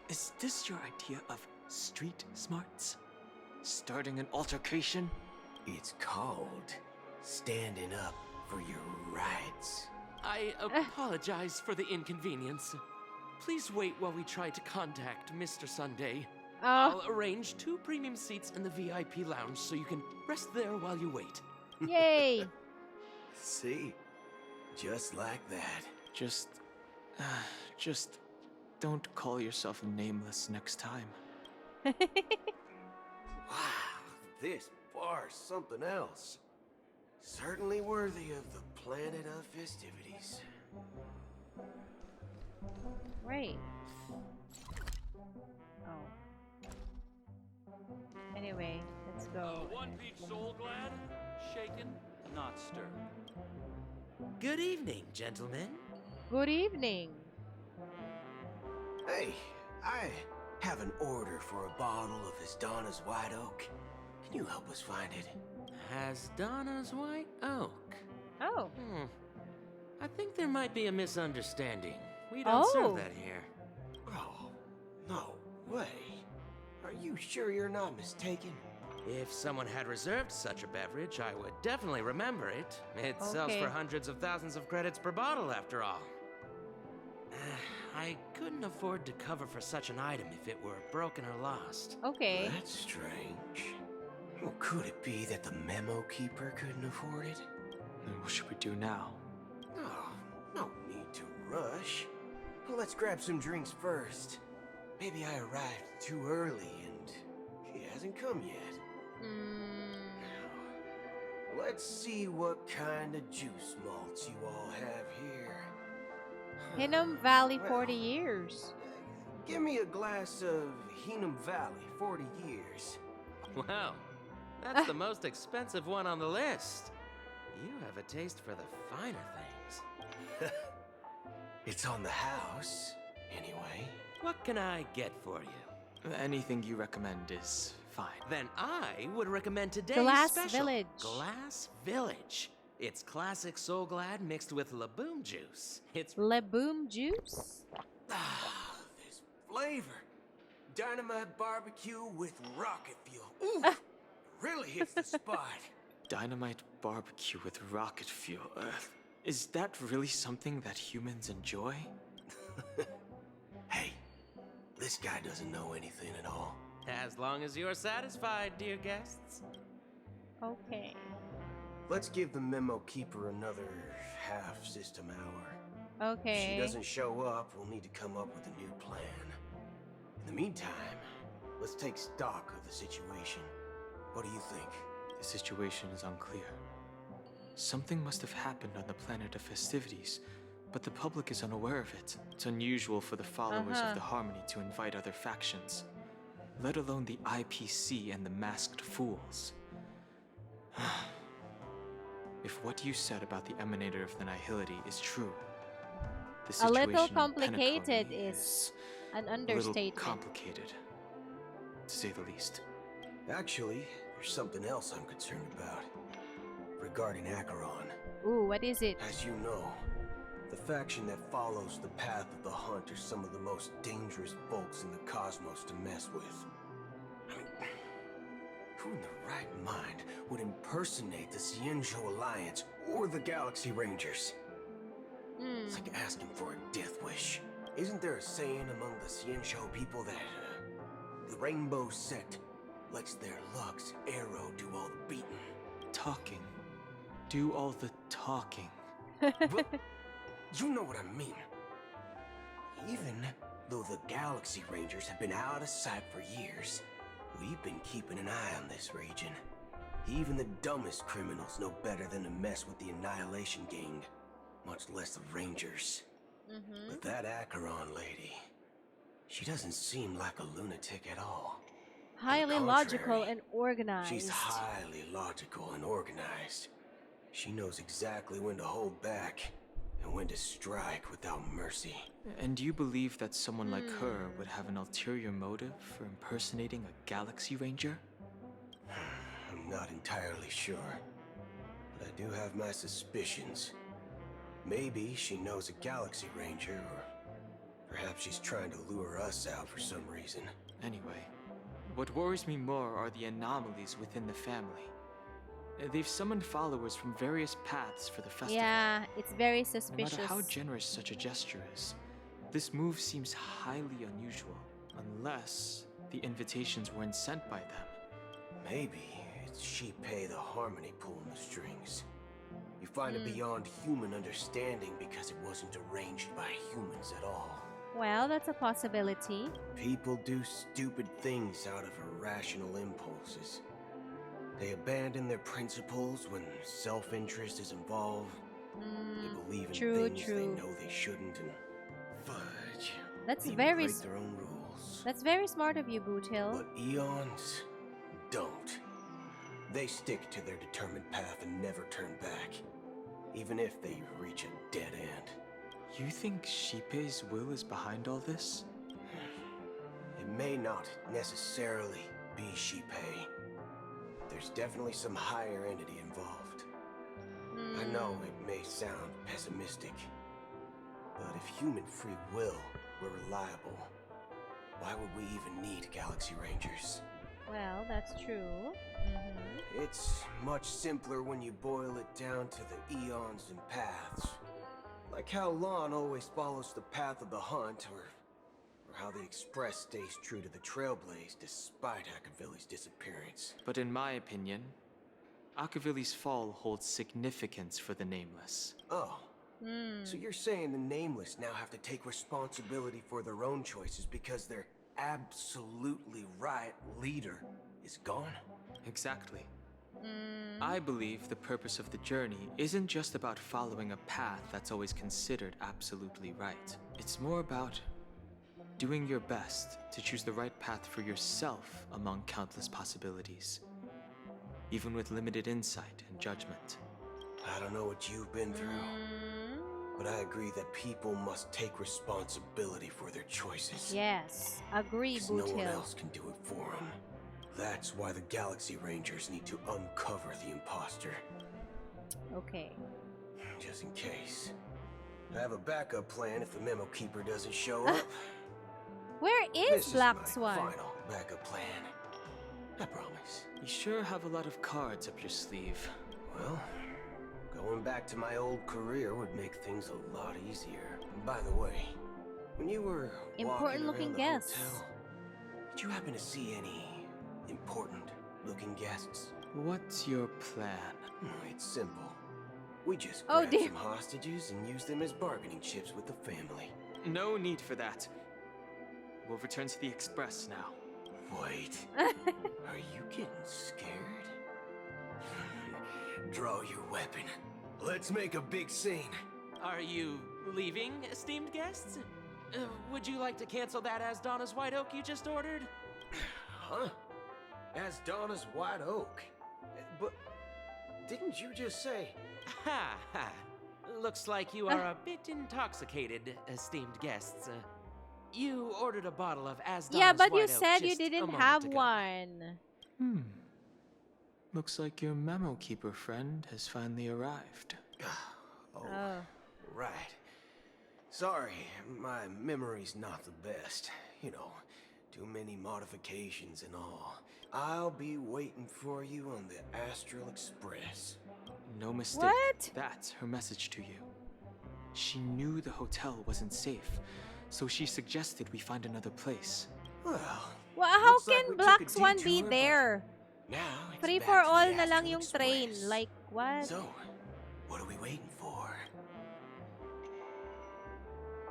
Is this your idea of street smarts? Starting an altercation? It's called standing up for your rights. I apologize for the inconvenience. Please wait while we try to contact Mr. Sunday. I'll arrange 2 premium seats in the VIP lounge so you can rest there while you wait. Yay! See? Just like that. Just don't call yourself Nameless next time. Wow, this bar's something else. Certainly worthy of the planet of festivities. Right. Oh. Anyway, let's go. One peach soul glad, shaken, not stirred. Good evening, gentlemen. Good evening. Hey, I have an order for a bottle of Hasdana's White Oak. Can you help us find it? Hasdana's White Oak. Oh. I think there might be a misunderstanding. We don't serve that here. Oh, no way. Are you sure you're not mistaken? If someone had reserved such a beverage, I would definitely remember it. It sells for hundreds of thousands of credits per bottle, after all. I couldn't afford to cover for such an item if it were broken or lost. Okay. That's strange. Well, could it be that the Memo Keeper couldn't afford it? Then what should we do now? Oh, no need to rush. Well, let's grab some drinks first. Maybe I arrived too early and she hasn't come yet. Now, let's see what kind of juice malts you all have here. Hinnom Valley 40 years. Give me a glass of Hinnom Valley 40 years. Wow, that's the most expensive one on the list. You have a taste for the finer things. It's on the house, anyway. What can I get for you? Anything you recommend is fine. Then I would recommend today's Glass special. Village. Glass Village. It's classic Soul Glad mixed with Laboom juice. It's Laboom juice? Ah, this flavor. Dynamite barbecue with rocket fuel. Ooh, really hits the spot. Dynamite barbecue with rocket fuel. Is that really something that humans enjoy? Hey, this guy doesn't know anything at all. As long as you're satisfied, dear guests. Okay. Let's give the Memo Keeper another half system hour. Okay. If she doesn't show up, we'll need to come up with a new plan. In the meantime, let's take stock of the situation. What do you think? The situation is unclear. Something must have happened on the planet of festivities but the public is unaware of it. It's unusual for the followers of the Harmony to invite other factions, let alone the IPC and the Masked Fools. If what you said about the Emanator of the Nihility is true, the A situation little in complicated Penacony is an a little understatement. complicated, to say the least. Actually, there's something else I'm concerned about. Regarding Acheron. Ooh, what is it? As you know, the faction that follows the path of the Hunt are some of the most dangerous folks in the cosmos to mess with. I mean, who in the right mind would impersonate the Xianzhou Alliance or the Galaxy Rangers? It's like asking for a death wish. Isn't there a saying among the Xianzhou people that the Rainbow Sect lets their luck's arrow do all the beating? Talking. Do all the talking. Well, you know what I mean. Even though the Galaxy Rangers have been out of sight for years, we've been keeping an eye on this region. Even the dumbest criminals know better than to mess with the Annihilation Gang, much less the Rangers. But that Acheron lady, she doesn't seem like a lunatic at all. Highly logical and organized. She's highly logical and organized. She knows exactly when to hold back and when to strike without mercy. And do you believe that someone like her would have an ulterior motive for impersonating a Galaxy Ranger? I'm not entirely sure, but I do have my suspicions. Maybe she knows a Galaxy Ranger, or perhaps she's trying to lure us out for some reason. Anyway, what worries me more are the anomalies within the family. They've summoned followers from various paths for the festival. Yeah, it's very suspicious. No matter how generous such a gesture is, this move seems highly unusual, unless the invitations weren't sent by them. Maybe it's Shipei the Harmony pulling the strings. You find it beyond human understanding because it wasn't arranged by humans at all. Well, that's a possibility. People do stupid things out of irrational impulses. They abandon their principles when self-interest is involved. They believe in things they know they shouldn't, and fudge. That's They very break their own rules. That's very smart of you, Bootil. But eons don't. They stick to their determined path and never turn back, even if they reach a dead end. You think Shipei's will is behind all this? It may not necessarily be Shipei. There's definitely some higher entity involved. I know it may sound pessimistic, but if human free will were reliable, why would we even need Galaxy Rangers? Well, that's true. It's much simpler when you boil it down to the eons and paths. Like how Lon always follows the path of the Hunt, or how the Express stays true to the Trailblaze despite Akavili's disappearance. But in my opinion, Akavili's fall holds significance for the Nameless. Oh. So you're saying the Nameless now have to take responsibility for their own choices because their absolutely right leader is gone? Exactly. I believe the purpose of the journey isn't just about following a path that's always considered absolutely right. It's more about doing your best to choose the right path for yourself among countless possibilities, even with limited insight and judgment. I don't know what you've been through, but I agree that people must take responsibility for their choices. Yes, agree, 'Cause no one Bootil. else can do it for them. That's why the Galaxy Rangers need to uncover the imposter. Okay. Just in case. I have a backup plan if the Memo Keeper doesn't show up. Where This is Black my Swan? final backup plan. I promise. You sure have a lot of cards up your sleeve. Well, going back to my old career would make things a lot easier. And by the way, when you were Important looking guests. hotel, did you happen to see any important looking guests? What's your plan? It's simple. We just Oh, grab dear. some hostages and use them as bargaining chips with the family. No need for that. We'll return to the Express now. Wait. Are you getting scared? Draw your weapon. Let's make a big scene. Are you leaving, esteemed guests? Would you like to cancel that as Donna's White Oak you just ordered? Huh? As Donna's White Oak? But didn't you just say... Ha ha. Looks like you are a bit intoxicated, esteemed guests. You ordered a bottle of As Donna's Yeah, but you White Oak said you just a didn't moment have ago. one. Looks like your memo keeper friend has finally arrived. Oh, right. Sorry, my memory's not the best. You know, too many modifications and all. I'll be waiting for you on the Astral Express. No mistake. What? That's her message to you. She knew the hotel wasn't safe, so she suggested we find another place. Well, how looks like can we Black took a Swan be detour, but there? now it's Free back for to all the na lang Astral yung train. Express. Like, what? So, what are we waiting for?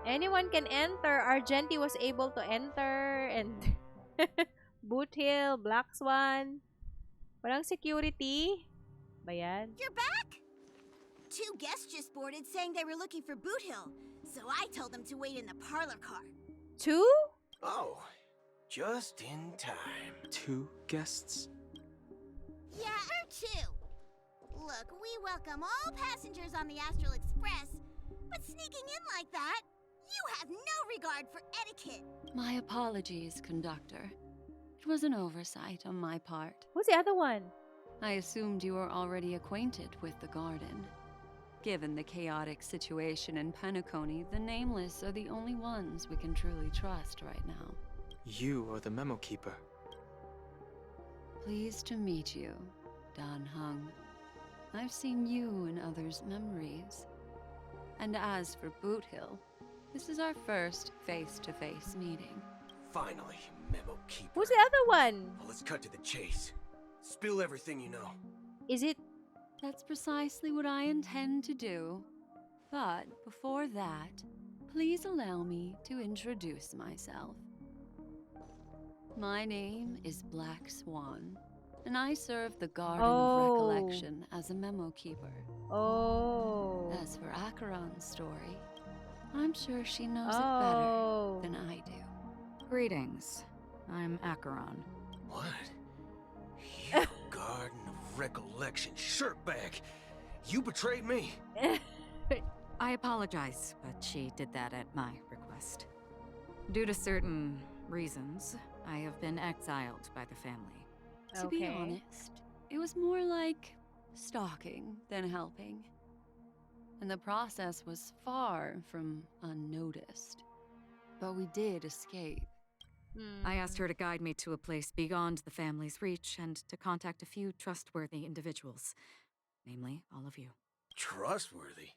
Anyone can enter. Argenti was able to enter. And Boot Hill, Black Swan. Walang security. Ba yan? You're back? 2 guests just boarded saying they were looking for Boot Hill, so I told them to wait in the parlor car. 2? Oh, just in time. 2 guests? Yeah, or 2. Look, we welcome all passengers on the Astral Express, but sneaking in like that, you have no regard for etiquette. My apologies, conductor. It was an oversight on my part. Who's the other one? I assumed you were already acquainted with the garden. Given the chaotic situation in Penacony, the Nameless are the only ones we can truly trust right now. You are the memo keeper. Pleased to meet you, Dan Hung. I've seen you in others' memories. And as for Boot Hill, this is our first face-to-face meeting. Finally, Memo Keeper. Who's the other one? Well, let's cut to the chase. Spill everything you know. Is it? That's precisely what I intend to do. But before that, please allow me to introduce myself. My name is Black Swan, and I serve the Garden of Recollection as a memo keeper. As for Acheron's story, I'm sure she knows it better than I do. Greetings. I'm Acheron. What? You Garden of Recollection shirtbag! You betrayed me! I apologize, but she did that at my request. Due to certain reasons, I have been exiled by the family. To be honest, it was more like stalking than helping. And the process was far from unnoticed. But we did escape. I asked her to guide me to a place beyond the family's reach and to contact a few trustworthy individuals. Namely, all of you. Trustworthy?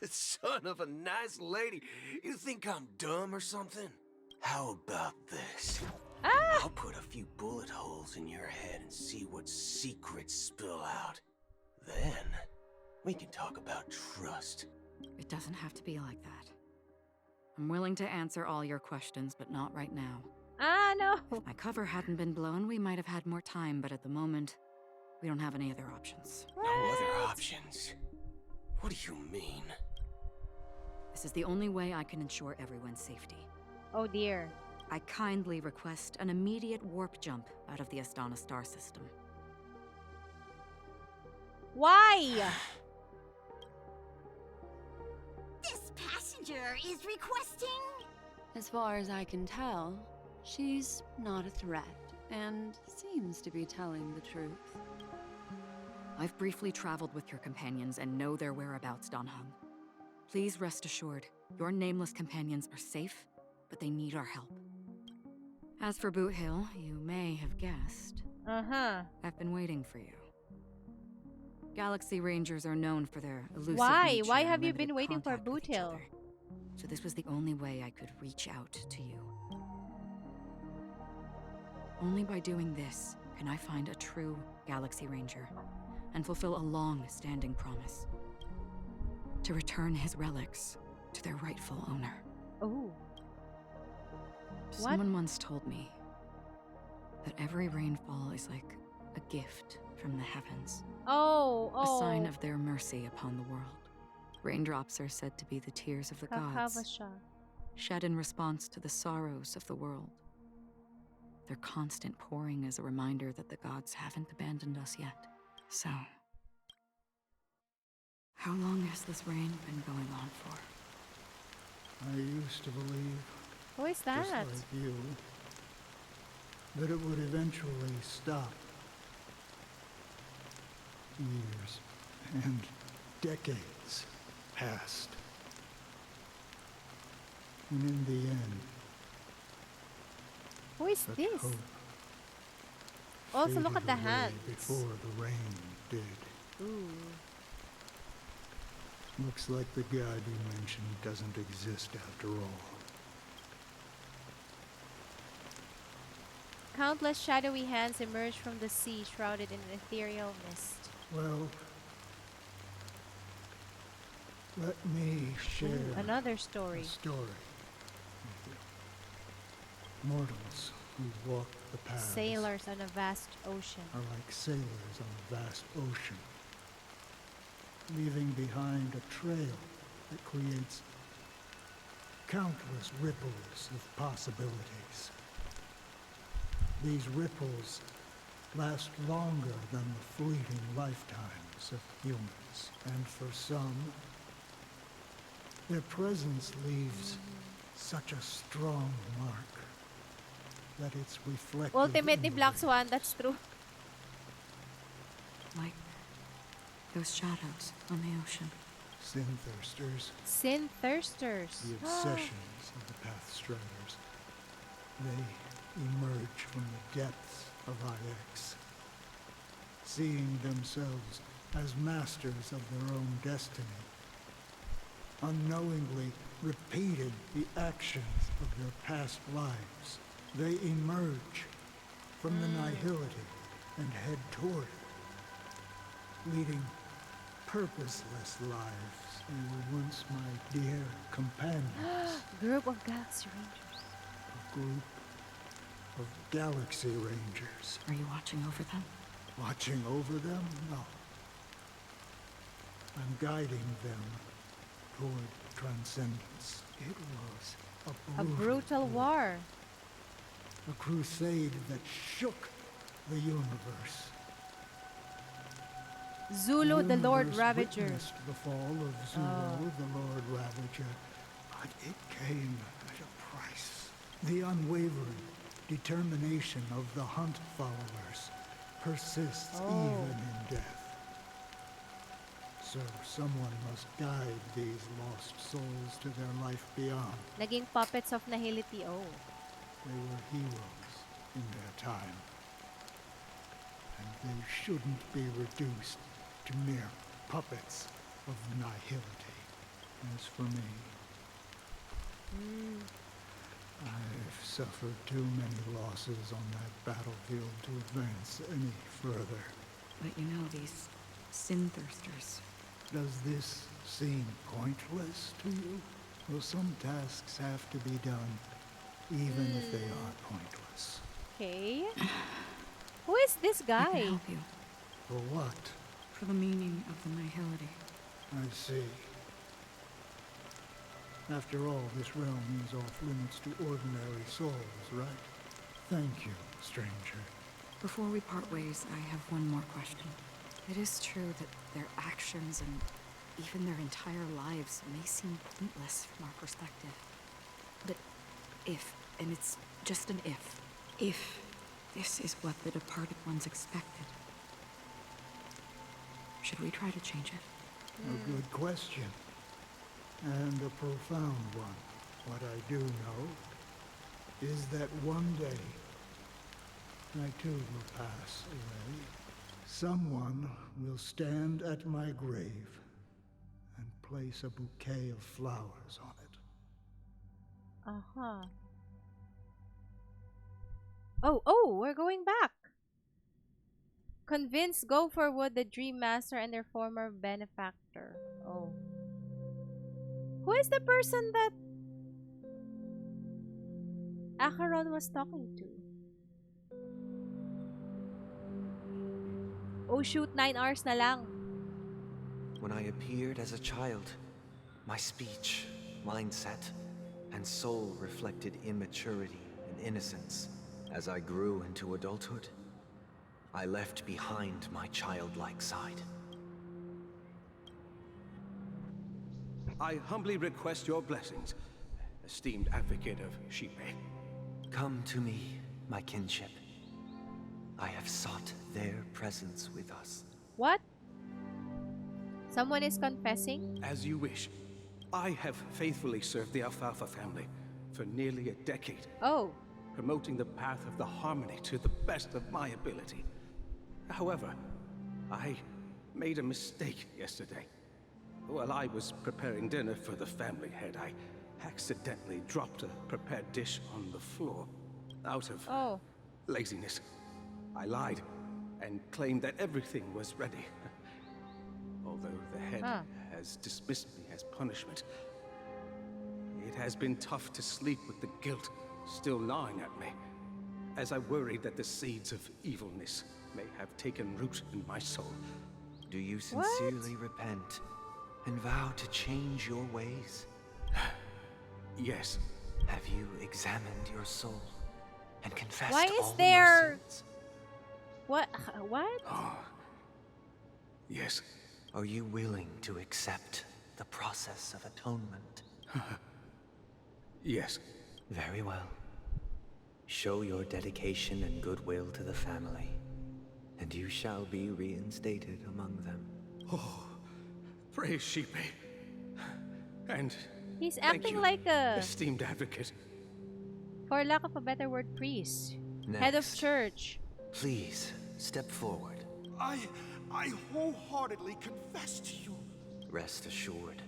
Son of a nice lady. You think I'm dumb or something? How about this? I'll put a few bullet holes in your head and see what secrets spill out. Then, we can talk about trust. It doesn't have to be like that. I'm willing to answer all your questions, but not right now. No. If my cover hadn't been blown, we might have had more time, but at the moment, we don't have any other options. No other options? What do you mean? This is the only way I can ensure everyone's safety. Oh dear. I kindly request an immediate warp jump out of the Astana star system. Why? This passenger is requesting... As far as I can tell, she's not a threat and seems to be telling the truth. I've briefly traveled with your companions and know their whereabouts, Don Hung. Please rest assured, your nameless companions are safe, but they need our help. As for Boot Hill, you may have guessed. I've been waiting for you. Galaxy Rangers are known for their elusive nature Why and have you limited been waiting for contact with Boot each Hill? other. So this was the only way I could reach out to you. Only by doing this can I find a true Galaxy Ranger and fulfill a long-standing promise. To return his relics to their rightful owner. Oh. Someone once told me that every rainfall is like a gift from the heavens. A A sign of their mercy upon the world. Raindrops are said to be the tears of the gods, Kakava siya. shed in response to the sorrows of the world. Their constant pouring is a reminder that the gods haven't abandoned us yet. So, how long has this rain been going on for? I used to believe, Who is just that? like you, that it would eventually stop. Years and decades passed. And in the end, Who is such this? hope Also, look at faded the away hands. before the rain did. Ooh. Looks like the god you mentioned doesn't exist after all. Countless shadowy hands emerge from the sea, shrouded in an ethereal mist. Well, let me share Ooh, another story. a story with you. Mortals who walk the paths Sailors on a vast ocean. are like sailors on a vast ocean, leaving behind a trail that creates countless ripples of possibilities. These ripples last longer than the fleeting lifetimes of humans, and for some, their presence leaves such a strong mark that it's reflected Ultimately, in the Black waves. Swan, that's true. Like those shadows on the ocean. Sin thirsters, Sin thirsters. the obsessions of the path striders. They emerge from the depths of IX, seeing themselves as masters of their own destiny. Unknowingly repeated the actions of their past lives. They emerge from the nihility and head toward it, leading purposeless lives. They were once my dear companions. Group of Galaxy Rangers. A group of Galaxy Rangers. Are you watching over them? Watching over them? No. I'm guiding them toward transcendence. It was A brutal war. a crusade that shook the universe. Zulu, the Lord universe Ravager. witnessed the fall of Zulu, the Lord Ravager, but it came at a price. The unwavering determination of the Hunt followers persists even in death. So someone must guide these lost souls to their life beyond. Naging puppets of Nihility. Oh. They were heroes in their time. And they shouldn't be reduced to mere puppets of nihility. As for me, I've suffered too many losses on that battlefield to advance any further. But you know, these sin thirsters. Does this seem pointless to you? Well, some tasks have to be done, even if they are pointless. Okay. Who is this I guy? can help you. For what? For the meaning of the nihility. I see. After all, this realm is off limits to ordinary souls, right? Thank you, stranger. Before we part ways, I have one more question. It is true that their actions and even their entire lives may seem pointless from our perspective. But if, and it's just an if this is what the departed ones expected, should we try to change it? A good question. And a profound one. What I do know is that one day, I too will pass away. Someone will stand at my grave and place a bouquet of flowers on it. Uh-huh. Oh, we're going back. Convince Gopherwood, the Dream Master, and their former benefactor. Oh. Who is the person that Acheron was talking to? Oh shoot, 9 hours na lang. When I appeared as a child, My speech, mindset, and soul reflected immaturity and innocence. As I grew into adulthood, I left behind my childlike side. I humbly request your blessings, esteemed advocate of Shipe. Come to me, my kinship. I have sought their presence with us. What? Someone is confessing? As you wish. I have faithfully served the Alfalfa family for nearly a decade. Oh. Promoting the path of the harmony to the best of my ability. However, I made a mistake yesterday. While I was preparing dinner for the family head, I accidentally dropped a prepared dish on the floor. Out of laziness, I lied and claimed that everything was ready. Although the head has dismissed me as punishment, it has been tough to sleep with the guilt still gnawing at me, as I worried that the seeds of evilness may have taken root in my soul. Do you sincerely repent and vow to change your ways? Yes. Have you examined your soul and confessed Why all is there... your sins? What? What? Yes. Are you willing to accept the process of atonement? Yes. Very well. Show your dedication and goodwill to the family, and you shall be reinstated among them. Oh, praise Shipe. And he's thank acting you, like a... esteemed advocate. For lack of a better word, priest. Next, head of church. Please, step forward. I wholeheartedly confess to you. Rest assured,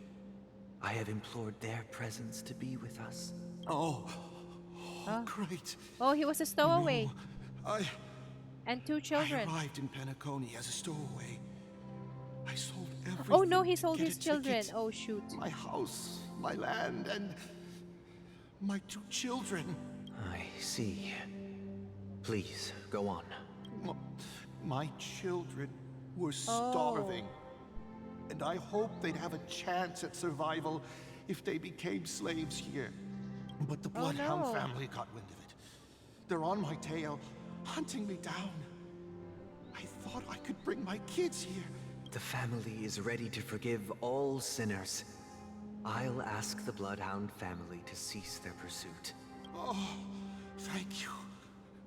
I have implored their presence to be with us. Oh, great. Oh, he was a stowaway. No, and 2 children. I arrived in Penacony as a stowaway. I sold everything. Oh no, he sold his children. Ticket, oh shoot. My house, my land, and my 2 children. I see. Please, go on. My children were starving. And I hoped they'd have a chance at survival if they became slaves here. But the Bloodhound family got wind of it. They're on my tail, hunting me down. I thought I could bring my kids here. The family is ready to forgive all sinners. I'll ask the Bloodhound family to cease their pursuit. Oh, thank you.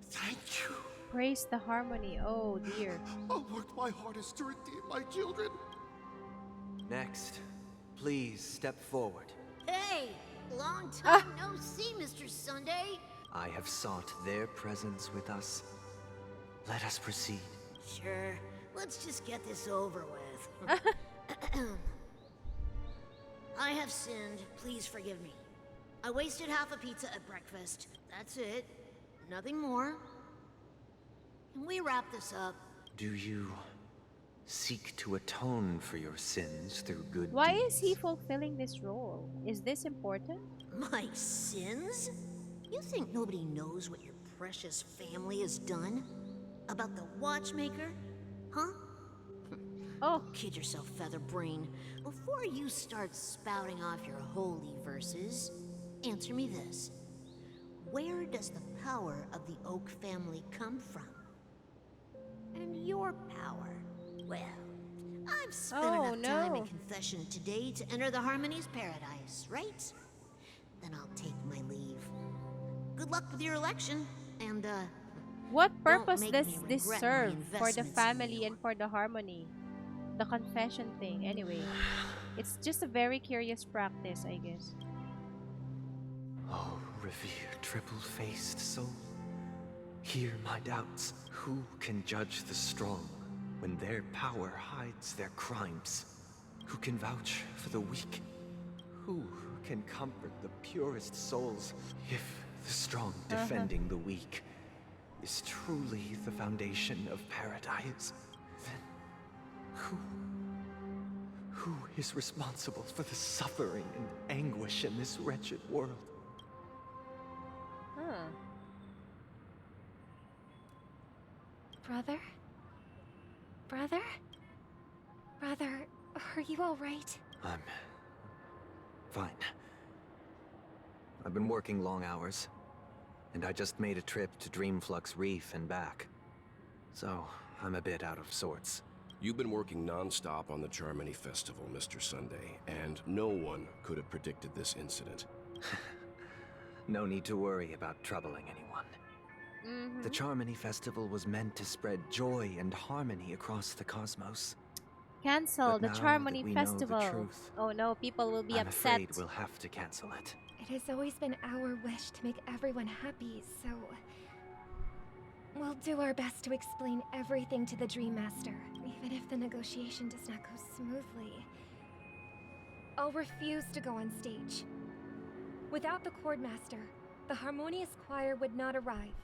Thank you. Praise the harmony. Oh dear. I'll work my hardest to redeem my children. Next, please step forward. Hey, long time no see, Mr. Sunday. I have sought their presence with us. Let us proceed. Sure, let's just get this over with. I have sinned, please forgive me. I wasted half a pizza at breakfast. That's it. Nothing more. Can we wrap this up? Do you seek to atone for your sins through good Why deeds? is he fulfilling this role? Is this important? My sins? You think nobody knows what your precious family has done? About the watchmaker? Huh? Oh. Kid yourself, Featherbrain. Before you start spouting off your holy verses, answer me this. Where does the power of the Oak family come from? And your power? Well, I've spent enough time in confession today to enter the Harmony's paradise, right? Then I'll take my leave. Good luck with your election, and what purpose don't does make me this regret serve my for the investments in family you. and for the harmony? The confession thing, anyway. It's just a very curious practice, I guess. Oh, revered triple-faced soul, hear my doubts. Who can judge the strong when their power hides their crimes? Who can vouch for the weak? Who can comfort the purest souls? If the strong defending the weak is truly the foundation of paradise, then who is responsible for the suffering and anguish in this wretched world? Brother? Brother? Brother, are you all right? Fine. I've been working long hours, and I just made a trip to Dreamflux Reef and back. So, I'm a bit out of sorts. You've been working non-stop on the Charmony Festival, Mr. Sunday, and no one could have predicted this incident. No need to worry about troubling anyone. The Charmony Festival was meant to spread joy and harmony across the cosmos. Cancel But the now Charmony that we know the Festival. truth, Oh no, people will be I'm upset. afraid we'll have to cancel it. It has always been our wish to make everyone happy, so we'll do our best to explain everything to the Dream Master, even if the negotiation does not go smoothly. I'll refuse to go on stage. Without the Chord Master, the Harmonious Choir would not arrive,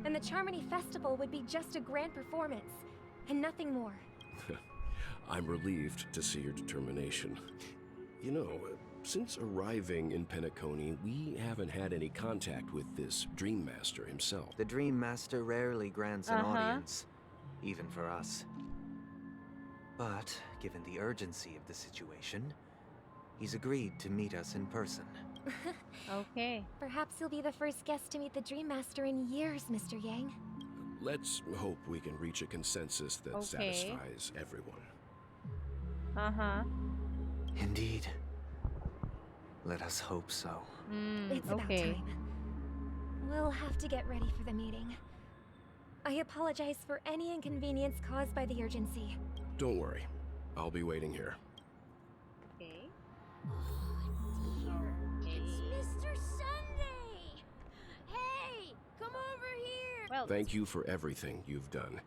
and the Charmony Festival would be just a grand performance, and nothing more. I'm relieved to see your determination. You know, since arriving in Penacony, we haven't had any contact with this Dream Master himself. The Dream Master rarely grants an audience, even for us. But, given the urgency of the situation, he's agreed to meet us in person. Okay. Perhaps you'll be the first guest to meet the Dream Master in years, Mr. Yang. Let's hope we can reach a consensus that satisfies everyone. Indeed. Let us hope so. It's about time. We'll have to get ready for the meeting. I apologize for any inconvenience caused by the urgency. Don't worry. I'll be waiting here. Okay. It's Mr. Sunday! Hey, come over here! Well, Thank you for everything you've done.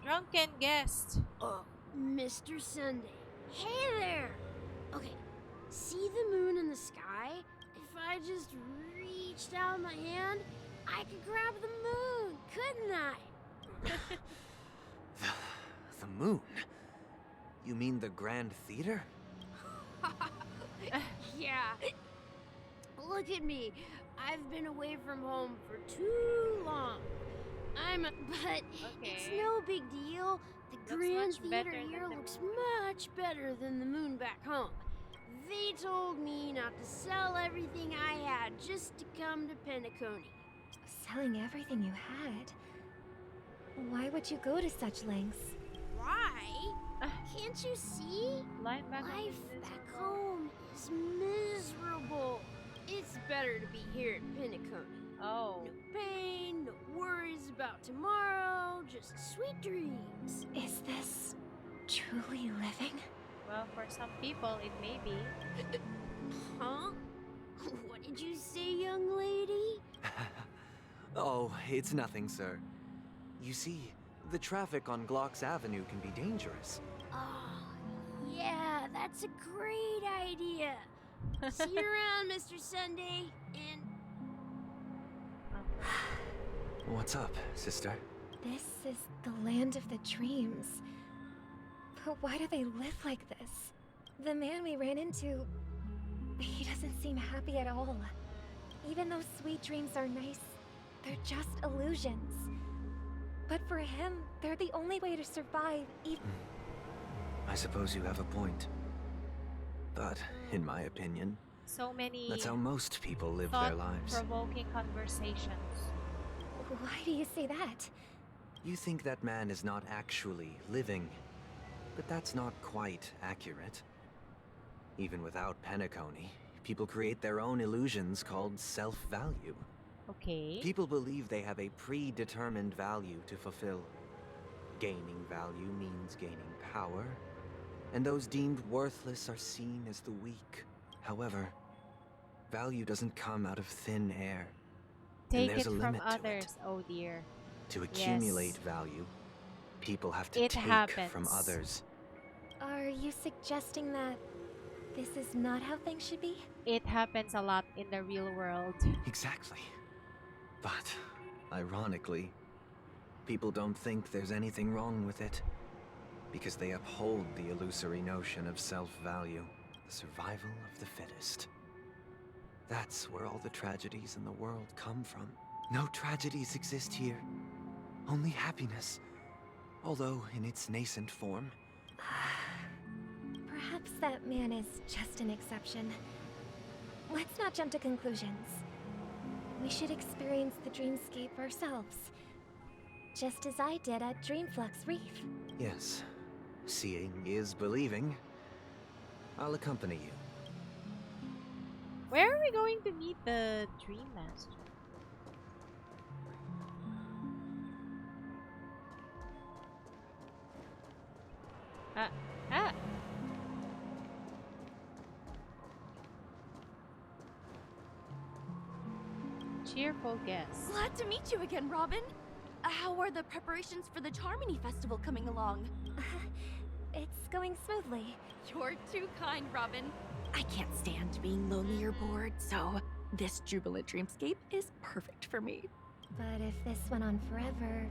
Drunken guest. Mr. Sunday. Hey there! Okay, see the moon in the sky? If I just reached out my hand, I could grab the moon, couldn't I? The moon? You mean the Grand Theater? Yeah. Look at me. I've been away from home for too long. But it's no big deal. The Grand Theater here looks much better than the moon back home. They told me not to sell everything I had just to come to Penacony. Selling everything you had? Why would you go to such lengths? Why? Can't you see? Life back home is miserable. It's better to be here at Penacony. Oh. No pain, no worries about tomorrow, just sweet dreams. Is this truly living? Well, for some people, it may be. Huh? What did you say, young lady? Oh, it's nothing, sir. You see, the traffic on Glocks Avenue can be dangerous. Oh, yeah, that's a great idea. See you around, Mr. Sunday, and... What's up, sister? This is the land of the dreams. But why do they live like this? The man we ran into, he doesn't seem happy at all. Even though sweet dreams are nice, they're just illusions. But for him, they're the only way to survive even... I suppose you have a point. But, in my opinion, So many that's how most people live their lives. thought-provoking conversations. Why do you say that? You think that man is not actually living, but that's not quite accurate. Even without Penacony, people create their own illusions called self-value. Okay. People believe they have a predetermined value to fulfill. Gaining value means gaining power, and those deemed worthless are seen as the weak. However, value doesn't come out of thin air. Take and it there's a from limit to others, oh dear. To accumulate Yes. value, people have to It take happens. from others. Are you suggesting that this is not how things should be? It happens a lot in the real world. Exactly. But, ironically, people don't think there's anything wrong with it. Because they uphold the illusory notion of self-value, the survival of the fittest. That's where all the tragedies in the world come from. No tragedies exist here. Only happiness. although in its nascent form. Perhaps that man is just an exception. Let's not jump to conclusions. We should experience the dreamscape ourselves. Just as I did at Dreamflux Reef. Yes, seeing is believing. I'll accompany you. Where are we going to meet the Dream Master? Ah. Cheerful guest. Glad to meet you again, Robin. How are the preparations for the Charmony Festival coming along? It's going smoothly. You're too kind, Robin. I can't stand being lonely or bored, so this jubilant dreamscape is perfect for me. But if this went on forever...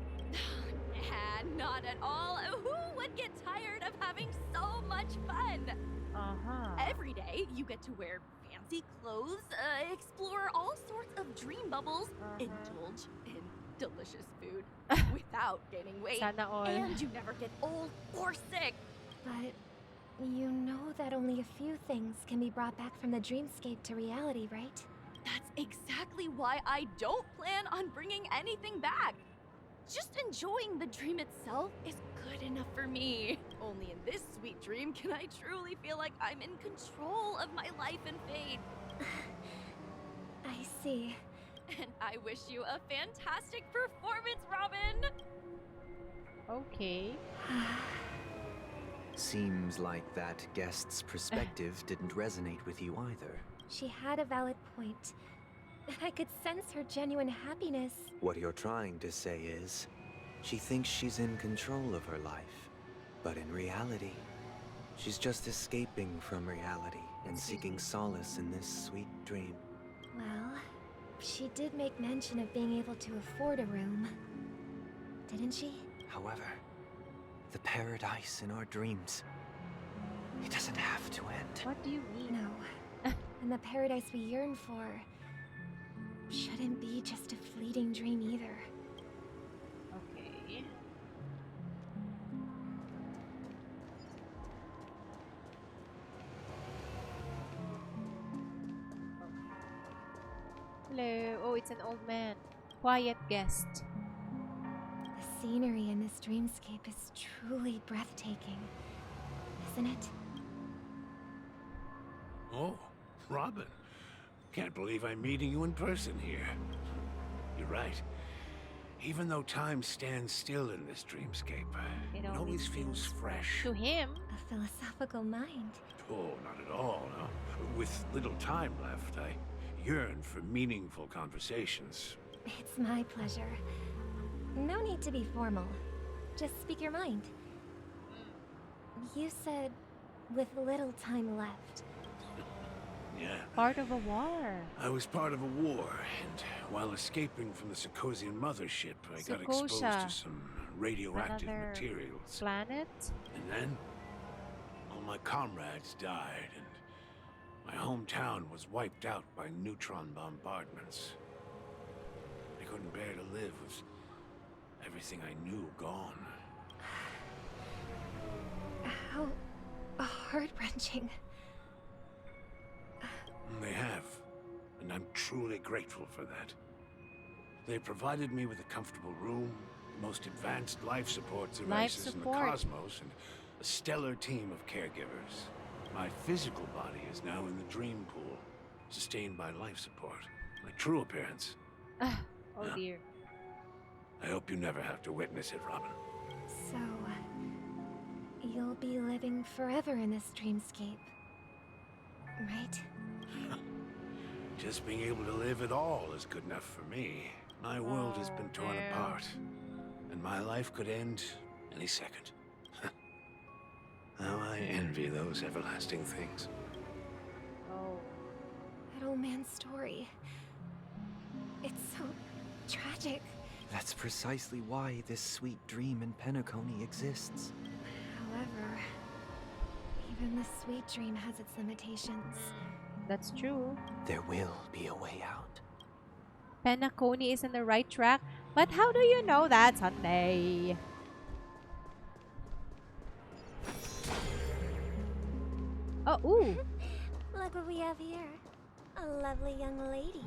Not at all. Who would get tired of having so much fun? Every day, you get to wear fancy clothes, explore all sorts of dream bubbles, indulge in delicious food without gaining weight, and you never get old or sick. But you know that only a few things can be brought back from the dreamscape to reality, right? That's exactly why I don't plan on bringing anything back. Just enjoying the dream itself is good enough for me. Only in this sweet dream can I truly feel like I'm in control of my life and fate. I see. And I wish you a fantastic performance, Robin! Okay. Seems like that guest's perspective didn't resonate with you either. She had a valid point. I could sense her genuine happiness. What you're trying to say is, she thinks she's in control of her life. But in reality, she's just escaping from reality and seeking solace in this sweet dream. Well, she did make mention of being able to afford a room. Didn't she? However, the paradise in our dreams, it doesn't have to end. What do you mean? No. And the paradise we yearn for shouldn't be just a fleeting dream either. Okay. Hello. Oh, it's an old man. Quiet guest. The scenery in this dreamscape is truly breathtaking, isn't it? Oh, Robin. Can't believe I'm meeting you in person here. You're right. Even though time stands still in this dreamscape, it always feels fresh. To him. A philosophical mind. Oh, not at all, no. With little time left, I yearn for meaningful conversations. It's my pleasure. No need to be formal. Just speak your mind. You said, with little time left. Yeah. Part of a war. I was part of a war, and while escaping from the Sarkosian mothership, I got exposed to some radioactive materials. Planet? And then, all my comrades died, and my hometown was wiped out by neutron bombardments. I couldn't bear to live with everything I knew gone. How heart-wrenching. They have, and I'm truly grateful for that. They provided me with a comfortable room, the most advanced life support devices in the cosmos, and a stellar team of caregivers. My physical body is now in the dream pool, sustained by life support. My true appearance. Oh dear. I hope you never have to witness it, Robin. So, you'll be living forever in this dreamscape, right? Just being able to live at all is good enough for me. My world has been torn apart, and my life could end any second. How I envy those everlasting things. Oh. That old man's story. It's so tragic. That's precisely why this sweet dream in Penacony exists. However, even the sweet dream has its limitations. That's true. There will be a way out. Penacony is on the right track, but how do you know that, Sunday? Oh, ooh. Look what we have here. A lovely young lady.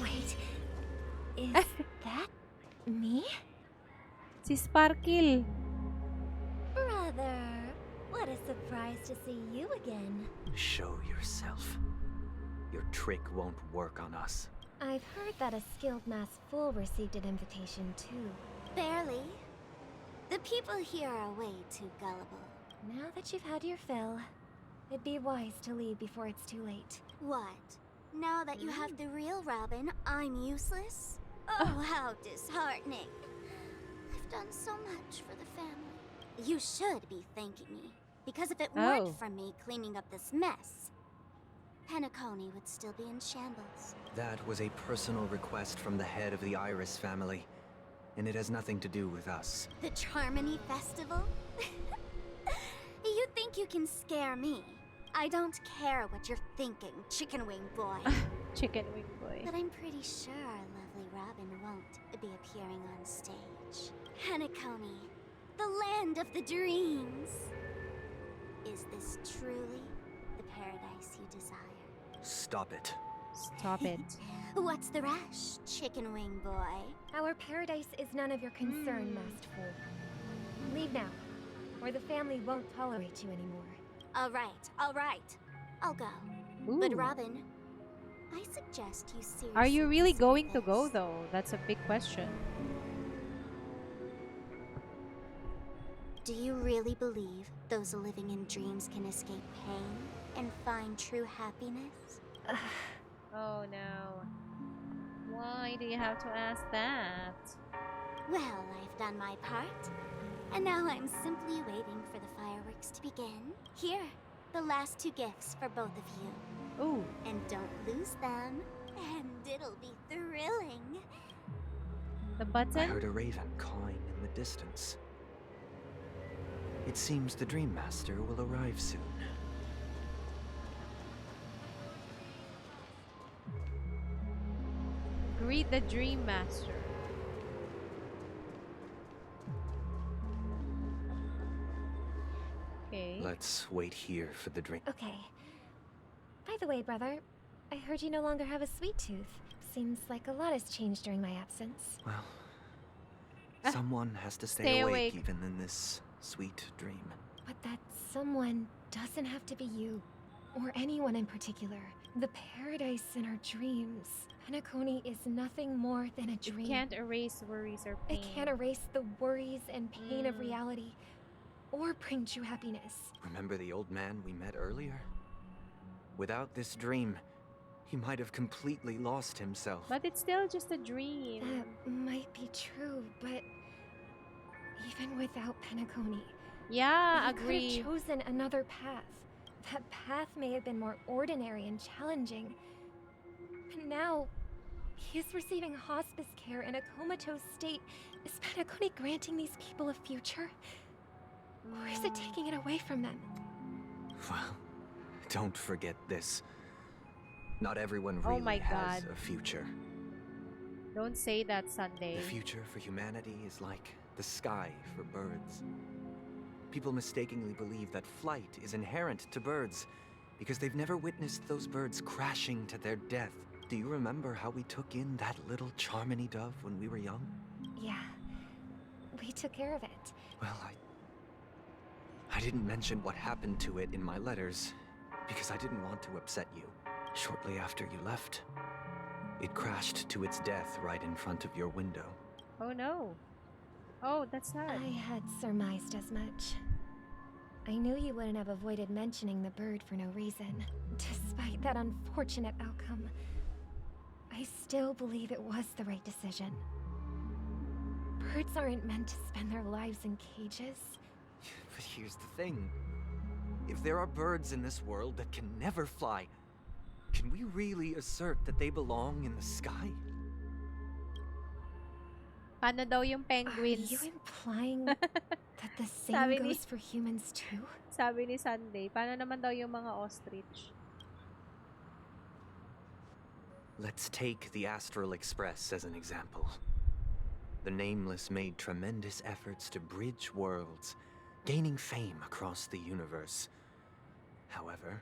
Wait, is that me? Si Sparkle. Brother, what a surprise to see you again. Show yourself. Your trick won't work on us. I've heard that a skilled masked fool received an invitation too. Barely. The people here are way too gullible. Now that you've had your fill, it'd be wise to leave before it's too late. What? Now that you have the real Robin, I'm useless? Oh, how disheartening. I've done so much for the family. You should be thanking me, because if it weren't for me cleaning up this mess, Penacony would still be in shambles. That was a personal request from the head of the Iris family, and it has nothing to do with us. The Charmony Festival? You think you can scare me? I don't care what you're thinking, Chicken Wing Boy. Chicken Wing Boy. But I'm pretty sure lovely Robin won't be appearing on stage. Penacony, the land of the dreams. Is this truly the paradise you desire? Stop it. Stop it. What's the rush, Chicken Wing Boy? Our paradise is none of your concern, masked fool. Leave now, or the family won't tolerate you anymore. All right. I'll go. Ooh. But Robin, I suggest you seriously Are you really consider going to this. go though? That's a big question. Do you really believe those living in dreams can escape pain and find true happiness? Oh no. Why do you have to ask that? Well, I've done my part. And now I'm simply waiting for the fireworks to begin. Here, the last 2 gifts for both of you. Ooh. And don't lose them, and it'll be thrilling. The button? I heard a raven cawing in the distance. It seems the Dream Master will arrive soon. Greet the Dream Master. Okay. Let's wait here for the dream. Okay. By the way, brother, I heard you no longer have a sweet tooth. Seems like a lot has changed during my absence. Well, someone has to stay awake even in this sweet dream. But that someone doesn't have to be you, or anyone in particular. The paradise in our dreams. Penacony is nothing more than a dream. It can't erase worries or pain. It can't erase the worries and pain of reality, or bring true happiness. Remember the old man we met earlier? Without this dream, he might have completely lost himself. But it's still just a dream. That might be true, but even without Penacony, yeah, he agree. could have chosen another path. That path may have been more ordinary and challenging. But now, he is receiving hospice care in a comatose state. Is Penacony granting these people a future? Or is it taking it away from them? Well, don't forget this. Not everyone really has a future. Don't say that, Sunday. The future for humanity is like the sky for birds. People mistakenly believe that flight is inherent to birds because they've never witnessed those birds crashing to their death. Do you remember how we took in that little Charmony dove when we were young? Yeah, we took care of it. Well, I didn't mention what happened to it in my letters because I didn't want to upset you. Shortly after you left, it crashed to its death right in front of your window. Oh no. Oh, that's sad. I had surmised as much. I knew you wouldn't have avoided mentioning the bird for no reason. Despite that unfortunate outcome, I still believe it was the right decision. Birds aren't meant to spend their lives in cages. But here's the thing. If there are birds in this world that can never fly, can we really assert that they belong in the sky? Paano daw yung penguins? Are you implying that the same goes for humans too? Sabi ni Sunday, paano naman daw yung mga ostrich? Let's take the Astral Express as an example. The Nameless made tremendous efforts to bridge worlds, gaining fame across the universe. However,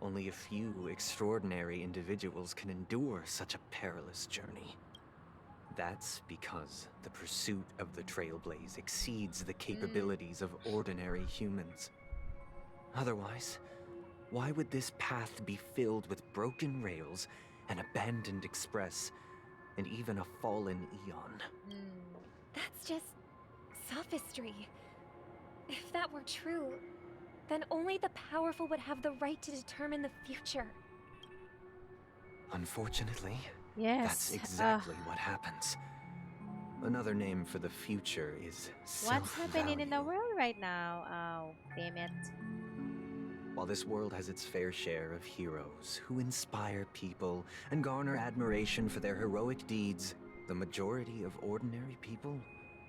only a few extraordinary individuals can endure such a perilous journey. That's because the pursuit of the Trailblaze exceeds the capabilities of ordinary humans. Otherwise, why would this path be filled with broken rails, an abandoned express, and even a fallen Eon? That's just sophistry. If that were true, then only the powerful would have the right to determine the future. Unfortunately, yes, that's exactly what happens. Another name for the future is self-value. What's happening in the world right now? Oh, damn it. While this world has its fair share of heroes who inspire people and garner admiration for their heroic deeds, the majority of ordinary people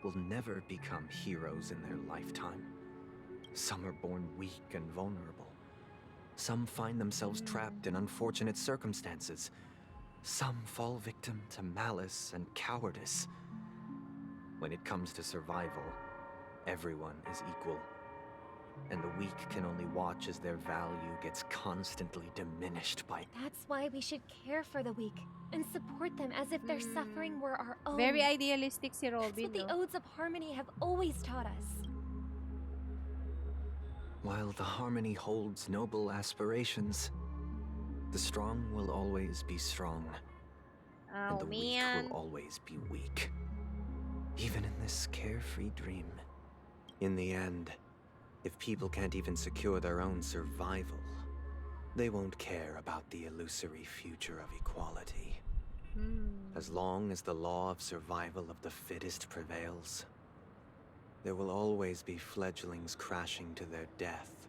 will never become heroes in their lifetime. Some are born weak and vulnerable. Some find themselves trapped in unfortunate circumstances. Some fall victim to malice and cowardice. When it comes to survival, everyone is equal. And the weak can only watch as their value gets constantly diminished by... That's why we should care for the weak and support them as if their suffering were our own. Very idealistic si Robin, That's what the Odes of Harmony have always taught us. While the Harmony holds noble aspirations, the strong will always be strong. Oh, and the weak will always be weak. Even in this carefree dream. In the end, if people can't even secure their own survival, they won't care about the illusory future of equality. As long as the law of survival of the fittest prevails, there will always be fledglings crashing to their death.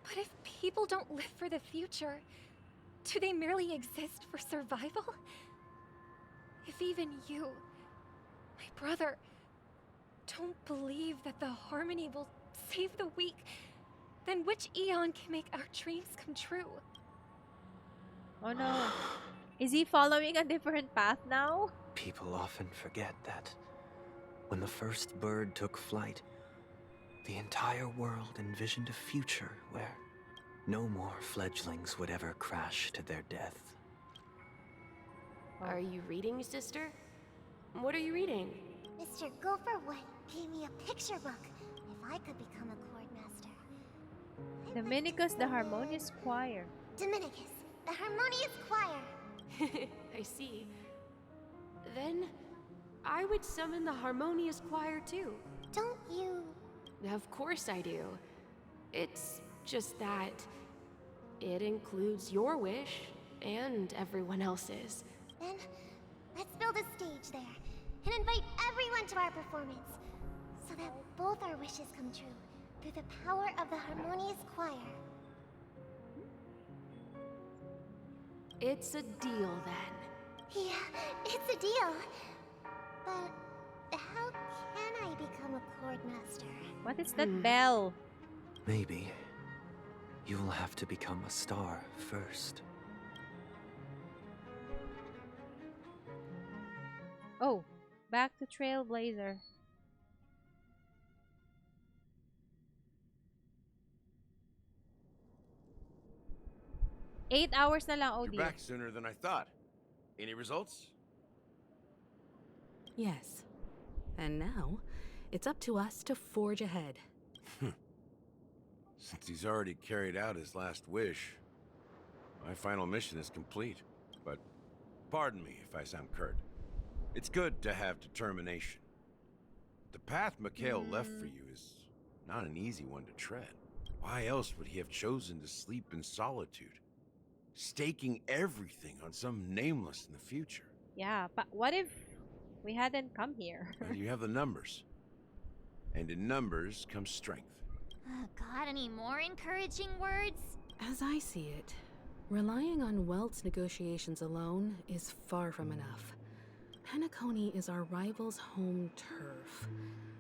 But if people don't live for the future, do they merely exist for survival? If even you, my brother, don't believe that the Harmony will save the weak, then which Eon can make our dreams come true? Oh no. Is he following a different path now? People often forget that when the first bird took flight, the entire world envisioned a future where no more fledglings would ever crash to their death. Are you reading, sister? What are you reading? Mr. Gopherwood gave me a picture book. If I could become a chord master. Dominicus the Harmonious Choir. Dominicus, the Harmonious Choir. I see. Then I would summon the Harmonious Choir too. Don't you? Of course I do. It's just that it includes your wish and everyone else's. Then let's build a stage there and invite everyone to our performance so that both our wishes come true through the power of the Harmonious Choir. It's a deal then. Yeah, it's a deal. But how can I become a chord master? What is that bell? Maybe you will have to become a star first. Oh, back to Trailblazer. Eight hours na lang, OD. You're back sooner than I thought. Any results? Yes. And now, it's up to us to forge ahead. Since he's already carried out his last wish, my final mission is complete. But pardon me if I sound curt. It's good to have determination. The path Mikhail left for you is not an easy one to tread. Why else would he have chosen to sleep in solitude, staking everything on some nameless in the future? Yeah, but what if we hadn't come here? Well, you have the numbers. And in numbers comes strength. Got any more encouraging words? As I see it, relying on Welt's negotiations alone is far from enough. Penacony is our rival's home turf,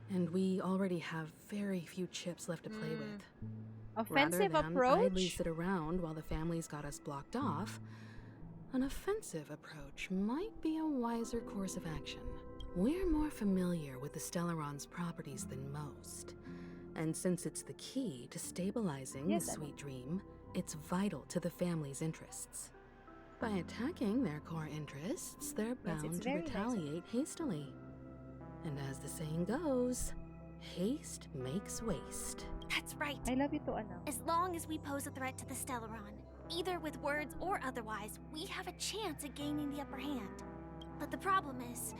and we already have very few chips left to play with. Offensive Rather than approach? idly sit around while the family's got us blocked off, an offensive approach might be a wiser course of action. We're more familiar with the Stellaron's properties than most, And since it's the key to stabilizing the sweet dream, it's vital to the family's interests. By attacking their core interests, they're bound to retaliate hastily. And as the saying goes, haste makes waste. That's right. I love you too, anak. As long as we pose a threat to the Stellaron, either with words or otherwise, we have a chance at gaining the upper hand. But the problem is,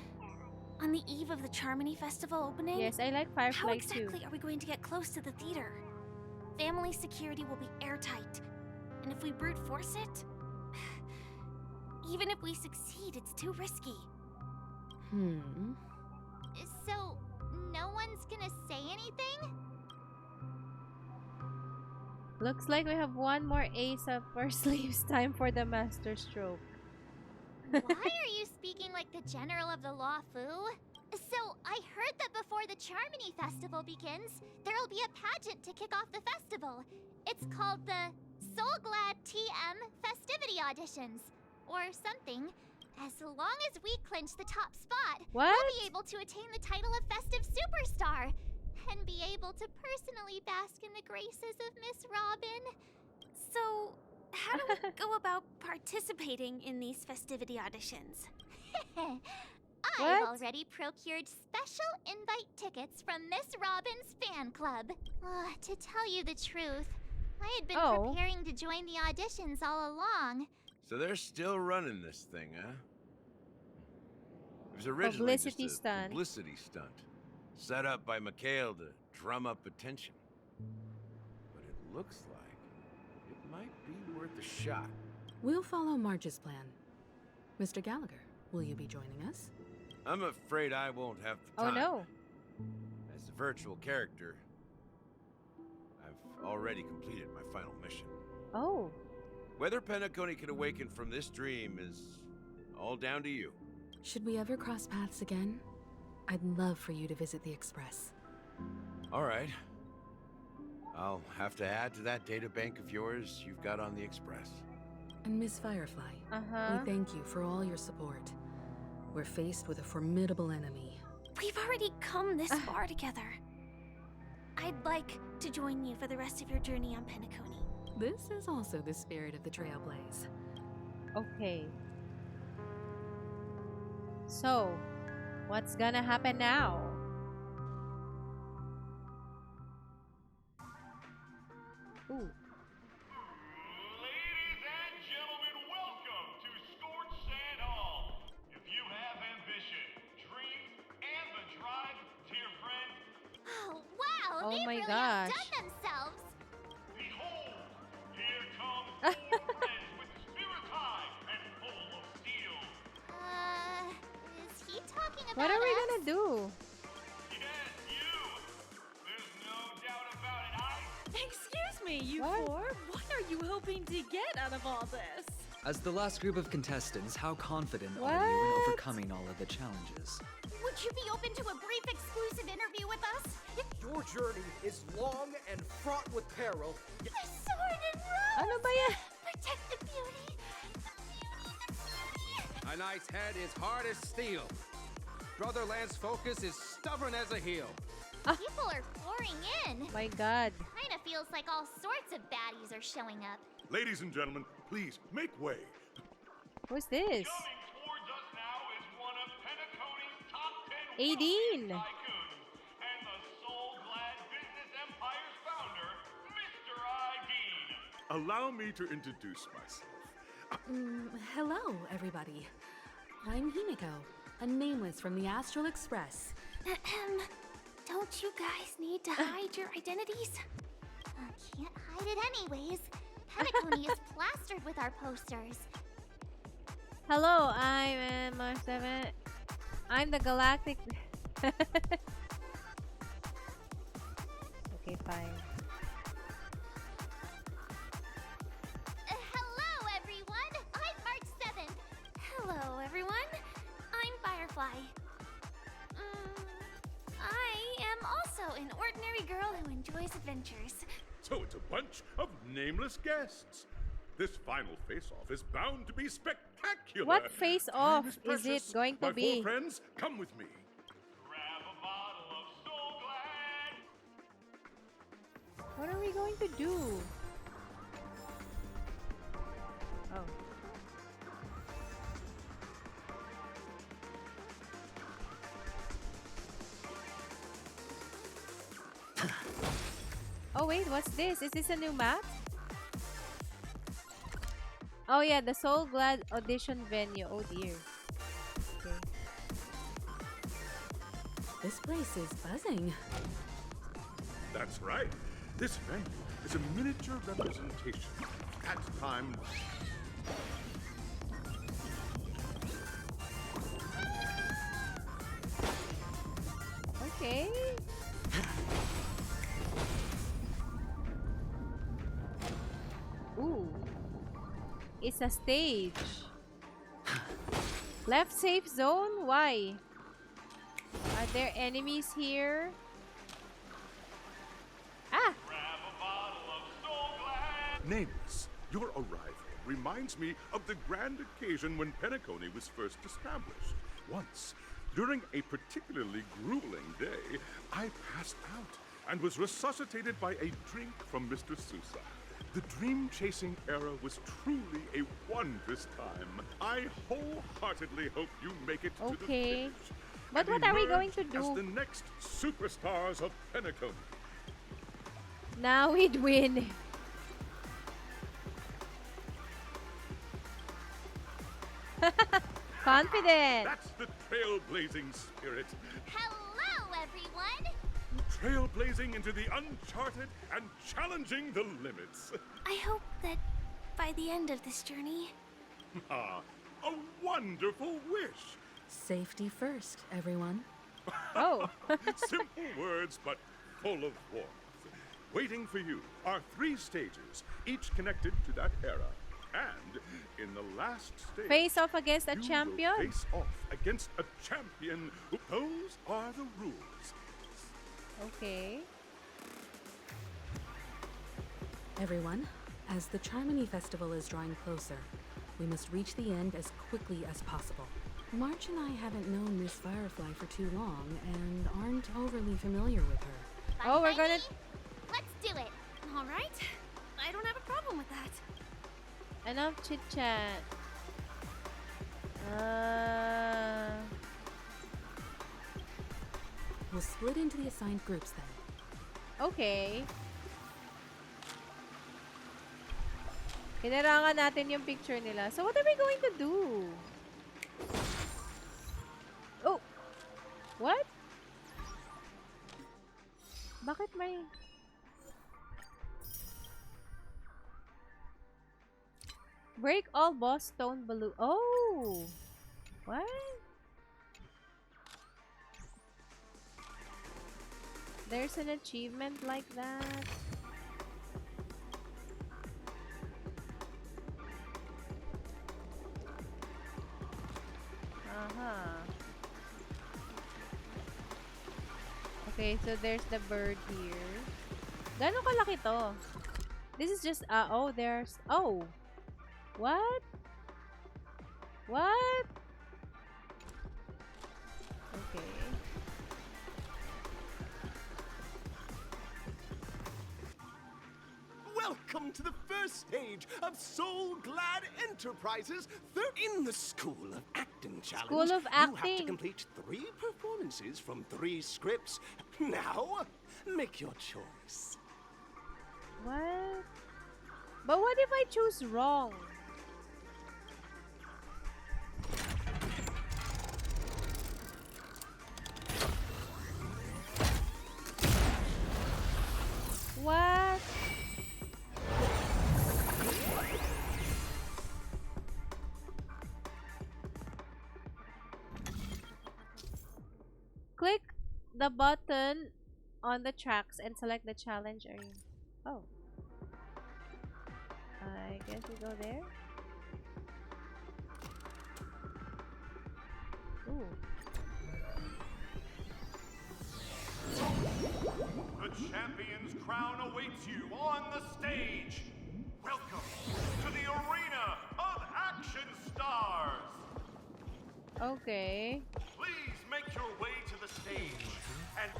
on the eve of the Charmony Festival opening, yes, I like Firefly how exactly are we going to get close to the theater? Family security will be airtight, and if we brute force it, even if we succeed, it's too risky. So, no one's gonna say anything? Looks like we have one more ace up our sleeves. Time for the master stroke. Why are you speaking like the general of the Law Fu? So, I heard that before the Charmony Festival begins, there'll be a pageant to kick off the festival. It's called the Soul Glad TM Festivity Auditions, or something. As long as we clinch the top spot, we'll be able to attain the title of Festive Superstar, and be able to personally bask in the graces of Miss Robin. So, how do we go about participating in these festivity auditions? I've already procured special invite tickets from Miss Robin's fan club. To tell you the truth, I had been preparing to join the auditions all along. So they're still running this thing, huh? It was originally just a publicity stunt, set up by Mikhail to drum up attention. But it looks like it might be worth a shot. We'll follow Marge's plan. Mr. Gallagher, will you be joining us? I'm afraid I won't have the time. Oh no. As a virtual character, I've already completed my final mission. Oh. Whether Penacony can awaken from this dream is all down to you. Should we ever cross paths again? I'd love for you to visit the Express. All right. I'll have to add to that data bank of yours you've got on the Express. And Miss Firefly, we thank you for all your support. We're faced with a formidable enemy. We've already come this far together. I'd like to join you for the rest of your journey on Penacony. This is also the spirit of the Trailblaze. Okay. So, what's gonna happen now? Ooh. Ladies and gentlemen, welcome to Scorched Sand Hall. If you have ambition, dreams, and the drive, dear friend. Oh, wow! Oh They've my really gosh. outdone themselves! Behold, here come four friends with spirit high and full of steel. Is he talking about What are we us? gonna do? Yes, you. There's no doubt about it. Excuse me, you four. What are you hoping to get out of all this? As the last group of contestants, how confident are you in overcoming all of the challenges? Would you be open to a brief exclusive interview with us? Your journey is long and fraught with peril. The sword and rose! Ano ba yan? Protect the beauty! A knight's head is hard as steel. Brother Lance's focus is stubborn as a heel. People are pouring in. My God. Kinda feels like all sorts of baddies are showing up. Ladies and gentlemen, please make way. Who's this? Coming towards us now is one of Penacony's top 10 Aideen. tycoons and the Soul Glad Business Empire's founder, Mr. Aideen. Allow me to introduce myself. Hello, everybody. I'm Himiko, a nameless from the Astral Express. Don't you guys need to hide your identities? Can't hide it anyways. Penacony is plastered with our posters. Hello, I'm M7. I'm the Galactic. Okay, fine. Hello, everyone. I'm March 7th. Hello, everyone. I'm Firefly. I am also an ordinary girl who enjoys adventures. So it's a bunch of nameless guests. This final face-off is bound to be spectacular. What face-off Time is precious. it going to My be? four friends, come with me. Grab a bottle of Soul Glad. What are we going to do? Oh. Oh wait, what's this? Is this a new map? Oh yeah, the Soul Glad audition venue. Oh dear. Okay. This place is buzzing. That's right. This venue is a miniature representation at time. Okay. Ooh. It's a stage. Left safe zone? Why? Are there enemies here? Ah! Nameless, your arrival reminds me of the grand occasion when Penacony was first established. Once, during a particularly grueling day, I passed out and was resuscitated by a drink from Mr. Sousa. The dream-chasing era was truly a wondrous time. I wholeheartedly hope you make it to the finish. But what are we going to do? As the next superstars of Penacony. Now we'd win. Confident. That's the trailblazing spirit. Hello, everyone! Trailblazing into the uncharted and challenging the limits. I hope that by the end of this journey... Ah, a wonderful wish. Safety first, everyone. Oh. Simple words, but full of warmth. Waiting for you are 3 stages, each connected to that era. And in the last stage, face off against a champion? Will face off against a champion. Those are the rules. Okay. Everyone, as the Charmony Festival is drawing closer, we must reach the end as quickly as possible. March and I haven't known Miss Firefly for too long and aren't overly familiar with her. Oh, we're gonna... Let's do it! Alright. I don't have a problem with that. Enough chit-chat. We'll split into the assigned groups then. Okay. Hinarangan natin yung picture nila. So what are we going to do? Oh! What? Bakit may... Break all boss stone balloon. Oh! What? There's an achievement like that? Okay, so there's the bird here. Gano'ng kalaki to? This is just, oh, there's, oh! What? What? Okay. Welcome to the first stage of Soul Glad Enterprises. They're in the School of Acting Challenge. School of You have to Acting. complete 3 performances from 3 scripts. Now, make your choice. What? But what if I choose wrong? What? Click the button on the tracks and select the challenge area. Oh. I guess we go there. Ooh. The champion's crown awaits you on the stage. Welcome to the arena of action stars. Okay. Please make your way to the stage and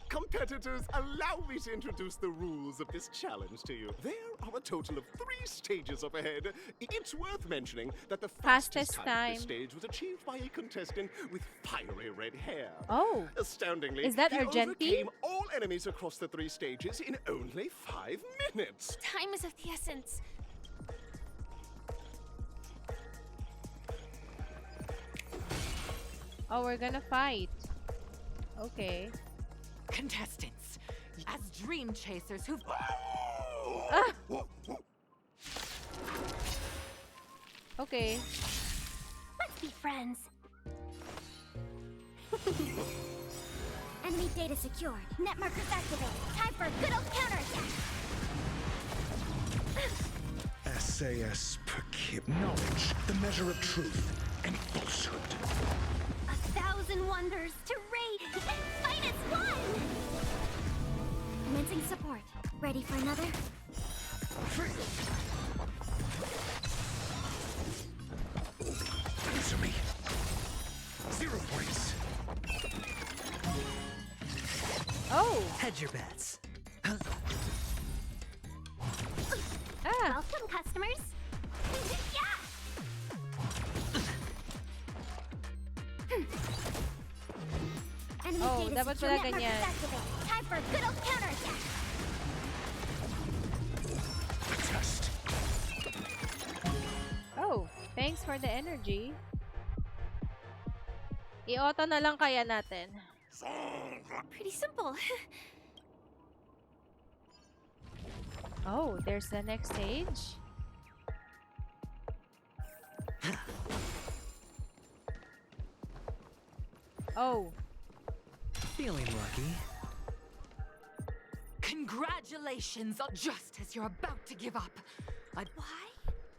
Competitors, allow me to introduce the rules of this challenge to you. There are a total of 3 stages up ahead. It's worth mentioning that the fastest time of this stage was achieved by a contestant with fiery red hair. Oh. Astoundingly, Is that he Argentine? overcame all enemies across the 3 stages in only 5 minutes. Time is of the essence. Oh, we're gonna fight. Okay. Contestants, as dream chasers who've... Okay. Let's be friends. Enemy data secured. Net markers activated. Time for a good old counterattack. SAS Perkib. Knowledge, the measure of truth and falsehood. 1,000 wonders to raid and fight as one! Commencing support. Ready for another? Answer me. 0 points. Oh! Hedge your bets. Welcome, customers. Yeah! Enemy Oh, data dapat secure. pala Net markers ganyan. activated. Time for a good old counterattack. Test. Oh, thanks for the energy. I-auto na lang kaya natin. Pretty simple. Oh, there's the next stage. Oh. Feeling lucky. Congratulations! Just as you're about to give up. Why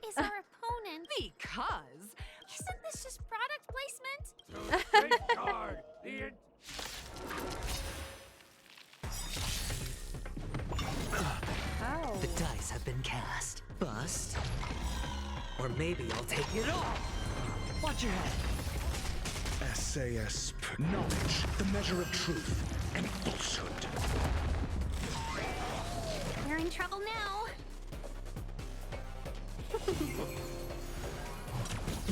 is our opponent? Because... Isn't this just product placement? Ow. The dice have been cast. Bust. Or maybe I'll take it all. Watch your head. SAS Knowledge, the measure of truth and falsehood. We're in trouble now.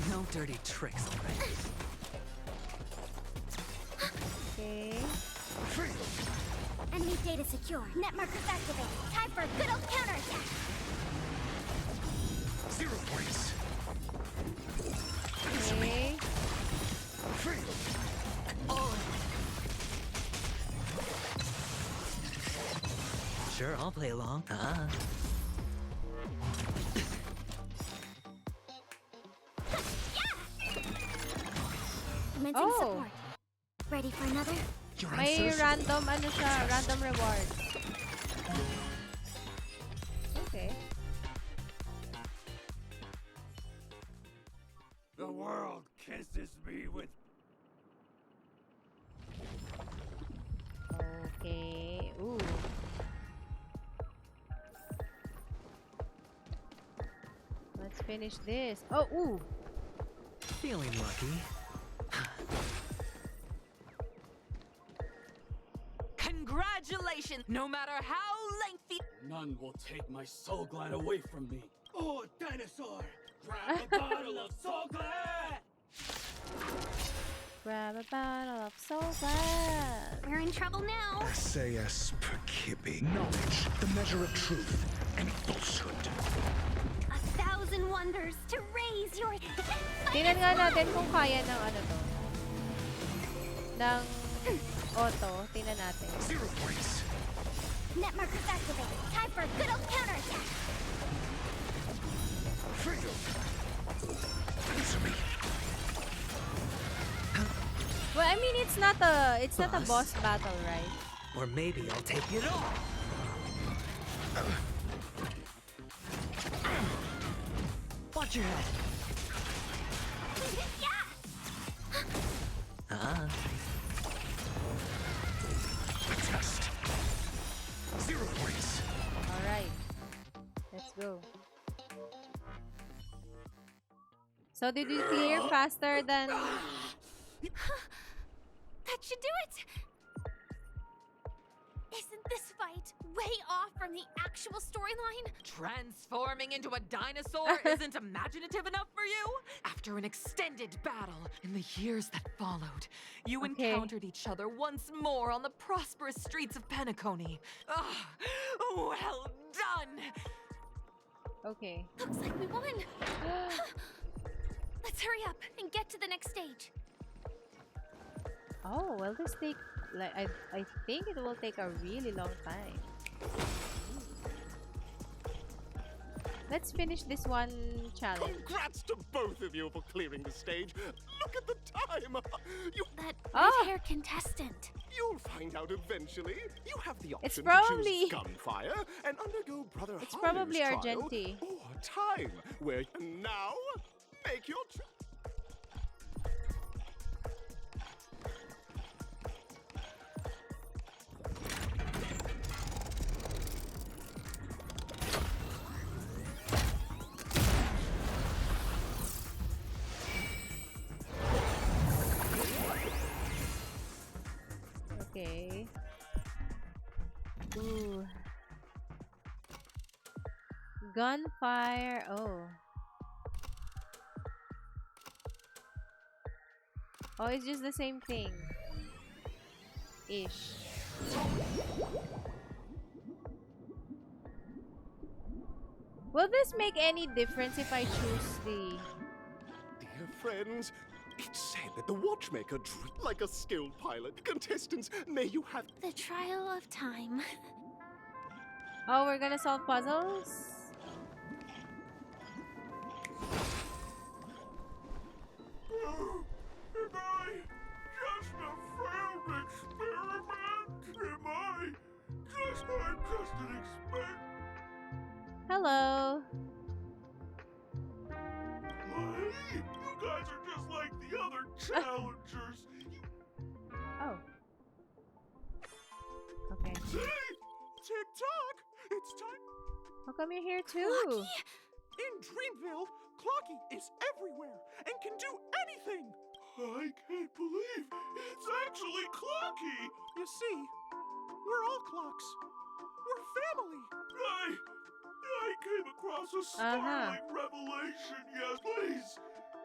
No dirty tricks, already. Okay. Enemy data secure. Net markers activated. Time for a good old counterattack. 0 points. Okay. Sure, I'll play along. Commencing support. Ready for another? May random, ano siya, random reward. Okay. The world kisses me with... Okay. Ooh. Let's finish this. Oh, ooh. Feeling lucky. Congratulations! No matter how lengthy... None will take my soul glide away from me. Oh, dinosaur! Grab a bottle of soul glide! Grab a bottle of soul glad. We're in trouble now. SAS Perkib. Knowledge, the measure of truth and falsehood. 1,000 wonders to raise your... Tingnan nga natin kung kaya ng ano to. Ng auto. Tingnan natin. 0 points. Net markers activated. Time for a good old counterattack. Answer me. Well, I mean, it's not a boss battle, right? Or maybe I'll take it all. Watch your head. Test. 0 points. All right. Let's go. So did you clear faster than... That should do it! Isn't this fight way off from the actual storyline? Transforming into a dinosaur isn't imaginative enough for you? After an extended battle in the years that followed, you encountered each other once more on the prosperous streets of Penacony. Ah, well done! Okay. Looks like we won. Let's hurry up and get to the next stage. Oh, will this take, like, I think it will take a really long time. Let's finish this one challenge. Congrats to both of you for clearing the stage. Look at the time. That red-haired contestant. You'll find out eventually. You have the option It's to probably choose gunfire and undergo Brother It's Harlow's probably trial, Argenti. or time, where now make your choice. Okay. Ooh. Gunfire. Oh. Oh, it's just the same thing. Ish. Will this make any difference if I choose the... Dear friends, it's said that the watchmaker drew like a skilled pilot. Contestants, may you have The trial of time. Oh, we're gonna solve puzzles? Am I just a failed experiment? Am I just an experiment? Hello. You guys are just like the other challengers. Oh. Okay. See? Tick-tock! It's time. How come you're here too? In Dreamville, Clocky is everywhere and can do anything. I can't believe it's actually Clocky. You see, we're all clocks. We're family. I came across a startling revelation. Yes, please,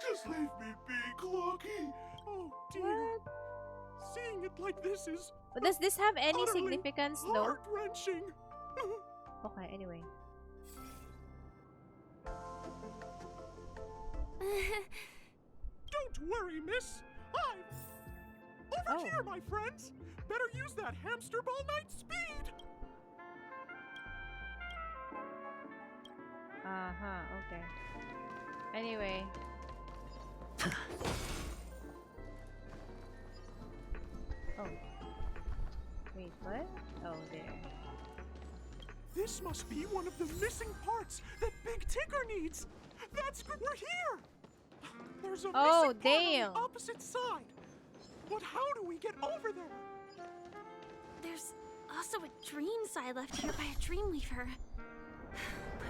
just leave me be, Clocky. Oh dear. Seeing it like this is. But does this have any significance though? Heart-wrenching. Okay, anyway. Don't worry, miss. Over here, my friends. Better use that hamster ball night speed. Okay. Anyway. Oh. Wait, what? Oh, there. This must be one of the missing parts that Big Tigger needs. That's good. We're here. There's a missing part on the opposite side. But how do we get over there? There's also a dream side left here by a Dreamweaver.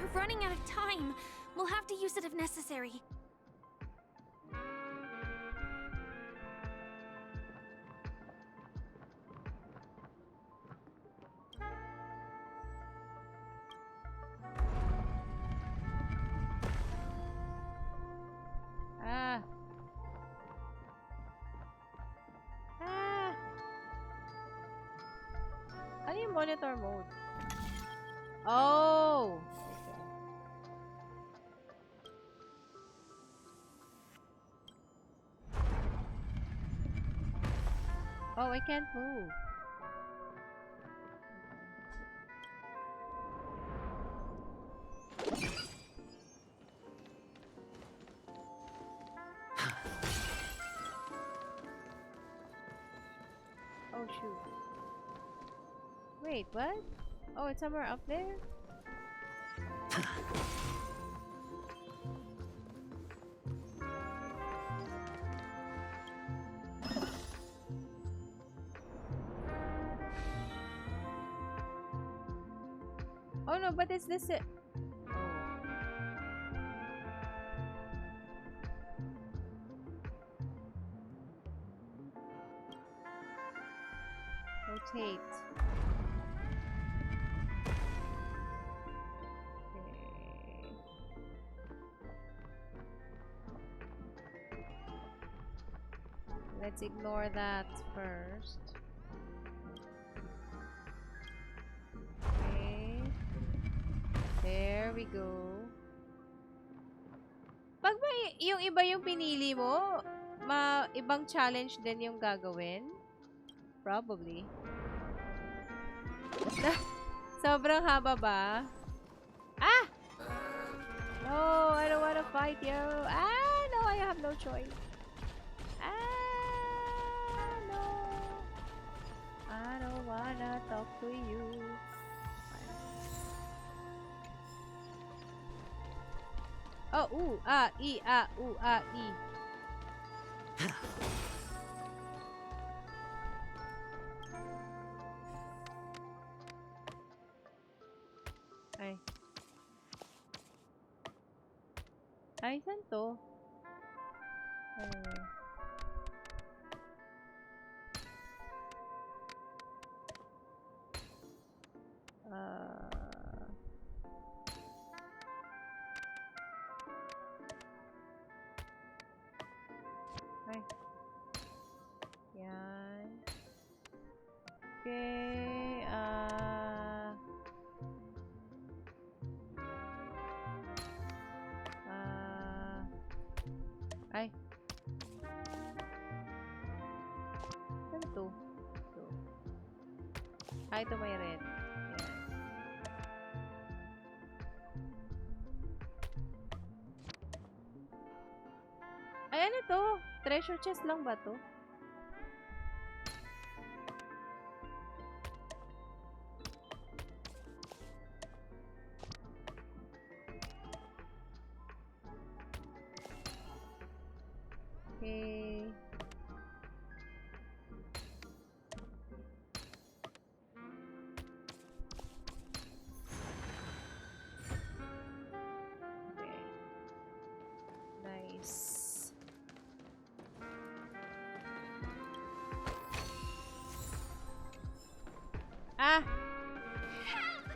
We're running out of time. We'll have to use it if necessary. Ano yung monitor mode? Oh! Oh, I can't move. Oh, shoot. Wait, what? Oh, it's somewhere up there? Oh no, but it's this. Rotate. Let's ignore that first. Okay. There we go. Pag may, yung iba yung pinili mo, ibang challenge din yung gagawin? Probably. Sobrang haba ba? Ah! No, I don't wanna fight you. Ah, no, I have no choice. Ah, no. I don't wanna talk to you. Oh, ooh, ah, e, ah, ooh, ah, e. Ay. Ay, saan to? Ay. Yan. Okay, ay. Saan to? Ito. Ah, ito may red. Ayan. Ay, ano to? Treasure chest lang ba to? Okay. Okay. Nice. Ah!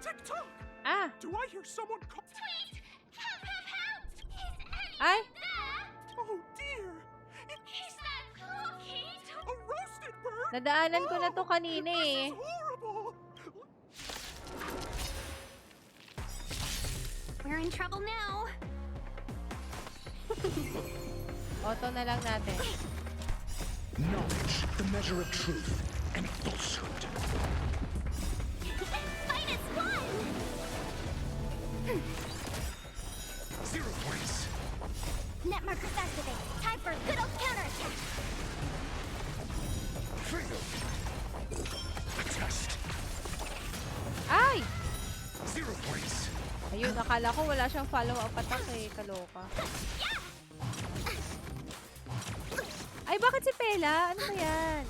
TikTok! Ah! Do I hear someone call? Tweet! Help, help, help! Is Ay! anyone there? Oh dear! Is that cookie? A roasted bird? Nadaanan ko na to kanina eh. This is horrible! We're in trouble now. Auto na lang natin. Knowledge, the measure of truth and falsehood. Minus one! 0 points. Net markers activate. Time for a good old counterattack. Fail. A test. Ay! 0 points. Ayun, akala ko wala siyang follow-up attack eh. Kaloka. Ay, bakit si Pela? Ano ba yan?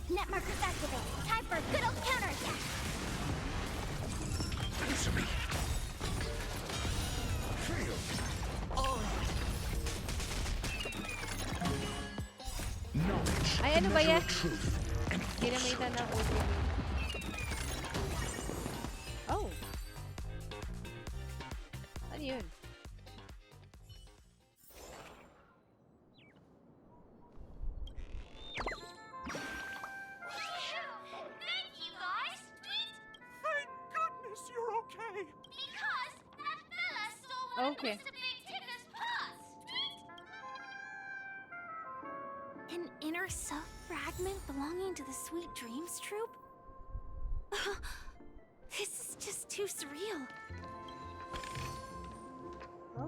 Net markers activate. Time for a good old counterattack. Answer me. Fail. Knowledge, Ay, ano the ba measure yan? of truth and Ginamitan ng ultimate. Oh. Ano yun? Thank you, guys. Tweet! Thank goodness you're okay! Because that fella stole one Okay. of Mr. Big Tigger's paws. Tweet! An inner self fragment belonging to the Sweet Dreams troupe? This is just too surreal.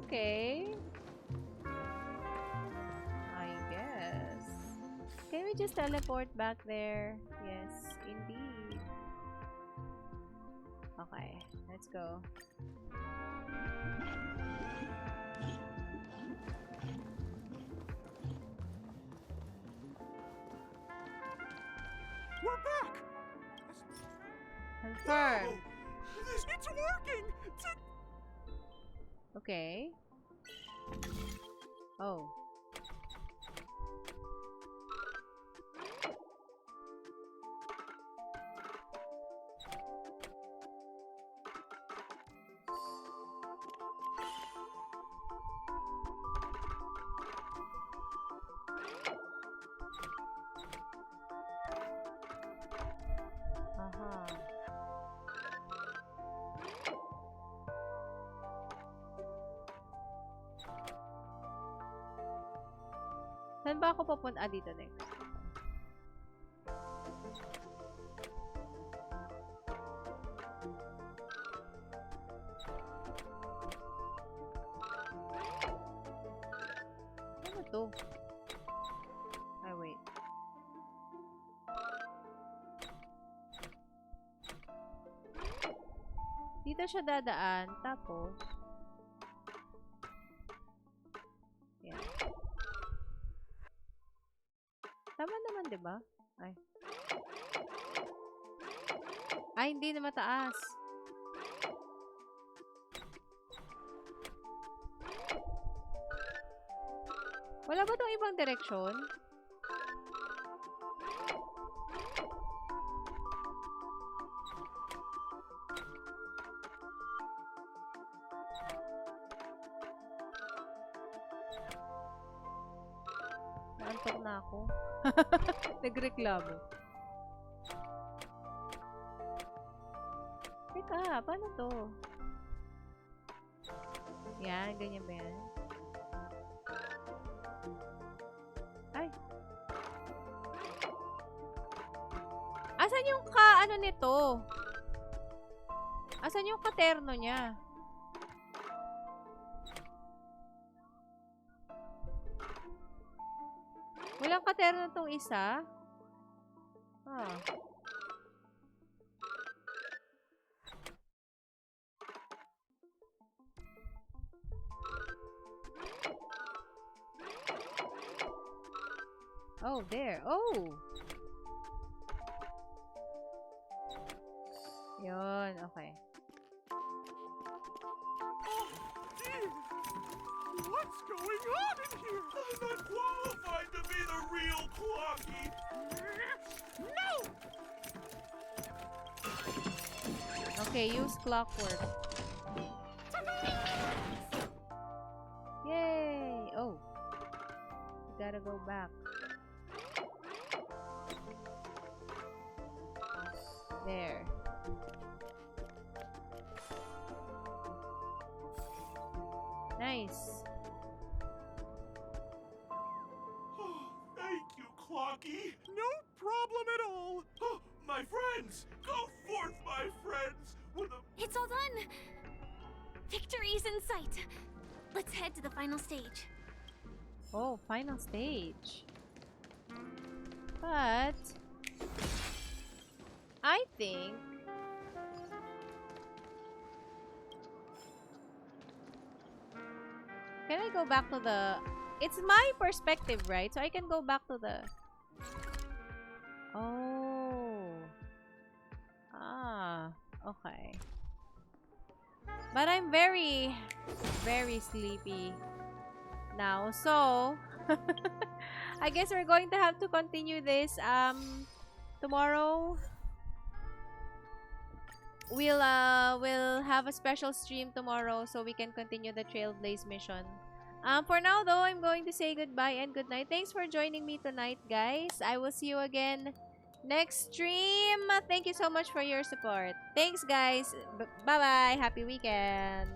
Okay. I guess. Can we just teleport back there? Yes, indeed. Okay, let's go. We're back! Confirm. It's working! Okay. Oh. Saan ba ako pupunta? Dito next. Ano to? Ay, wait. Dito siya dadaan. Tapos, yan. Tama naman, diba? Ay. Ay, hindi na mataas. Wala ba itong ibang direksyon? Naantok na ako. Nagreklamo. Teka, paano to? Yan, ganyan ba yan? Ay. Asan yung ano nito? Asan yung katerno niya? Walang katerno tong isa? Ah. Oh, there. Oh! Yun, okay. Oh, dear. What's going on in here? I'm not qualified to be the real Clocky. No! Okay, use clockwork. Yay! Oh. You gotta go back. There. Nice. Oh, thank you, Clocky. No problem at all. Oh, my friends, go forth, my friends. It's all done. Victory's in sight. Let's head to the final stage. Oh, final stage. But I think can I go back to the... It's my perspective, right? So I can go back to the... Oh. Ah. Okay. But I'm very, very sleepy now. So, I guess we're going to have to continue this tomorrow. We'll have a special stream tomorrow so we can continue the Trailblaze mission. For now though, I'm going to say goodbye and good night. Thanks for joining me tonight, guys. I will see you again next stream. Thank you so much for your support. Thanks, guys. Bye-bye. Happy weekend.